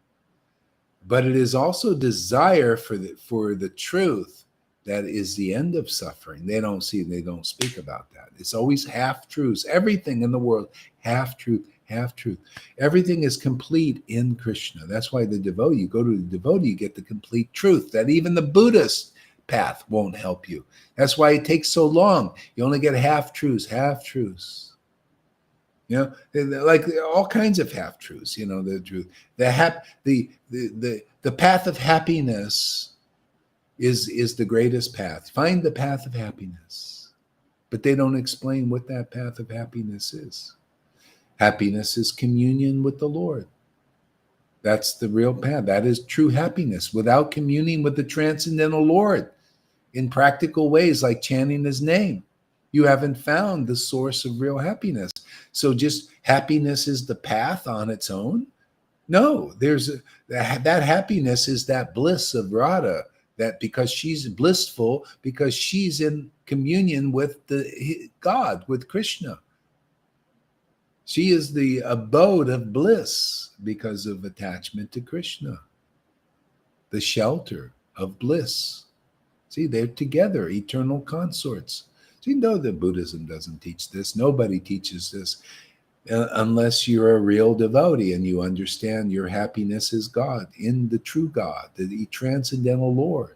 But it is also desire for the truth that is the end of suffering. They don't speak about that. It's always half truths. Everything in the world, half truth, half truth. Everything is complete in Krishna. That's why the devotee, you go to the devotee, you get the complete truth that even the Buddhist path won't help you. That's why it takes so long. You only get half truths, half truths. You know, like all kinds of half truths. You know, the truth, the path of happiness is the greatest path. Find the path of happiness, but they don't explain what that path of happiness is. Happiness is communion with the Lord. That's the real path. That is true happiness. Without communing with the transcendental Lord in practical ways like chanting his name, you haven't found the source of real happiness. So just happiness is the path on its own? No, that happiness is that bliss of Radha, that because she's blissful, because she's in communion with the God, with Krishna. She is the abode of bliss because of attachment to Krishna, the shelter of bliss. See, they're together, eternal consorts. So you know that Buddhism doesn't teach this. Nobody teaches this unless you're a real devotee and you understand your happiness is God, in the true God, the transcendental Lord.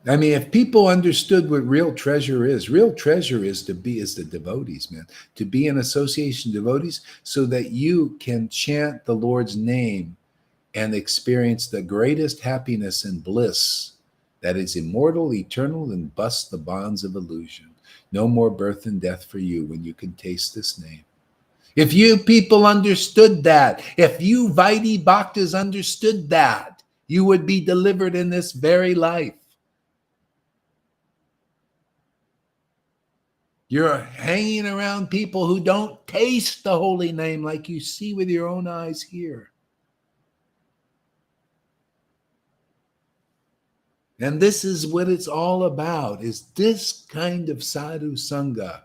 I mean, if people understood what real treasure is the devotees, man, to be in association devotees so that you can chant the Lord's name and experience the greatest happiness and bliss that is immortal, eternal, and busts the bonds of illusion. No more birth and death for you when you can taste this name. If you people understood that, if you Vaidhi Bhaktas understood that, you would be delivered in this very life. You're hanging around people who don't taste the holy name like you see with your own eyes here. And this is what it's all about, is this kind of sadhu sangha.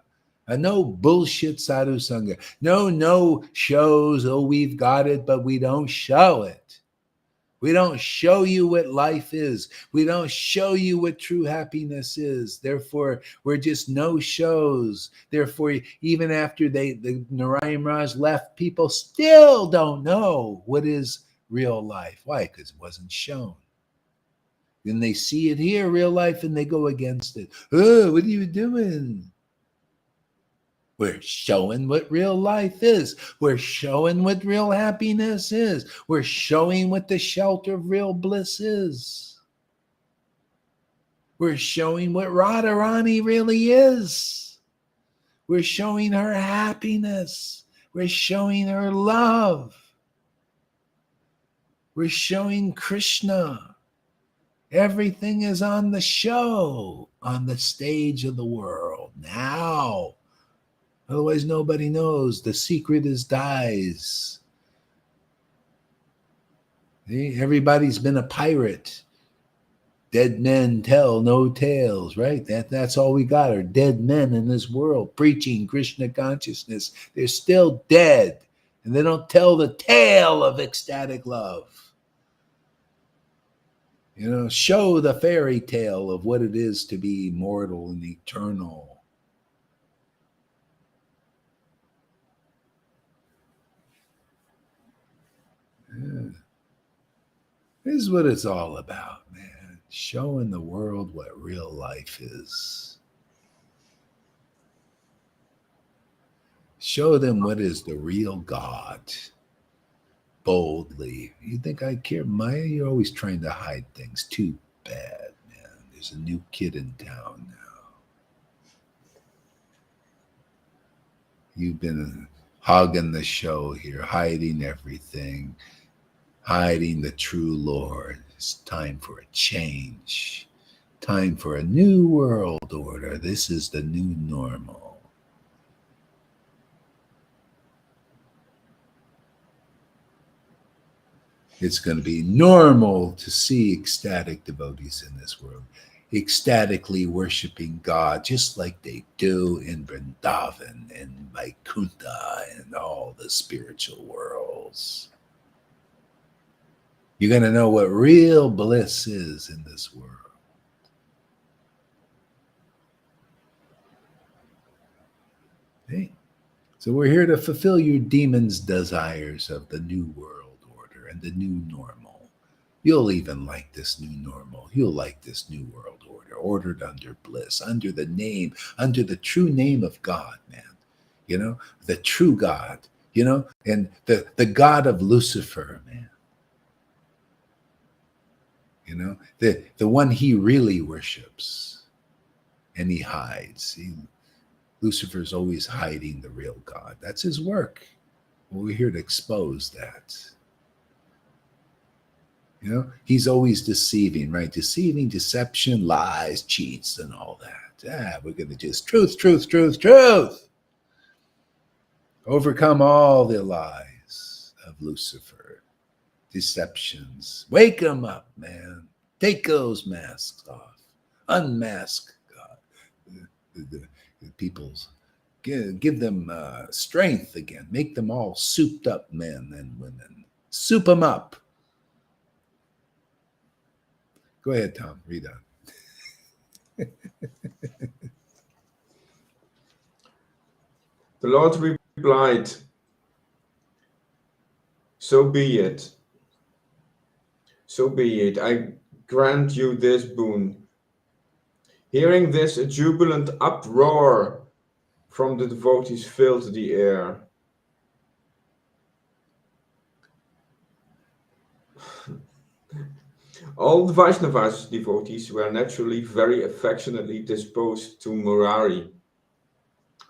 No bullshit sadhu sangha. No shows, oh, we've got it, but we don't show it. We don't show you what life is. We don't show you what true happiness is. Therefore, we're just no shows. Therefore, even after the Narayan Raj left, people still don't know what is real life. Why? Because it wasn't shown. Then they see it here, real life, and they go against it. Oh, what are you doing? We're showing what real life is. We're showing what real happiness is. We're showing what the shelter of real bliss is. We're showing what Radharani really is. We're showing her happiness. We're showing her love. We're showing Krishna. Everything is on the show, on the stage of the world now. Otherwise, nobody knows. The secret is dies. See? Everybody's been a pirate. Dead men tell no tales, right? That's all we got are dead men in this world preaching Krishna consciousness. They're still dead, and they don't tell the tale of ecstatic love. You know, show the fairy tale of what it is to be immortal and eternal. Yeah. This is what it's all about, man. showing the world what real life is. Show them what is the real God. Boldly. You think I care, Maya? You're always trying to hide things. Too bad, man. There's a new kid in town now. You've been hogging the show here, hiding everything, hiding the true Lord. It's time for a change. Time for a new world order. This is the new normal. It's going to be normal to see ecstatic devotees in this world, ecstatically worshiping God, just like they do in Vrindavan and Vaikuntha and all the spiritual worlds. You're going to know what real bliss is in this world. Okay? So we're here to fulfill your demons' desires of the new world order and the new normal. You'll even like this new normal. You'll like this new world order, ordered under bliss, under the name, under the true name of God, man. You know, the true God, you know, and the God of Lucifer, man. You know, the one he really worships and he hides. Lucifer's always hiding the real God. That's his work. Well, we're here to expose that. You know, he's always deceiving, right? Deceiving, deception, lies, cheats, and all that. We're going to just truth. Overcome all the lies of Lucifer, deceptions. Wake them up, man. Take those masks off. Unmask God. The people's, give them strength again. Make them all souped up men and women. Soup them up. Go ahead, Tom. Read on. The Lord replied, "So be it. So be it. I grant you this boon." Hearing this, a jubilant uproar from the devotees filled the air. All the Vaishnavas devotees were naturally very affectionately disposed to Murari,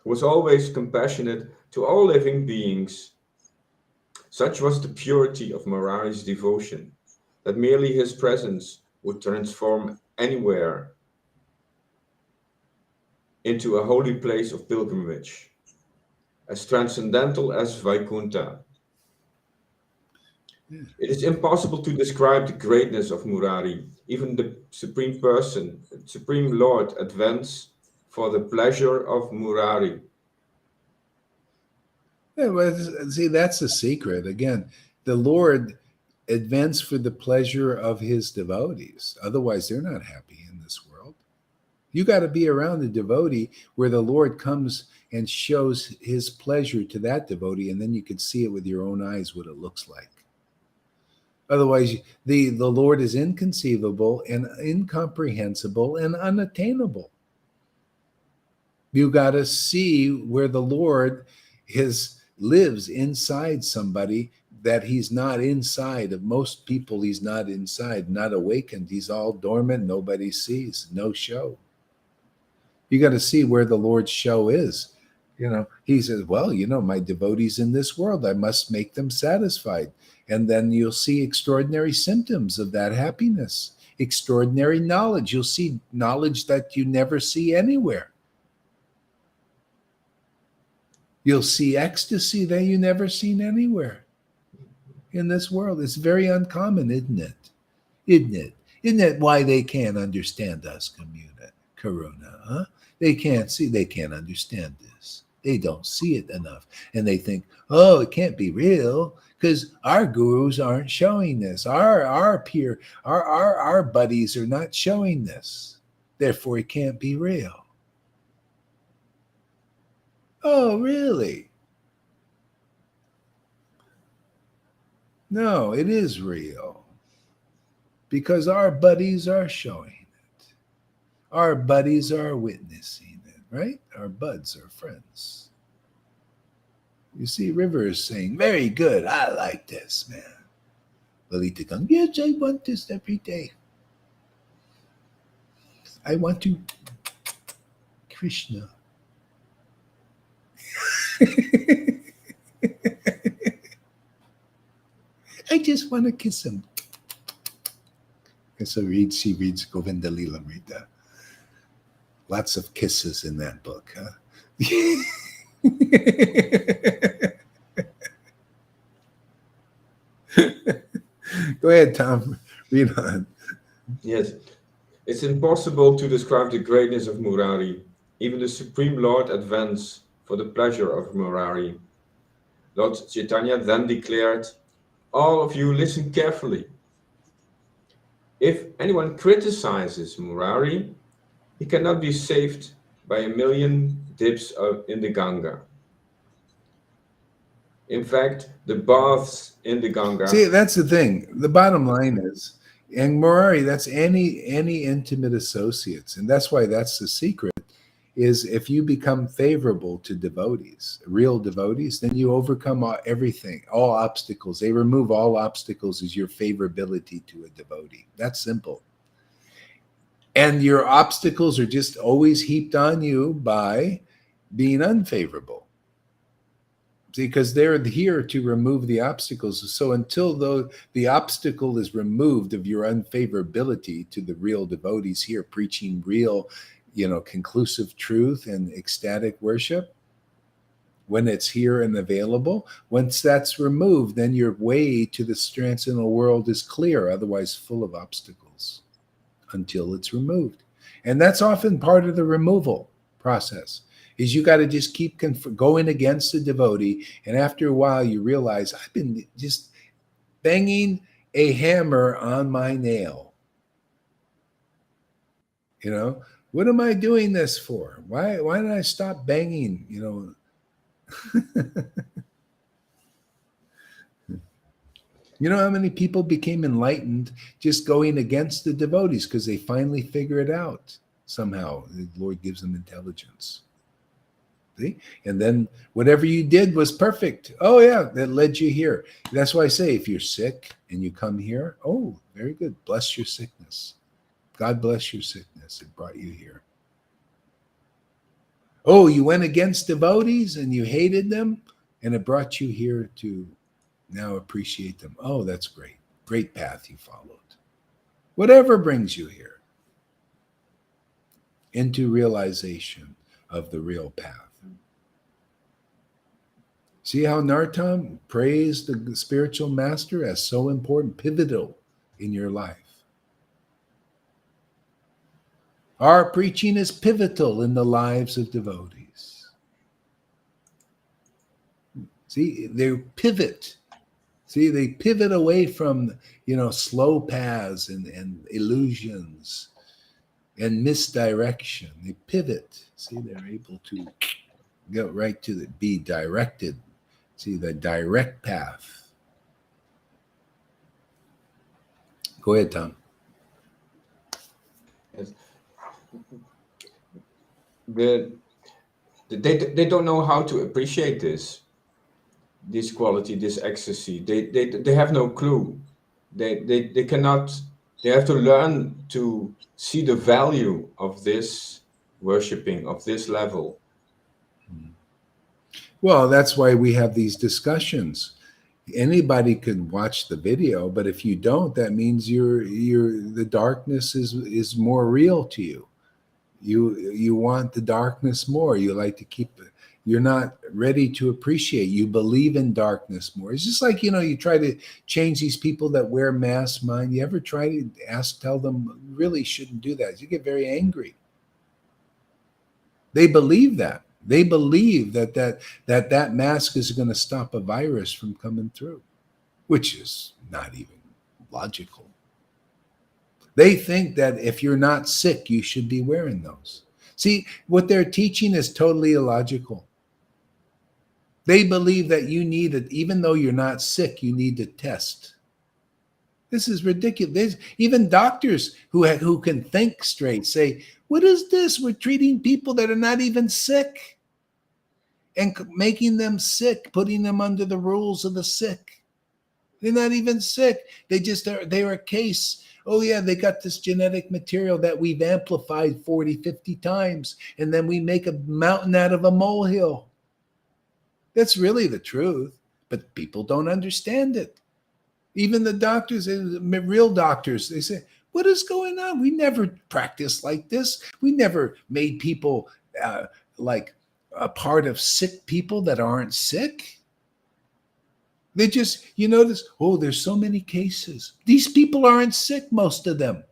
who was always compassionate to all living beings. Such was the purity of Murari's devotion, that merely his presence would transform anywhere into a holy place of pilgrimage, as transcendental as Vaikuntha. It is impossible to describe the greatness of Murari. Even the Supreme Person, Supreme Lord, advanced for the pleasure of Murari. Yeah, well, see, that's the secret. Again, the Lord advanced for the pleasure of his devotees. Otherwise, they're not happy in this world. You got to be around the devotee where the Lord comes and shows his pleasure to that devotee, and then you can see it with your own eyes what it looks like. Otherwise, the Lord is inconceivable and incomprehensible and unattainable. You got to see where the Lord lives inside somebody that he's not inside. Of most people, he's not inside, not awakened. He's all dormant. Nobody sees. No show. You got to see where the Lord's show is. You know, he says, well, you know, my devotees in this world, I must make them satisfied. And then you'll see extraordinary symptoms of that happiness, extraordinary knowledge. You'll see knowledge that you never see anywhere. You'll see ecstasy that you never seen anywhere in this world. It's very uncommon, isn't it? Isn't it? Isn't that why they can't understand us, Karuna? Huh? They can't see, they can't understand this. They don't see it enough. And they think, oh, it can't be real because our gurus aren't showing this. Our peer, our buddies are not showing this. Therefore, it can't be real. Oh, really? No, it is real. because our buddies are showing it. Our buddies are witnessing it, right? Our buds are friends. You see, River is saying, very good, I like this, man. Lalita comes, yes, I want this every day. I want to Krishna. I just want to kiss him. And so she reads Govinda Lilamrita. Lots of kisses in that book, huh? Go ahead, Tom. Read on. Yes. It's impossible to describe the greatness of Murari. Even the Supreme Lord advanced for the pleasure of Murari. Lord Chaitanya then declared, all of you listen carefully. If anyone criticizes Murari, he cannot be saved by a million dips in the Ganga. In fact, the baths in the Ganga. See, that's the thing. The bottom line is, and Murari, that's any intimate associates, and that's why that's the secret. Is if you become favorable to devotees, real devotees, then you overcome everything, all obstacles. They remove all obstacles as your favorability to a devotee. That's simple. And your obstacles are just always heaped on you by being unfavorable. See, because they're here to remove the obstacles. So until the obstacle is removed of your unfavorability to the real devotees here preaching real, conclusive truth and ecstatic worship, when it's here and available, once that's removed, then your way to the transcendental world is clear, otherwise full of obstacles until it's removed. And that's often part of the removal process, is you got to just keep going against the devotee. And after a while, you realize I've been just banging a hammer on my nail. What am I doing this for? Why did I stop banging? You know how many people became enlightened just going against the devotees because they finally figure it out somehow. The Lord gives them intelligence. See? And then whatever you did was perfect. Oh yeah, that led you here. That's why I say if you're sick and you come here, oh, very good. Bless your sickness. God bless your sickness. It brought you here. Oh, you went against devotees and you hated them, and it brought you here to now appreciate them. Oh, that's great. Great path you followed. Whatever brings you here into realization of the real path. See how Nartam praised the spiritual master as so important, pivotal in your life. Our preaching is pivotal in the lives of devotees. See, they pivot. See, they pivot away from, slow paths and illusions and misdirection. They pivot. See, they're able to go right to be directed. See, the direct path. Go ahead, Tom. Yes. They don't know how to appreciate this quality, this ecstasy. They have no clue. They cannot. They have to learn to see the value of this worshiping, of this level. Well, that's why we have these discussions. Anybody can watch the video, but if you don't, that means the darkness is more real to you. You want the darkness more. You like to keep it. You're not ready to appreciate. You believe in darkness more. It's just like, you try to change these people that wear masks mind. You ever try to tell them really shouldn't do that? You get very angry. They believe that. They believe that mask is going to stop a virus from coming through, which is not even logical. They think that if you're not sick, you should be wearing those. See, what they're teaching is totally illogical. They believe that you need it, even though you're not sick, you need to test. This is ridiculous. Even doctors who can think straight say, what is this? We're treating people that are not even sick and making them sick, putting them under the rules of the sick. They're not even sick. They're a case. Oh yeah, they got this genetic material that we've amplified 40, 50 times, and then we make a mountain out of a molehill. That's really the truth, but people don't understand it. Even the doctors, real doctors, they say, what is going on? We never practiced like this. We never made people like a part of sick people that aren't sick. They just, you notice, oh, there's so many cases. These people aren't sick, most of them.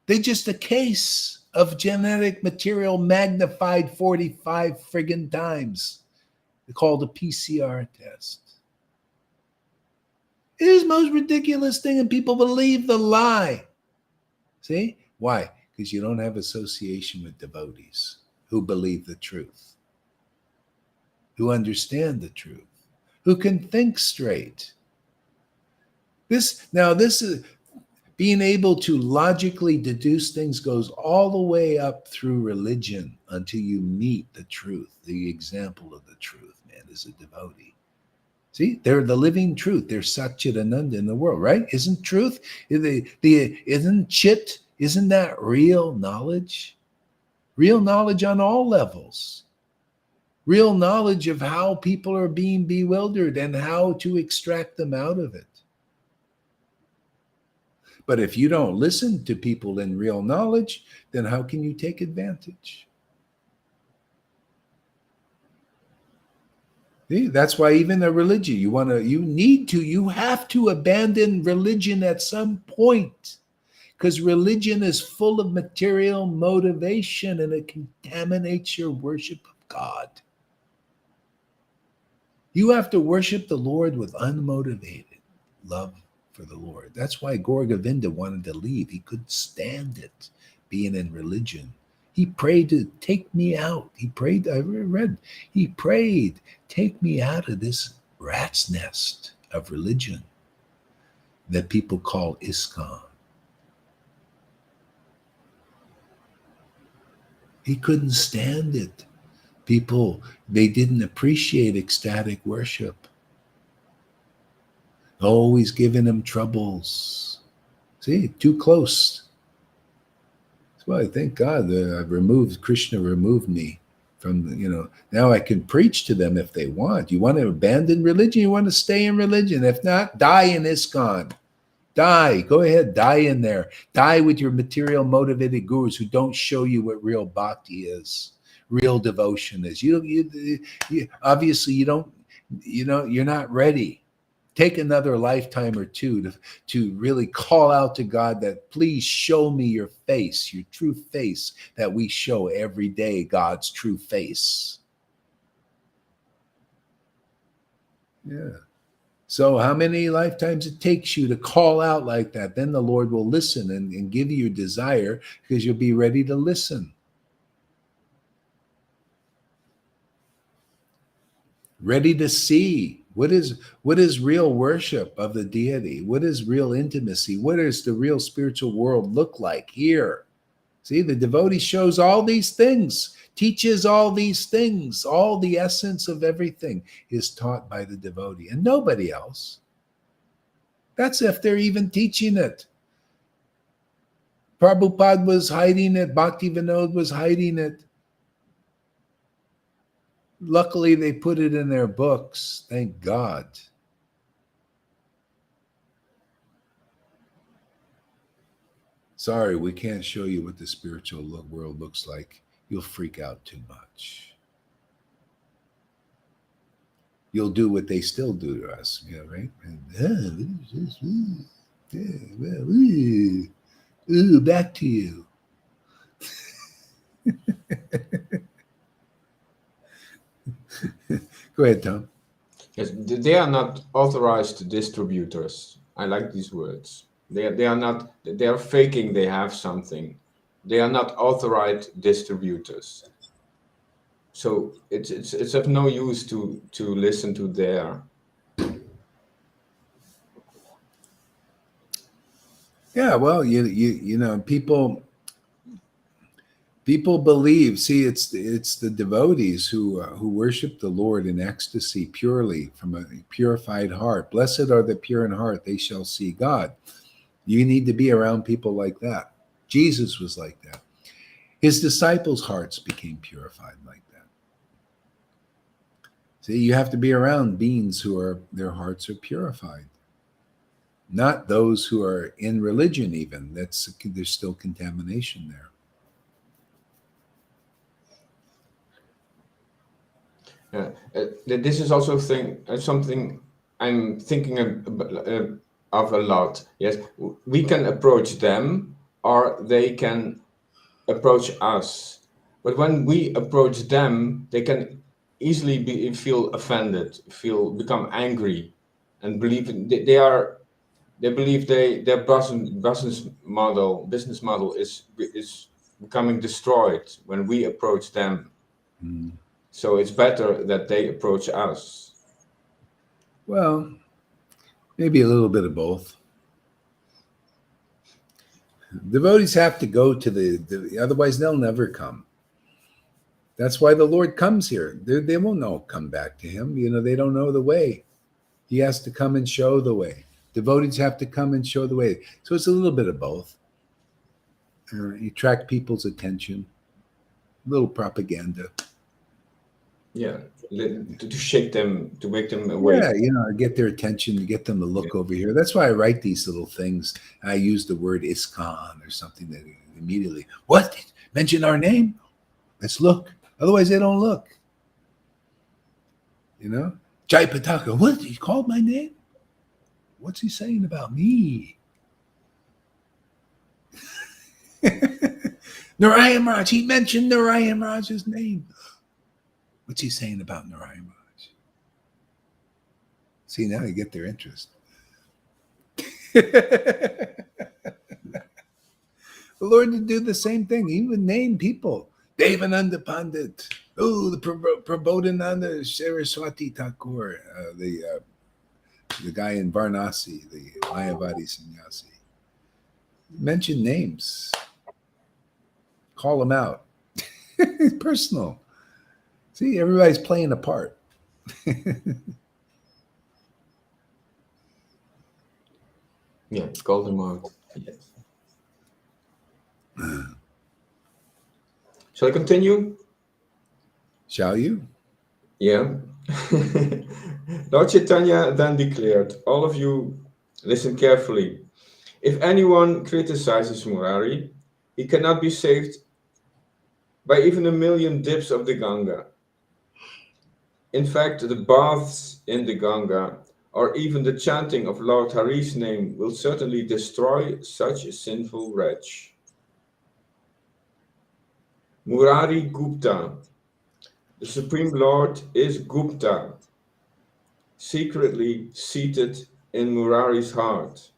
They're just a case of genetic material magnified 45 friggin' times. They're called a PCR test. It is the most ridiculous thing, and people believe the lie. See? Why? Because you don't have association with devotees who believe the truth, who understand the truth, who can think straight. This is being able to logically deduce things goes all the way up through religion until you meet the truth, the example of the truth, man, is a devotee. See, they're the living truth. They're Satchidananda in the world, right? Isn't truth? Isn't chit? Isn't that real knowledge? Real knowledge on all levels. Real knowledge of how people are being bewildered and how to extract them out of it. But if you don't listen to people in real knowledge, then how can you take advantage? See, that's why even a religion, you have to abandon religion at some point, because religion is full of material motivation and it contaminates your worship of God. You have to worship the Lord with unmotivated love for the Lord. That's why Gaura Govinda wanted to leave. He couldn't stand it, being in religion. He prayed to take me out. He prayed, he prayed, take me out of this rat's nest of religion that people call ISKCON. He couldn't stand it. People, they didn't appreciate ecstatic worship. Always giving him troubles. See, too close. That's why I thank God that Krishna removed me from, now I can preach to them if they want. You want to abandon religion? You want to stay in religion? If not, die in ISKCON. Die. Go ahead, die in there. Die with your material motivated gurus who don't show you what real bhakti is, real devotion is. You obviously you're not ready. Take another lifetime or two to really call out to God that please show me your face, your true face, that we show every day, God's true face. Yeah. So how many lifetimes it takes you to call out like that? Then the Lord will listen and give you your desire, because you'll be ready to listen. Ready to see what is real worship of the deity? What is real intimacy? What does the real spiritual world look like here? See, the devotee shows all these things, teaches all these things. All the essence of everything is taught by the devotee and nobody else. That's if they're even teaching it. Prabhupada was hiding it. Bhaktivinoda was hiding it. Luckily, they put it in their books. Thank God. Sorry, we can't show you what the spiritual world looks like. You'll freak out too much. You'll do what they still do to us, right? Back to you. Go ahead, Tom. Yes, they are not authorized distributors. I like these words. They are not. They are faking. They have something. They are not authorized distributors. So it's of no use to listen to their Yeah, well, you know, people believe. See, it's the devotees who worship the Lord in ecstasy purely from a purified heart. Blessed are the pure in heart; they shall see God. You need to be around people like that. Jesus was like that. His disciples' hearts became purified like that. See, you have to be around beings who are their hearts are purified, not those who are in religion. Even there's still contamination there. Yeah, this is also something I'm thinking of a lot. Yes, we can approach them, or they can approach us. But when we approach them, they can easily feel offended, become angry, and believe they believe their business model is becoming destroyed when we approach them. Mm. So it's better that they approach us. Well, maybe a little bit of both. Devotees have to go to otherwise they'll never come. That's why the Lord comes here. They won't know come back to him. You know, they don't know the way. He has to come and show the way. Devotees have to come and show the way. So it's a little bit of both. Attract people's attention, a little propaganda. Yeah, to shake them, to make them awake. Yeah, you know, get their attention, to get them to look over here. That's why I write these little things. I use the word ISKCON or something that immediately, what? Mention our name? Let's look. Otherwise, they don't look. You know? Jai Pataka, what? He called my name? What's he saying about me? Narayan Raj, he mentioned Narayan Raj's name. What's he saying about Narayan Raj? See, now you get their interest. The Lord would do the same thing. He would name people. Devananda Pandit. Oh, the Prabodhananda Saraswati Thakur, the guy in Varanasi, the Mayavadi sannyasi. Mention names. Call them out. It's personal. See, everybody's playing a part. Yeah, call them out. Yes. Shall I continue? Shall you? Yeah. Lord Chaitanya then declared, all of you listen carefully. If anyone criticizes Murari, he cannot be saved by even 1,000,000 dips of the Ganga. In fact, the baths in the Ganga, or even the chanting of Lord Hari's name, will certainly destroy such a sinful wretch. Murari Gupta, the Supreme Lord, is Gupta, secretly seated in Murari's heart.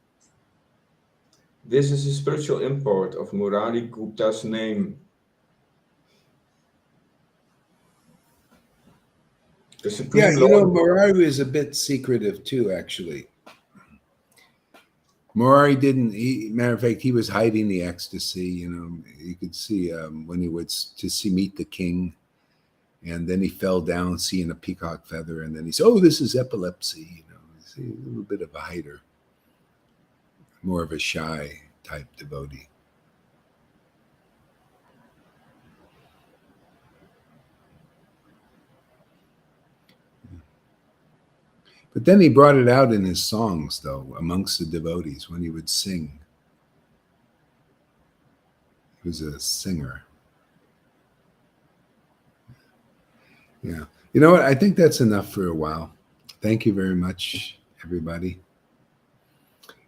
This is the spiritual import of Murari Gupta's name. The Supreme Yeah, you know, Lord. Murari is a bit secretive too, actually. Murari didn't, matter of fact, he was hiding the ecstasy. You know, you could see when he would meet the king, and then he fell down seeing a peacock feather, and then he said, oh, this is epilepsy. You know, see, a little bit of a hider, more of a shy type devotee. But then he brought it out in his songs, though, amongst the devotees when he would sing. He was a singer. Yeah. You know what? I think that's enough for a while. Thank you very much, everybody.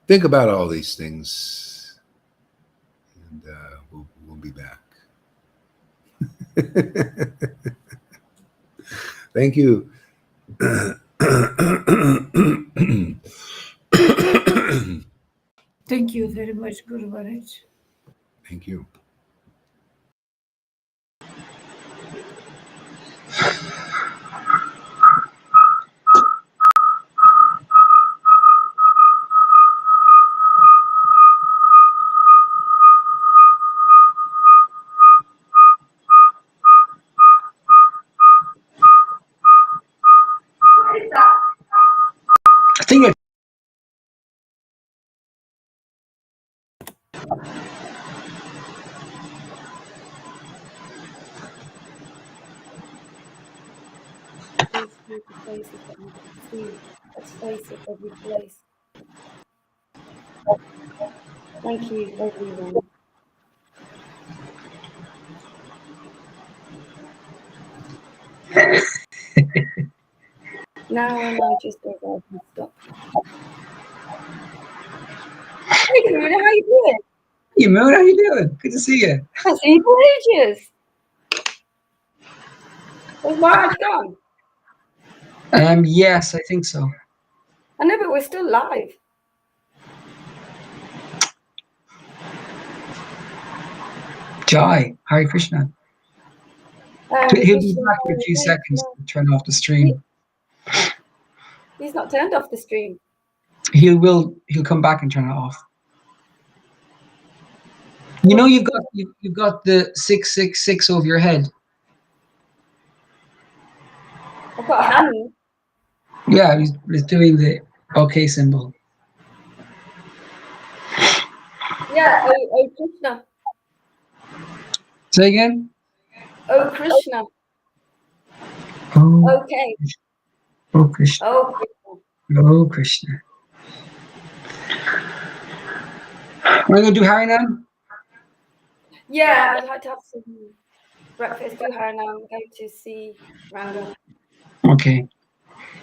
Think about all these things, and we'll be back. Thank you. Thank you very much, Guru Maharaj. Thank you. These beautiful places that we can see. Let's face it, every place. Thank you, everyone. Now when I just go back and stop. Hey, Karina, how you doing? Hey, Moon, how you doing? Good to see you. I see you for ages. Was Marge gone? Yes, I think so. I know, but we're still live. Jai, Hare Krishna. He'll be back in a few seconds to turn off the stream. He's not turned off the stream. He'll come back and turn it off. You know, you've got the 666 over your head. I've got a hand. Yeah, he's doing the OK symbol. Yeah, oh Krishna. Say again? Oh Krishna. Oh, Okay. oh Krishna. Oh Krishna. Oh Krishna. We're going to do Harinam? Yeah, I'd like to have some breakfast, do Harinam, go to see Ranga. Okay.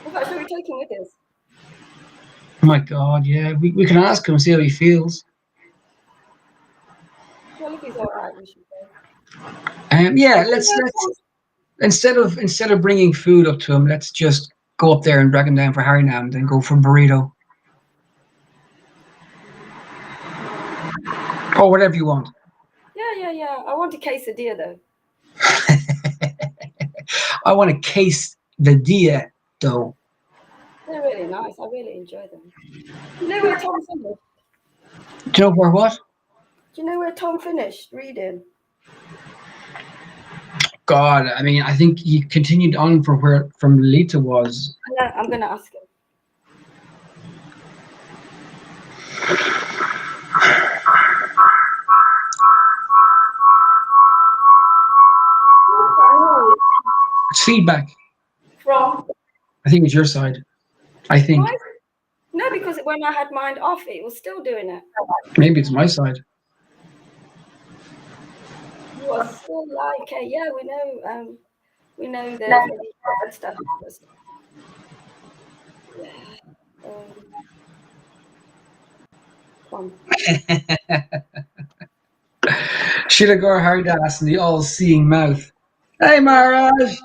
What about, should we take him with us? Oh my God, yeah. We can ask him, see how he feels. Well, if he's all right, we should go. Yeah, let's instead of bringing food up to him, let's just go up there and drag him down for Harinam, then go for burrito. Or whatever you want. Yeah. I want a quesadilla though. I want a quesadilla dough. They're really nice. I really enjoy them. You know where Tom finished? Do you know where what? Do you know where Tom finished reading? God, I mean, I think he continued on from Lita was. I'm gonna ask him. It's feedback. From? I think it's your side. I think. No, because when I had mine off, it was still doing it. Maybe it's my side. You are still like, yeah, we know the stuff. Yeah. Come. Shilagor Haridas and the all-seeing mouth. Hey, Maharaj.